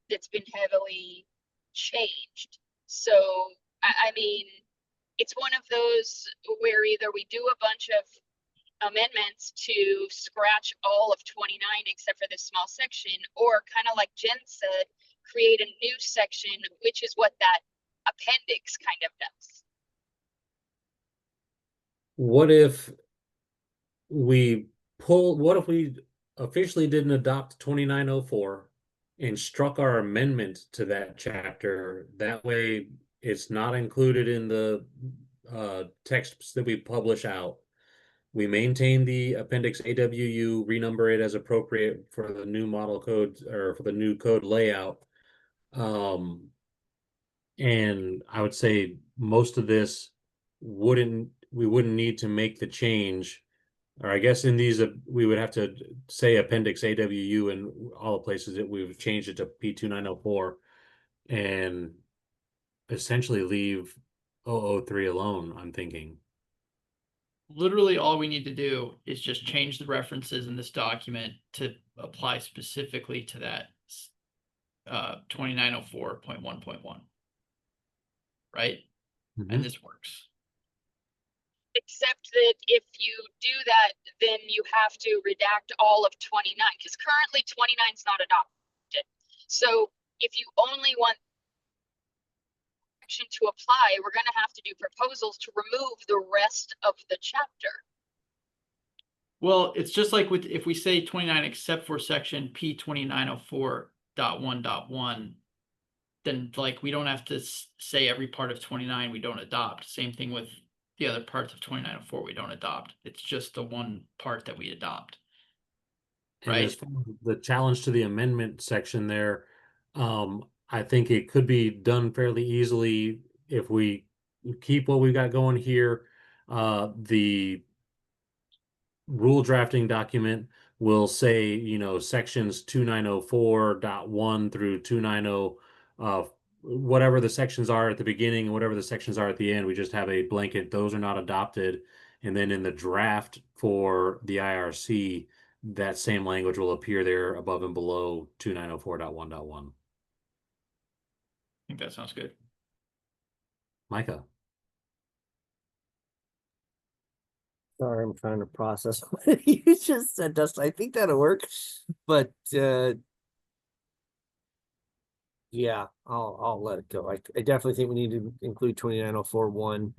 that's been heavily changed. So, I mean, it's one of those where either we do a bunch of amendments to scratch all of 29 except for this small section, or kind of like Jen said, create a new section, which is what that appendix kind of does. What if we officially didn't adopt 2904 and struck our amendment to that chapter? That way it's not included in the texts that we publish out. we maintain the appendix AWU, renumber it as appropriate for the new model code or for the new code layout. And I would say most of this we wouldn't need to make the change. Or I guess in these, we would have to say appendix AWU in all the places that we've changed it to P2904 and essentially leave 003 alone, I'm thinking. Literally all we need to do is just change the references in this document to apply specifically to that 2904.1.1. Right? And this works. Except that if you do that, then you have to redact all of 29, because currently 29 is not adopted. So if you only want action to apply, we're going to have to do proposals to remove the rest of the chapter. Well, it's just like with if we say 29 except for section P2904.1.1, then like we don't have to say every part of 29 we don't adopt. Same thing with the other parts of 2904 we don't adopt. It's just the one part that we adopt. And right? as far as the challenge to the amendment section there, I think it could be done fairly easily if we keep what we got going here. The rule drafting document will say, you know, sections 2904.1 through 290, whatever the sections are at the beginning and whatever the sections are at the end, we just have a blanket, those are not adopted. And then in the draft for the IRC, that same language will appear there above and below 2904.1.1. I think that sounds good. Micah. Sorry, I'm trying to process what you just said, Dustin. I think that'll work, but yeah, I'll let it go. I definitely think we need to include 2904.1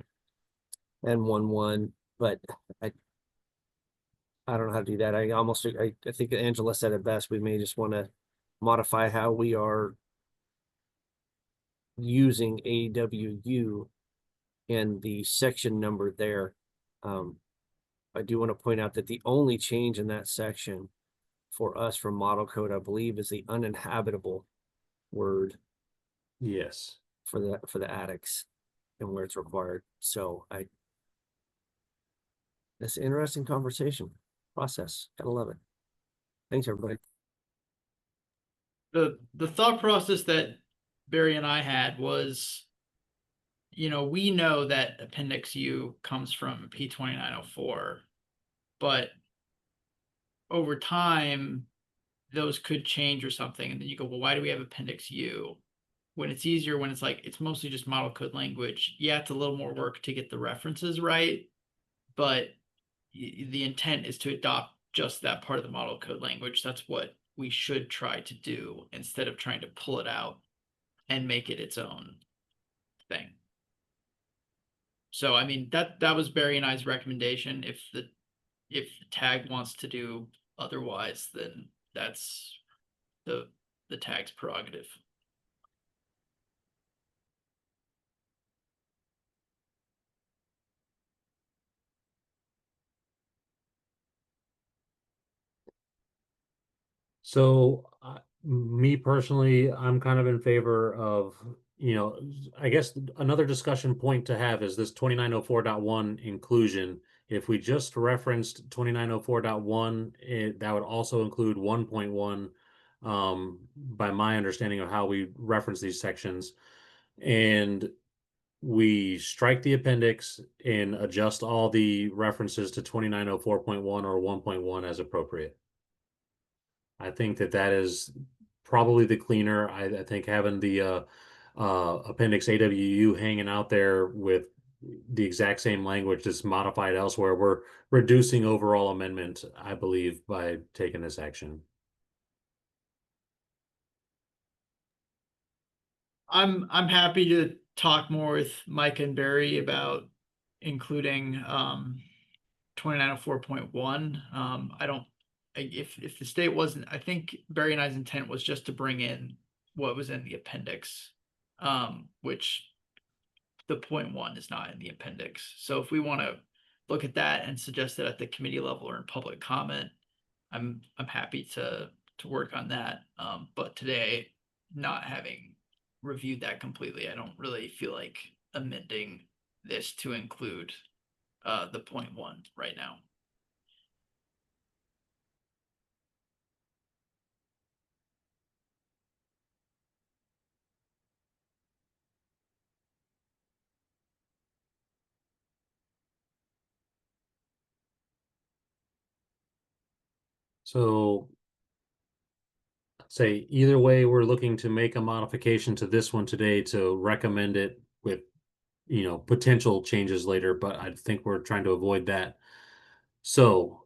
and 1.1, but I don't know how to do that. I think Angela said it best. We may just want to modify how we are using AWU and the section number there. I do want to point out that the only change in that section for us from model code, I believe, is the uninhabitable word. Yes. For the attics and where it's required. So it's an interesting conversation process. Gotta love it. Thanks, everybody. The thought process that Barry and I had was, you know, we know that Appendix U comes from P2904, but over time, those could change or something. And then you go, well, why do we have Appendix U? When it's easier, when it's like, it's mostly just model code language. Yeah, it's a little more work to get the references right, but the intent is to adopt just that part of the model code language. That's what we should try to do instead of trying to pull it out and make it its own thing. So, I mean, that was Barry and I's recommendation. If the tag wants to do otherwise, then that's the tag's prerogative. So, me personally, I'm kind of in favor of, you know, I guess another discussion point to have is this 2904.1 inclusion. If we just referenced 2904.1, that would also include 1.1, by my understanding of how we reference these sections. And we strike the appendix and adjust all the references to 2904.1 or 1.1 as appropriate. I think that is probably the cleaner. I think having the appendix AWU hanging out there with the exact same language that's modified elsewhere, we're reducing overall amendment, I believe, by taking this action. I'm happy to talk more with Mike and Barry about including 2904.1. I don't, if the state wasn't, I think Barry and I's intent was just to bring in what was in the appendix, which the 0.1 is not in the appendix. So if we want to look at that and suggest it at the committee level or in public comment, I'm happy to work on that. But today, not having reviewed that completely, I don't really feel like amending this to include the 0.1 right now. So say either way, we're looking to make a modification to this one today to recommend it with, potential changes later, but I think we're trying to avoid that. So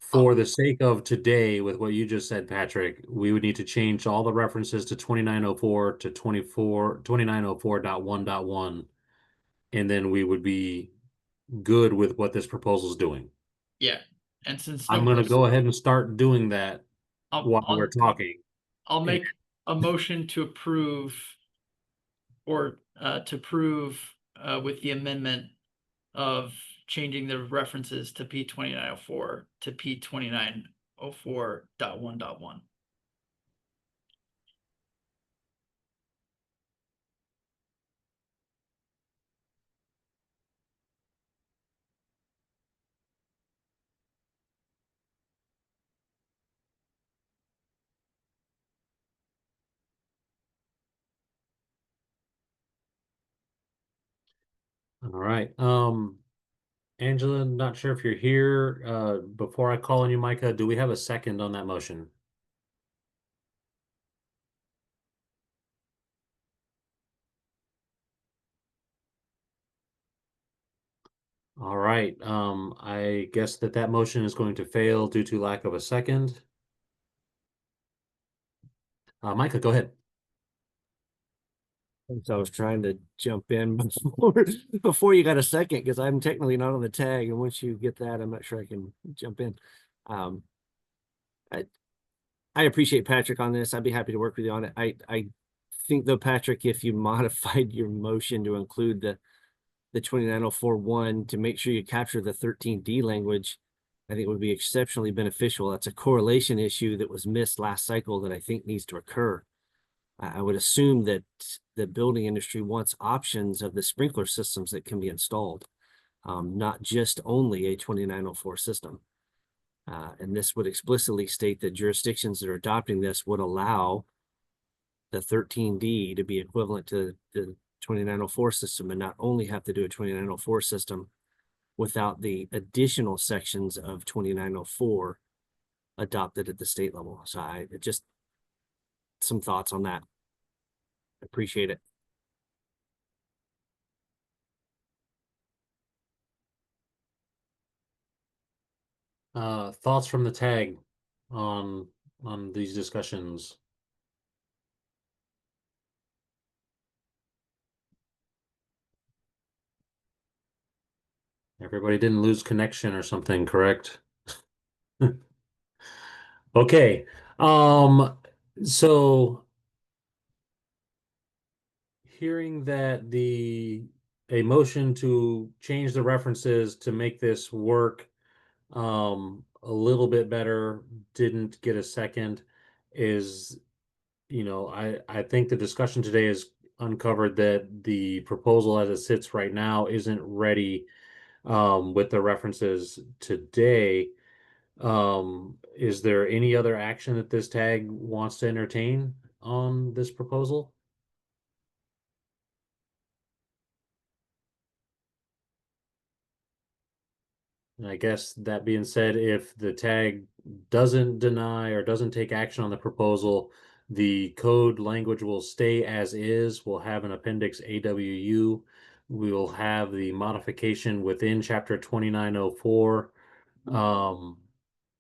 for the sake of today, with what you just said, Patrick, we would need to change all the references to 2904 to 2904.1.1, and then we would be good with what this proposal is doing. Yeah, and since I'm no going to person, go ahead and start doing that while we're talking. I'll make a motion to approve or to approve with the amendment of changing the references to P2904 to P2904.1.1. All right. Angela, not sure if you're here. Before I call on you, Micah, do we have a second on that motion? All right. I guess that motion is going to fail due to lack of a second. Micah, go ahead. So I was trying to jump in before you got a second, because I'm technically not on the tag, and once you get that, I'm not sure I can jump in. I appreciate Patrick on this. I'd be happy to work with you on it. I think though, Patrick, if you modified your motion to include the 29041 to make sure you capture the 13D language, I think it would be exceptionally beneficial. That's a correlation issue that was missed last cycle that I think needs to occur. I would assume that the building industry wants options of the sprinkler systems that can be installed, not just only a 2904 system. And this would explicitly state that jurisdictions that are adopting this would allow the 13D to be equivalent to the 2904 system and not only have to do a 2904 system without the additional sections of 2904 adopted at the state level. So just some thoughts on that. Appreciate it. Thoughts from the tag on these discussions? Everybody didn't lose connection or something, correct? Okay. So hearing that a motion to change the references to make this work a little bit better didn't get a second is, I think the discussion today has uncovered that the proposal as it sits right now isn't ready with the references today. Is there any other action that this tag wants to entertain on this proposal? And I guess that being said, if the tag doesn't deny or doesn't take action on the proposal, the code language will stay as is. We'll have an appendix AWU. We will have the modification within chapter 2904.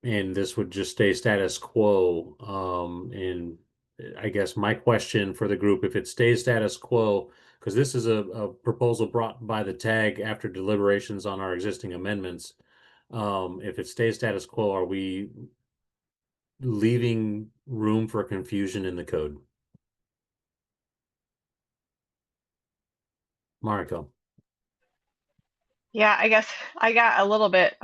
And this would just stay status quo. And I guess my question for the group, if it stays status quo, because this is a proposal brought by the tag after deliberations on our existing amendments. If it stays status quo, are we leaving room for confusion in the code? Marco. Yeah, I guess I got a little bit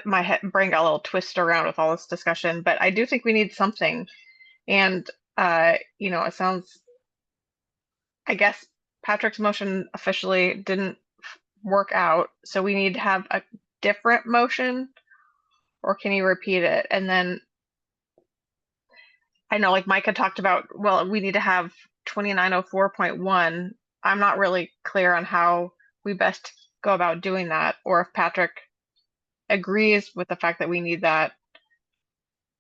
my head brain got a little twisted around with all this discussion, but I do think we need something. And you know, it sounds, I guess Patrick's motion officially didn't work out, so we need to have a different motion, or can you repeat it? And then I know like Micah talked about, well, we need to have 2904.1. I'm not really clear on how we best go about doing that, or if Patrick agrees with the fact that we need that.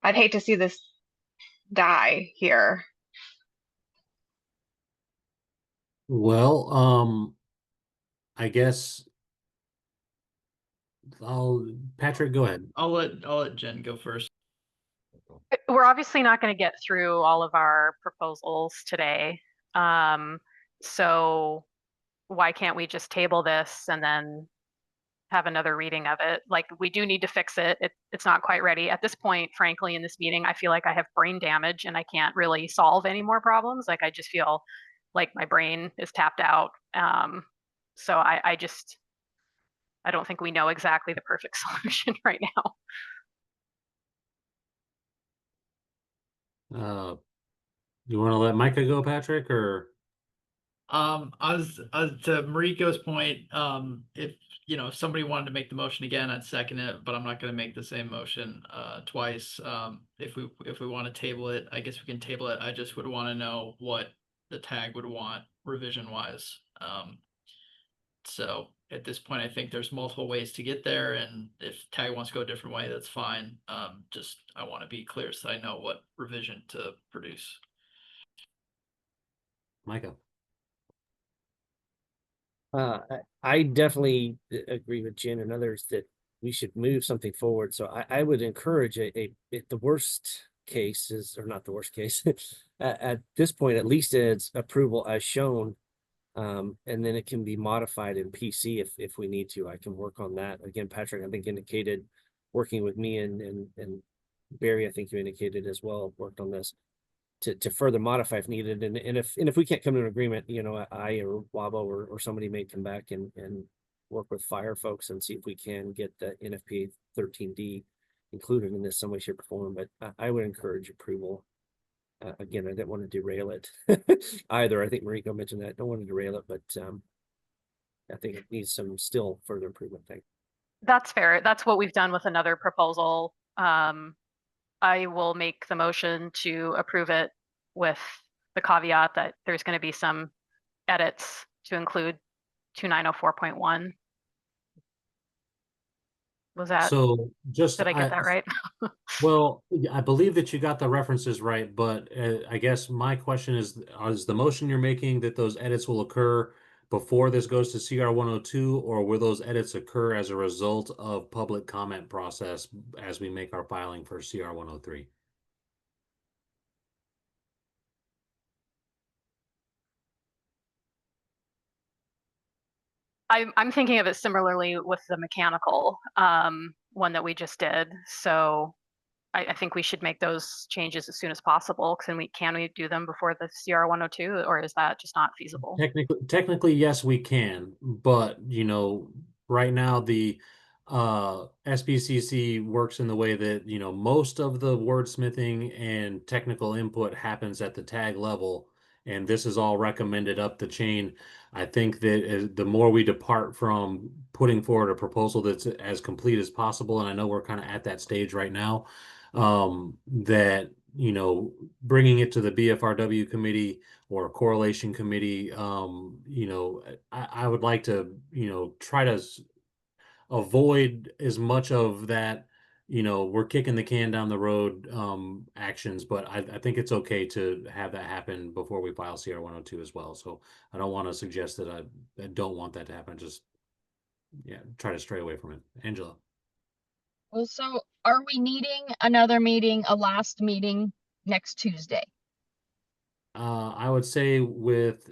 I'd hate to see this die here. Well, I guess Patrick, go ahead. I'll let Jen go first. We're obviously not going to get through all of our proposals today. So why can't we just table this and then have another reading of it? Like, we do need to fix it. It's not quite ready. At this point, frankly, in this meeting, I feel like I have brain damage and I can't really solve any more problems. Like, I just feel like my brain is tapped out. So I don't think we know exactly the perfect solution right now. You want to let Micah go, Patrick, or? As to Mariko's point, if if somebody wanted to make the motion again, I'd second it, but I'm not going to make the same motion twice. If we want to table it, I guess we can table it. I just would want to know what the tag would want revision wise. So at this point, I think there's multiple ways to get there, and if tag wants to go a different way, that's fine. Just I want to be clear so I know what revision to produce. Micah. I definitely agree with Jen and others that we should move something forward. So I would encourage the worst case is, or not the worst case, at this point, at least it's approval as shown. And then it can be modified in PC if we need to. I can work on that. Again, Patrick, I think indicated working with me and Barry, I think you indicated as well, worked on this to further modify if needed. And if we can't come to an agreement, I or Wabo or somebody may come back and work with fire folks and see if we can get the NFPA 13D included in this some way, shape, or form. But I would encourage approval. Again, I didn't want to derail it either. I think Mariko mentioned that. I don't want to derail it, but I think it needs some still further improvement. That's fair. That's what we've done with another proposal. I will make the motion to approve it with the caveat that there's going to be some edits to include 2904.1. Was that, so just did I get that right? Well, I believe that you got the references right, but I guess my question is the motion you're making that those edits will occur before this goes to CR 102, or will those edits occur as a result of public comment process as we make our filing for CR 103? I'm thinking of it similarly with the mechanical one that we just did. So I think we should make those changes as soon as possible. Can we do them before the CR 102, or is that just not feasible? Technically, yes, we can, but right now the SBCC works in the way that most of the wordsmithing and technical input happens at the tag level, and this is all recommended up the chain. I think that the more we depart from putting forward a proposal that's as complete as possible, and I know we're kind of at that stage right now, that bringing it to the BFRW committee or a correlation committee, I would like to try to avoid as much of that, we're kicking the can down the road actions, but I think it's okay to have that happen before we file CR 102 as well. So I don't want to suggest that I don't want that to happen. Just try to stray away from it. Angela. Well, so are we needing another meeting, a last meeting next Tuesday? I would say with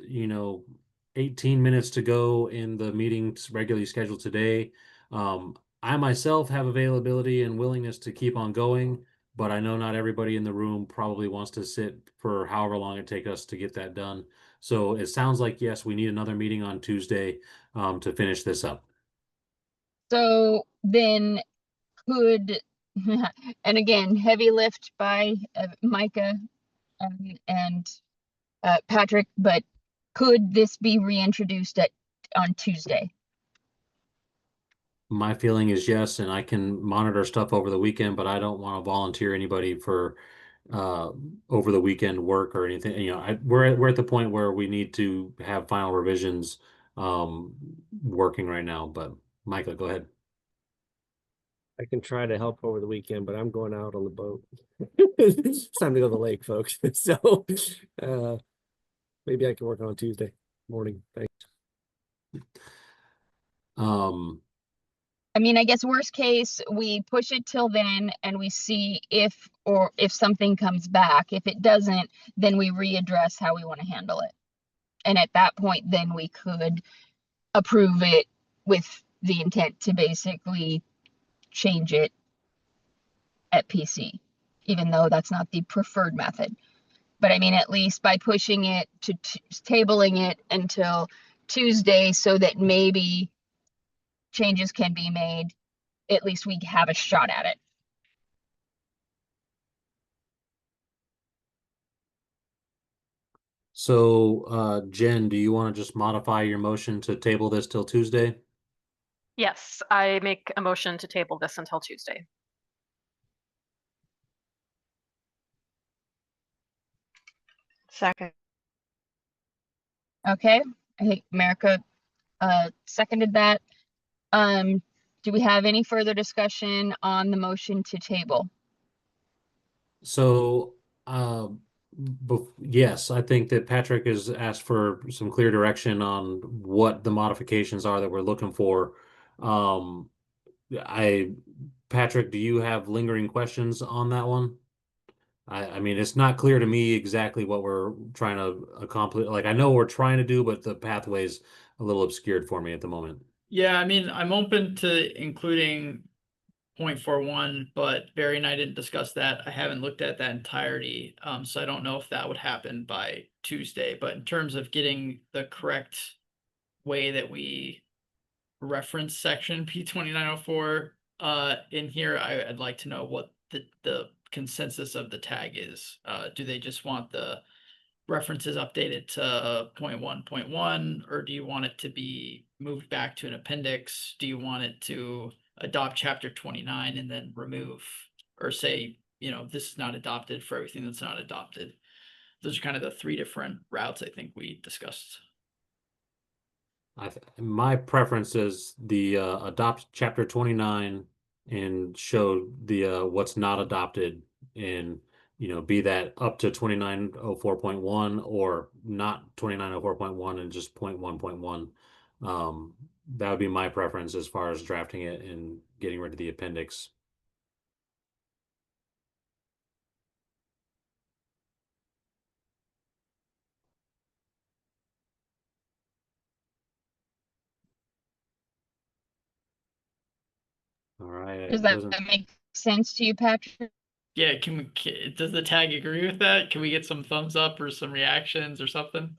18 minutes to go in the meeting regularly scheduled today, I myself have availability and willingness to keep on going, but I know not everybody in the room probably wants to sit for however long it takes us to get that done. So it sounds like, yes, we need another meeting on Tuesday to finish this up. So then could, and again, heavy lift by Micah and Patrick, but could this be reintroduced on Tuesday? My feeling is yes, and I can monitor stuff over the weekend, but I don't want to volunteer anybody for over the weekend work or anything. You know, we're at the point where we need to have final revisions working right now. But Micah, go ahead. I can try to help over the weekend, but I'm going out on the boat. It's time to go to the lake, folks. So maybe I can work on Tuesday morning. Thanks. I mean, I guess worst case, we push it till then and we see if something comes back. If it doesn't, then we readdress how we want to handle it. And at that point, then we could approve it with the intent to basically change it at PC, even though that's not the preferred method. But I mean, at least by pushing it to tabling it until Tuesday so that maybe changes can be made, at least we have a shot at it. So, Jen, do you want to just modify your motion to table this till Tuesday? Yes, I make a motion to table this until Tuesday. Second. Okay, I think America seconded that. Do we have any further discussion on the motion to table? So, yes, I think that Patrick has asked for some clear direction on what the modifications are that we're looking for. Patrick, do you have lingering questions on that one? I mean, it's not clear to me exactly what we're trying to accomplish. Like, I know what we're trying to do, but the pathway's a little obscured for me at the moment. Yeah, I mean, I'm open to including 0.41, but Barry and I didn't discuss that. I haven't looked at that entirety, so I don't know if that would happen by Tuesday. But in terms of getting the correct way that we reference section P2904 in here, I'd like to know what the consensus of the tag is. Do they just want the references updated to 0.1.1, or do you want it to be moved back to an appendix? Do you want it to adopt chapter 29 and then remove, or say, you know, this is not adopted for everything that's not adopted? Those are kind of the three different routes I think we discussed. My preference is the adopt chapter 29 and show the what's not adopted, and you know, be that up to 2904.1 or not 2904.1 and just 0.1.1. That would be my preference as far as drafting it and getting rid of the appendix. All right. Does that make sense to you, Patrick? Yeah, does the tag agree with that? Can we get some thumbs up or some reactions or something?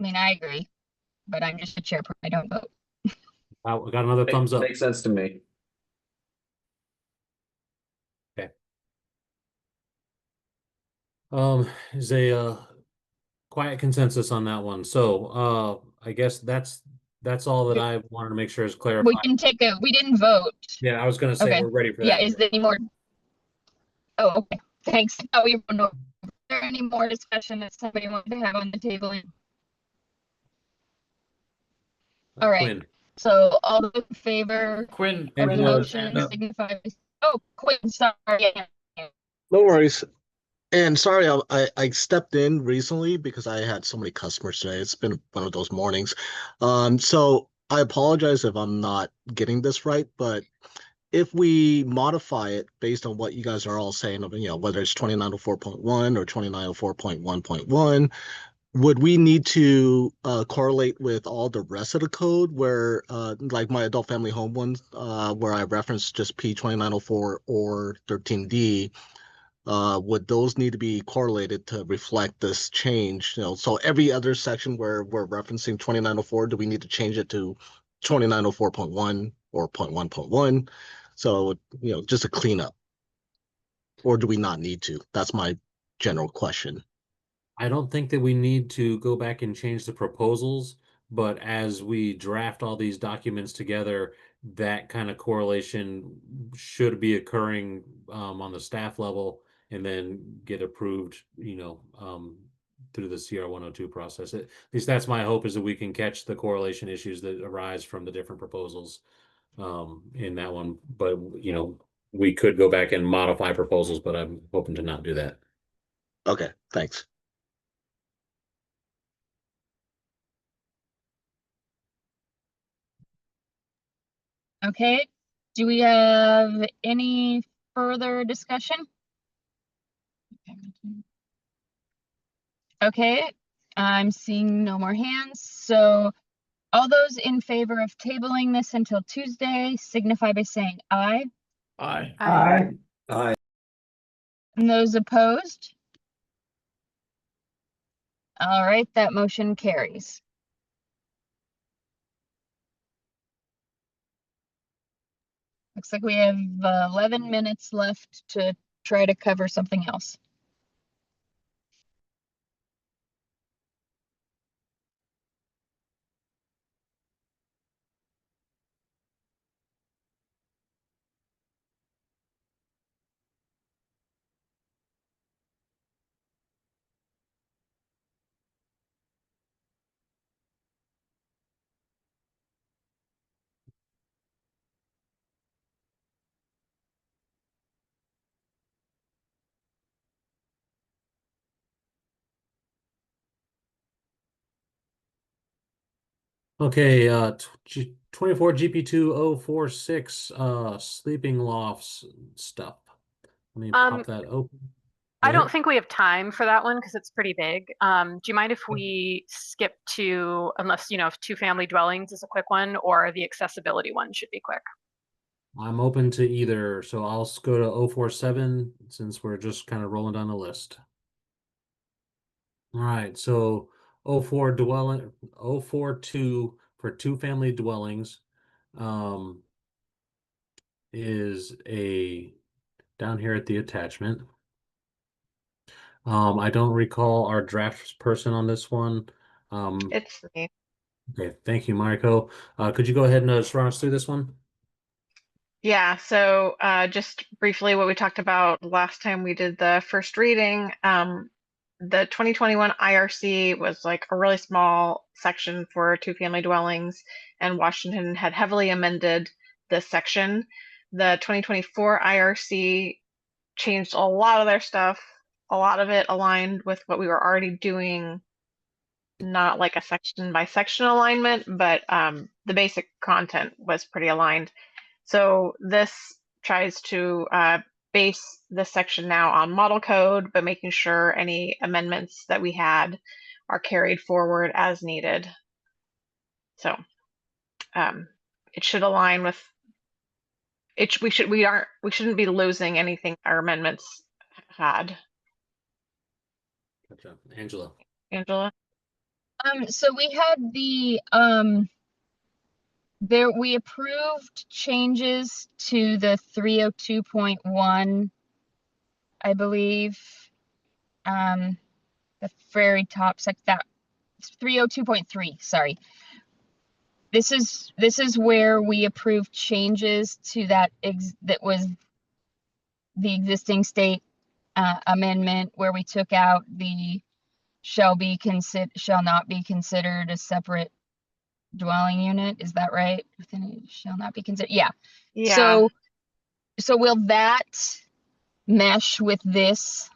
I mean, I agree, but I'm just a chairperson. I don't vote. I got another thumbs up. Makes sense to me. Okay. Is a quiet consensus on that one. So, I guess that's all that I wanted to make sure is clarified. We didn't vote. Yeah, I was gonna say we're ready for Yeah, that. is there any more? Oh, okay. Thanks. Oh, is there any more discussion that somebody wanted to have on the table? All right. Quinn. So all those in favor Quinn of the has motion hand up. signify. Oh, Quinn, sorry. No worries. And sorry, I stepped in recently because I had so many customers today. It's been one of those mornings. So I apologize if I'm not getting this right, but if we modify it based on what you guys are all saying, you know, whether it's 2904.1 or 2904.1.1, would we need to correlate with all the rest of the code where, like my adult family home ones, where I reference just P2904 or 13D? would those need to be correlated to reflect this change? So every other section where we're referencing 2904, do we need to change it to 2904.1 or 0.1.1? So, just a cleanup. Or do we not need to? That's my general question. I don't think that we need to go back and change the proposals, but as we draft all these documents together, that kind of correlation should be occurring on the staff level and then get approved, through the CR 102 process. At least that's my hope, is that we can catch the correlation issues that arise from the different proposals in that one. But, we could go back and modify proposals, but I'm hoping to not do that. Okay, thanks. Okay, do we have any further discussion? Okay, I'm seeing no more hands. So all those in favor of tabling this until Tuesday signify by saying aye. Aye. Aye. Aye. And those opposed? All right, that motion carries. Looks like we have 11 minutes left to try to cover something else. Okay, 24 GP2046 sleeping lofts stuff. Let me pop that open. Go I don't ahead. think we have time for that one because it's pretty big. Do you mind if we skip to, unless, if two family dwellings is a quick one, or the accessibility one should be quick? I'm open to either, so I'll go to 047 since we're just kind of rolling down the list. All right, so 042 for two family dwellings is down here at the attachment. I don't recall our draft person on this one. It's me. Okay, thank you, Mariko. Could you go ahead and just run us through this one? Yeah, so just briefly what we talked about last time we did the first reading. The 2021 IRC was like a really small section for two-family dwellings, and Washington had heavily amended this section. The 2024 IRC changed a lot of their stuff. A lot of it aligned with what we were already doing, not like a section by section alignment, but the basic content was pretty aligned. So this tries to base this section now on model code, but making sure any amendments that we had are carried forward as needed. So it should align with it. We shouldn't be losing anything our amendments had. Gotcha. Angela. So we had the we approved changes to the 302.1, I believe. The very top that 302.3, sorry. This is where we approved changes to that was the existing state amendment, where we took out the shall not be considered a separate dwelling unit. Is that right? Within it shall not be considered. Yeah. So will that mesh with this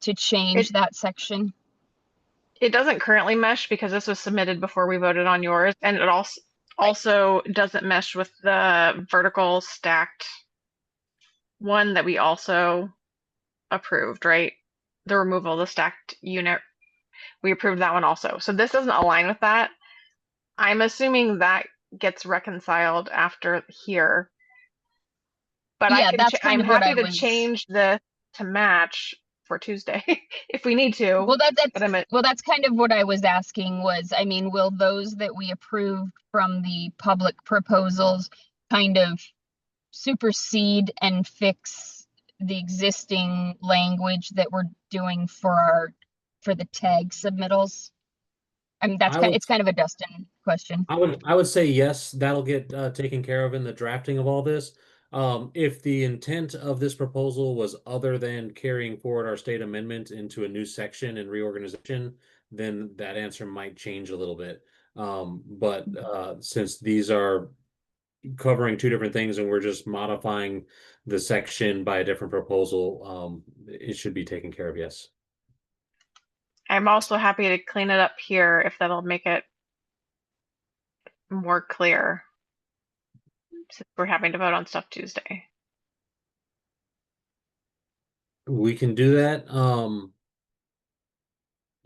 to change that section? It doesn't currently mesh because this was submitted before we voted on yours, and it also doesn't mesh with the vertical stacked one that we also approved, right? The removal of the stacked unit. We approved that one also. So this doesn't align with that. I'm assuming that gets reconciled after here. But yeah, I'm happy to change this. to match for Tuesday if we need to. Well, but I'm that's kind of what I was asking was, I mean, will those that we approved from the public proposals kind of supersede and fix the existing language that we're doing for the tag submittals? I mean, it's kind of a Dustin question. I would say yes, that'll get taken care of in the drafting of all this. If the intent of this proposal was other than carrying forward our state amendment into a new section and reorganization, then that answer might change a little bit. But since these are covering two different things and we're just modifying the section by a different proposal, it should be taken care of, yes. I'm also happy to clean it up here if that'll make it more clear. Since we're having to vote on stuff Tuesday. We can do that.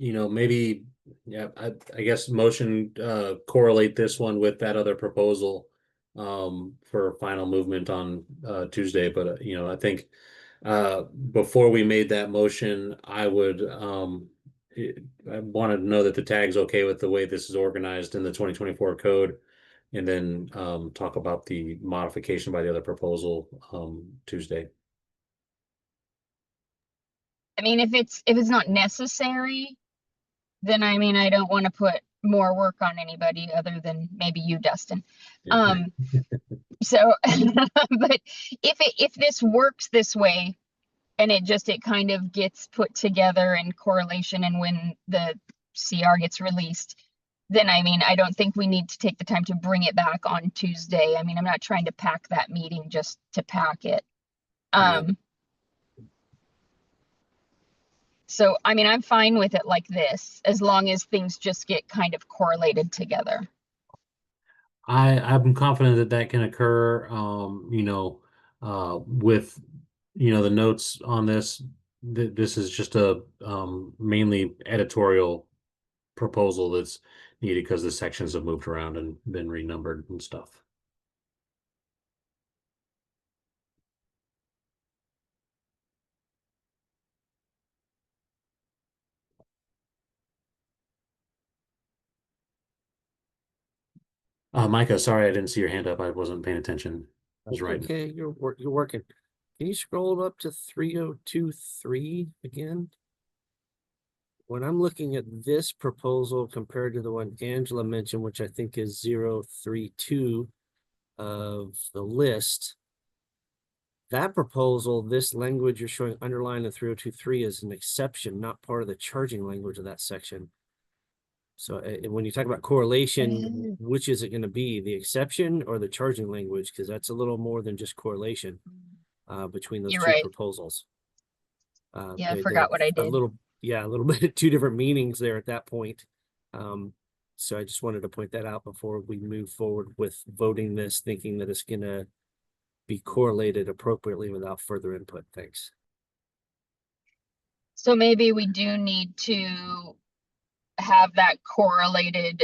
Maybe, yeah, I guess motion correlate this one with that other proposal for final movement on Tuesday. But I think before we made that motion, I wanted to know that the tag's okay with the way this is organized in the 2024 code, and then talk about the modification by the other proposal Tuesday. I mean, if it's not necessary, then I mean, I don't want to put more work on anybody other than maybe you, Dustin. So, but if this works this way, and it kind of gets put together in correlation, and when the CR gets released, then I mean, I don't think we need to take the time to bring it back on Tuesday. I mean, I'm not trying to pack that meeting just to pack it. So, I mean, I'm fine with it like this, as long as things just get kind of correlated together. I'm confident that that can occur, with, the notes on this. This is just a mainly editorial proposal that's needed because the sections have moved around and been renumbered and stuff. Micah, sorry, I didn't see your hand up. I wasn't paying attention. I was writing. Okay, you're working. Can you scroll up to 3023 again? When I'm looking at this proposal compared to the one Angela mentioned, which I think is 032 of the list, that proposal, this language you're showing underlined in 3023 is an exception, not part of the charging language of that section. So when you talk about correlation, which is it going to be, the exception or the charging language? Because that's a little more than just correlation between those two proposals. Yeah, I forgot what I did. A little bit, two different meanings there at that point. So I just wanted to point that out before we move forward with voting this, thinking that it's going to be correlated appropriately without further input. Thanks. So maybe we do need to have that correlated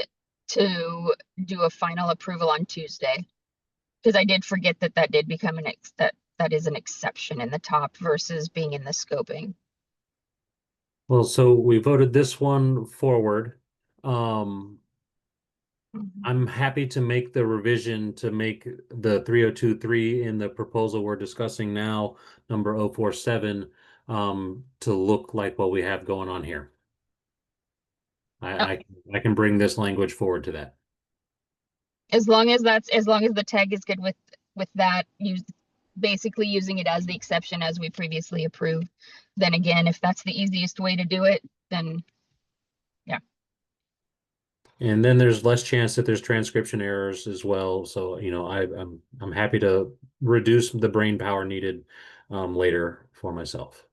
to do a final approval on Tuesday, because I did forget that did become that is an exception in the top versus being in the scoping. Well, so we voted this one forward. I'm happy to make the revision to make the 3023 in the proposal we're discussing now, number 047, to look like what we have going on here. I can bring this language forward to that. As long as the tag is good with that, basically using it as the exception as we previously approved. Then again, if that's the easiest way to do it, then yeah. And then there's less chance that there's transcription errors as well. So, I'm happy to reduce the brain power needed later for myself.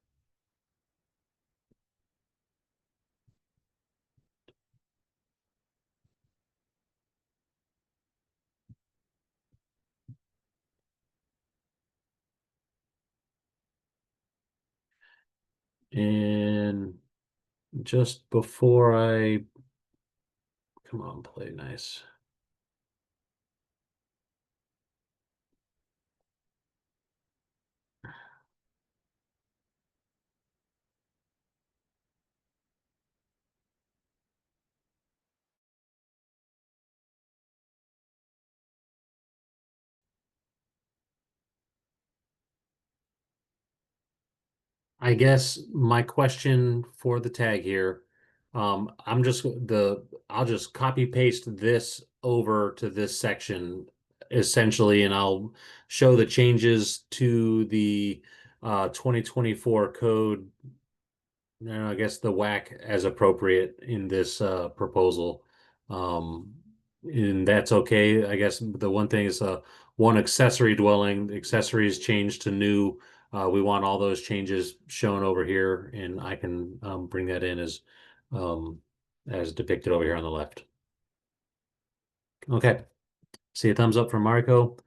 And just before come on, play nice. I guess my question for the tag here, I'll just copy paste this over to this section essentially, and I'll show the changes to the 2024 code. No, I guess the whack as appropriate in this proposal. And that's okay. I guess the one thing is one accessory dwelling, accessories changed to new. We want all those changes shown over here, and I can bring that in as depicted over here on the left. Okay. See a thumbs up from Marco.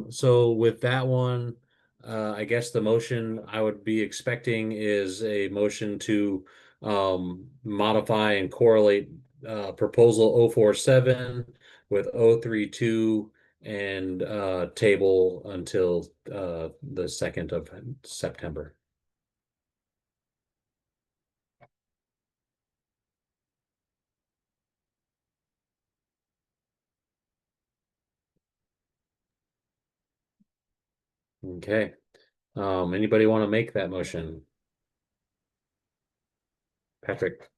So with that one, I guess the motion I would be expecting is a motion to modify and correlate proposal 047 with 032 and table until the 2nd of September. Okay. Anybody want to make that motion? Patrick.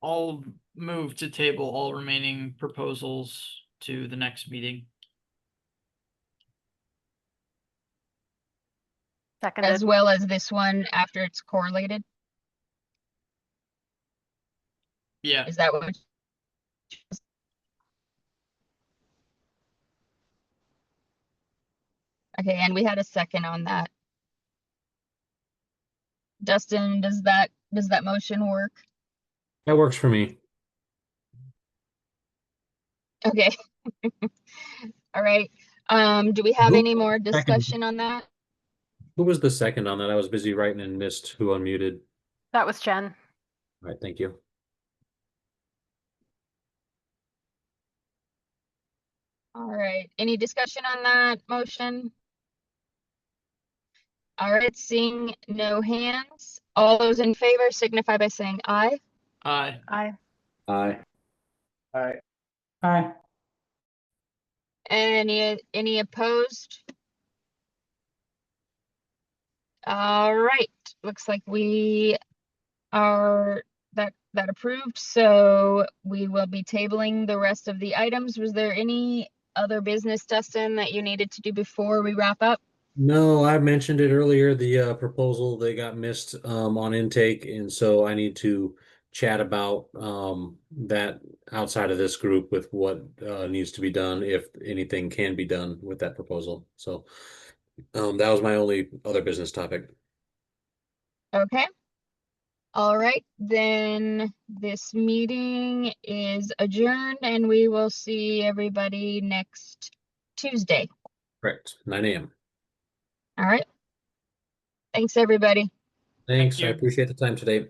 I'll move to table all remaining proposals to the next meeting. Seconded. As well as this one after it's correlated. Yeah. Is that what? Okay, and we had a second on that. Dustin, does that motion work? That works for me. Okay. All right. Do we have any more discussion on that? Who was the second on that? I was busy writing and missed who unmuted. That was Jen. All right, thank you. All right. Any discussion on that motion? All right, seeing no hands. All those in favor signify by saying aye. Aye. Aye. Aye. Aye. Aye. Any opposed? All right, looks like we are that approved, so we will be tabling the rest of the items. Was there any other business, Dustin, that you needed to do before we wrap up? No, I mentioned it earlier, the proposal they got missed on intake, and so I need to chat about that outside of this group with what needs to be done, if anything can be done with that proposal. So that was my only other business topic. Okay. All right, then this meeting is adjourned and we will see everybody next Tuesday. Correct, 9 a.m. All right. Thanks, everybody. Thanks, Thank I you. appreciate the time today.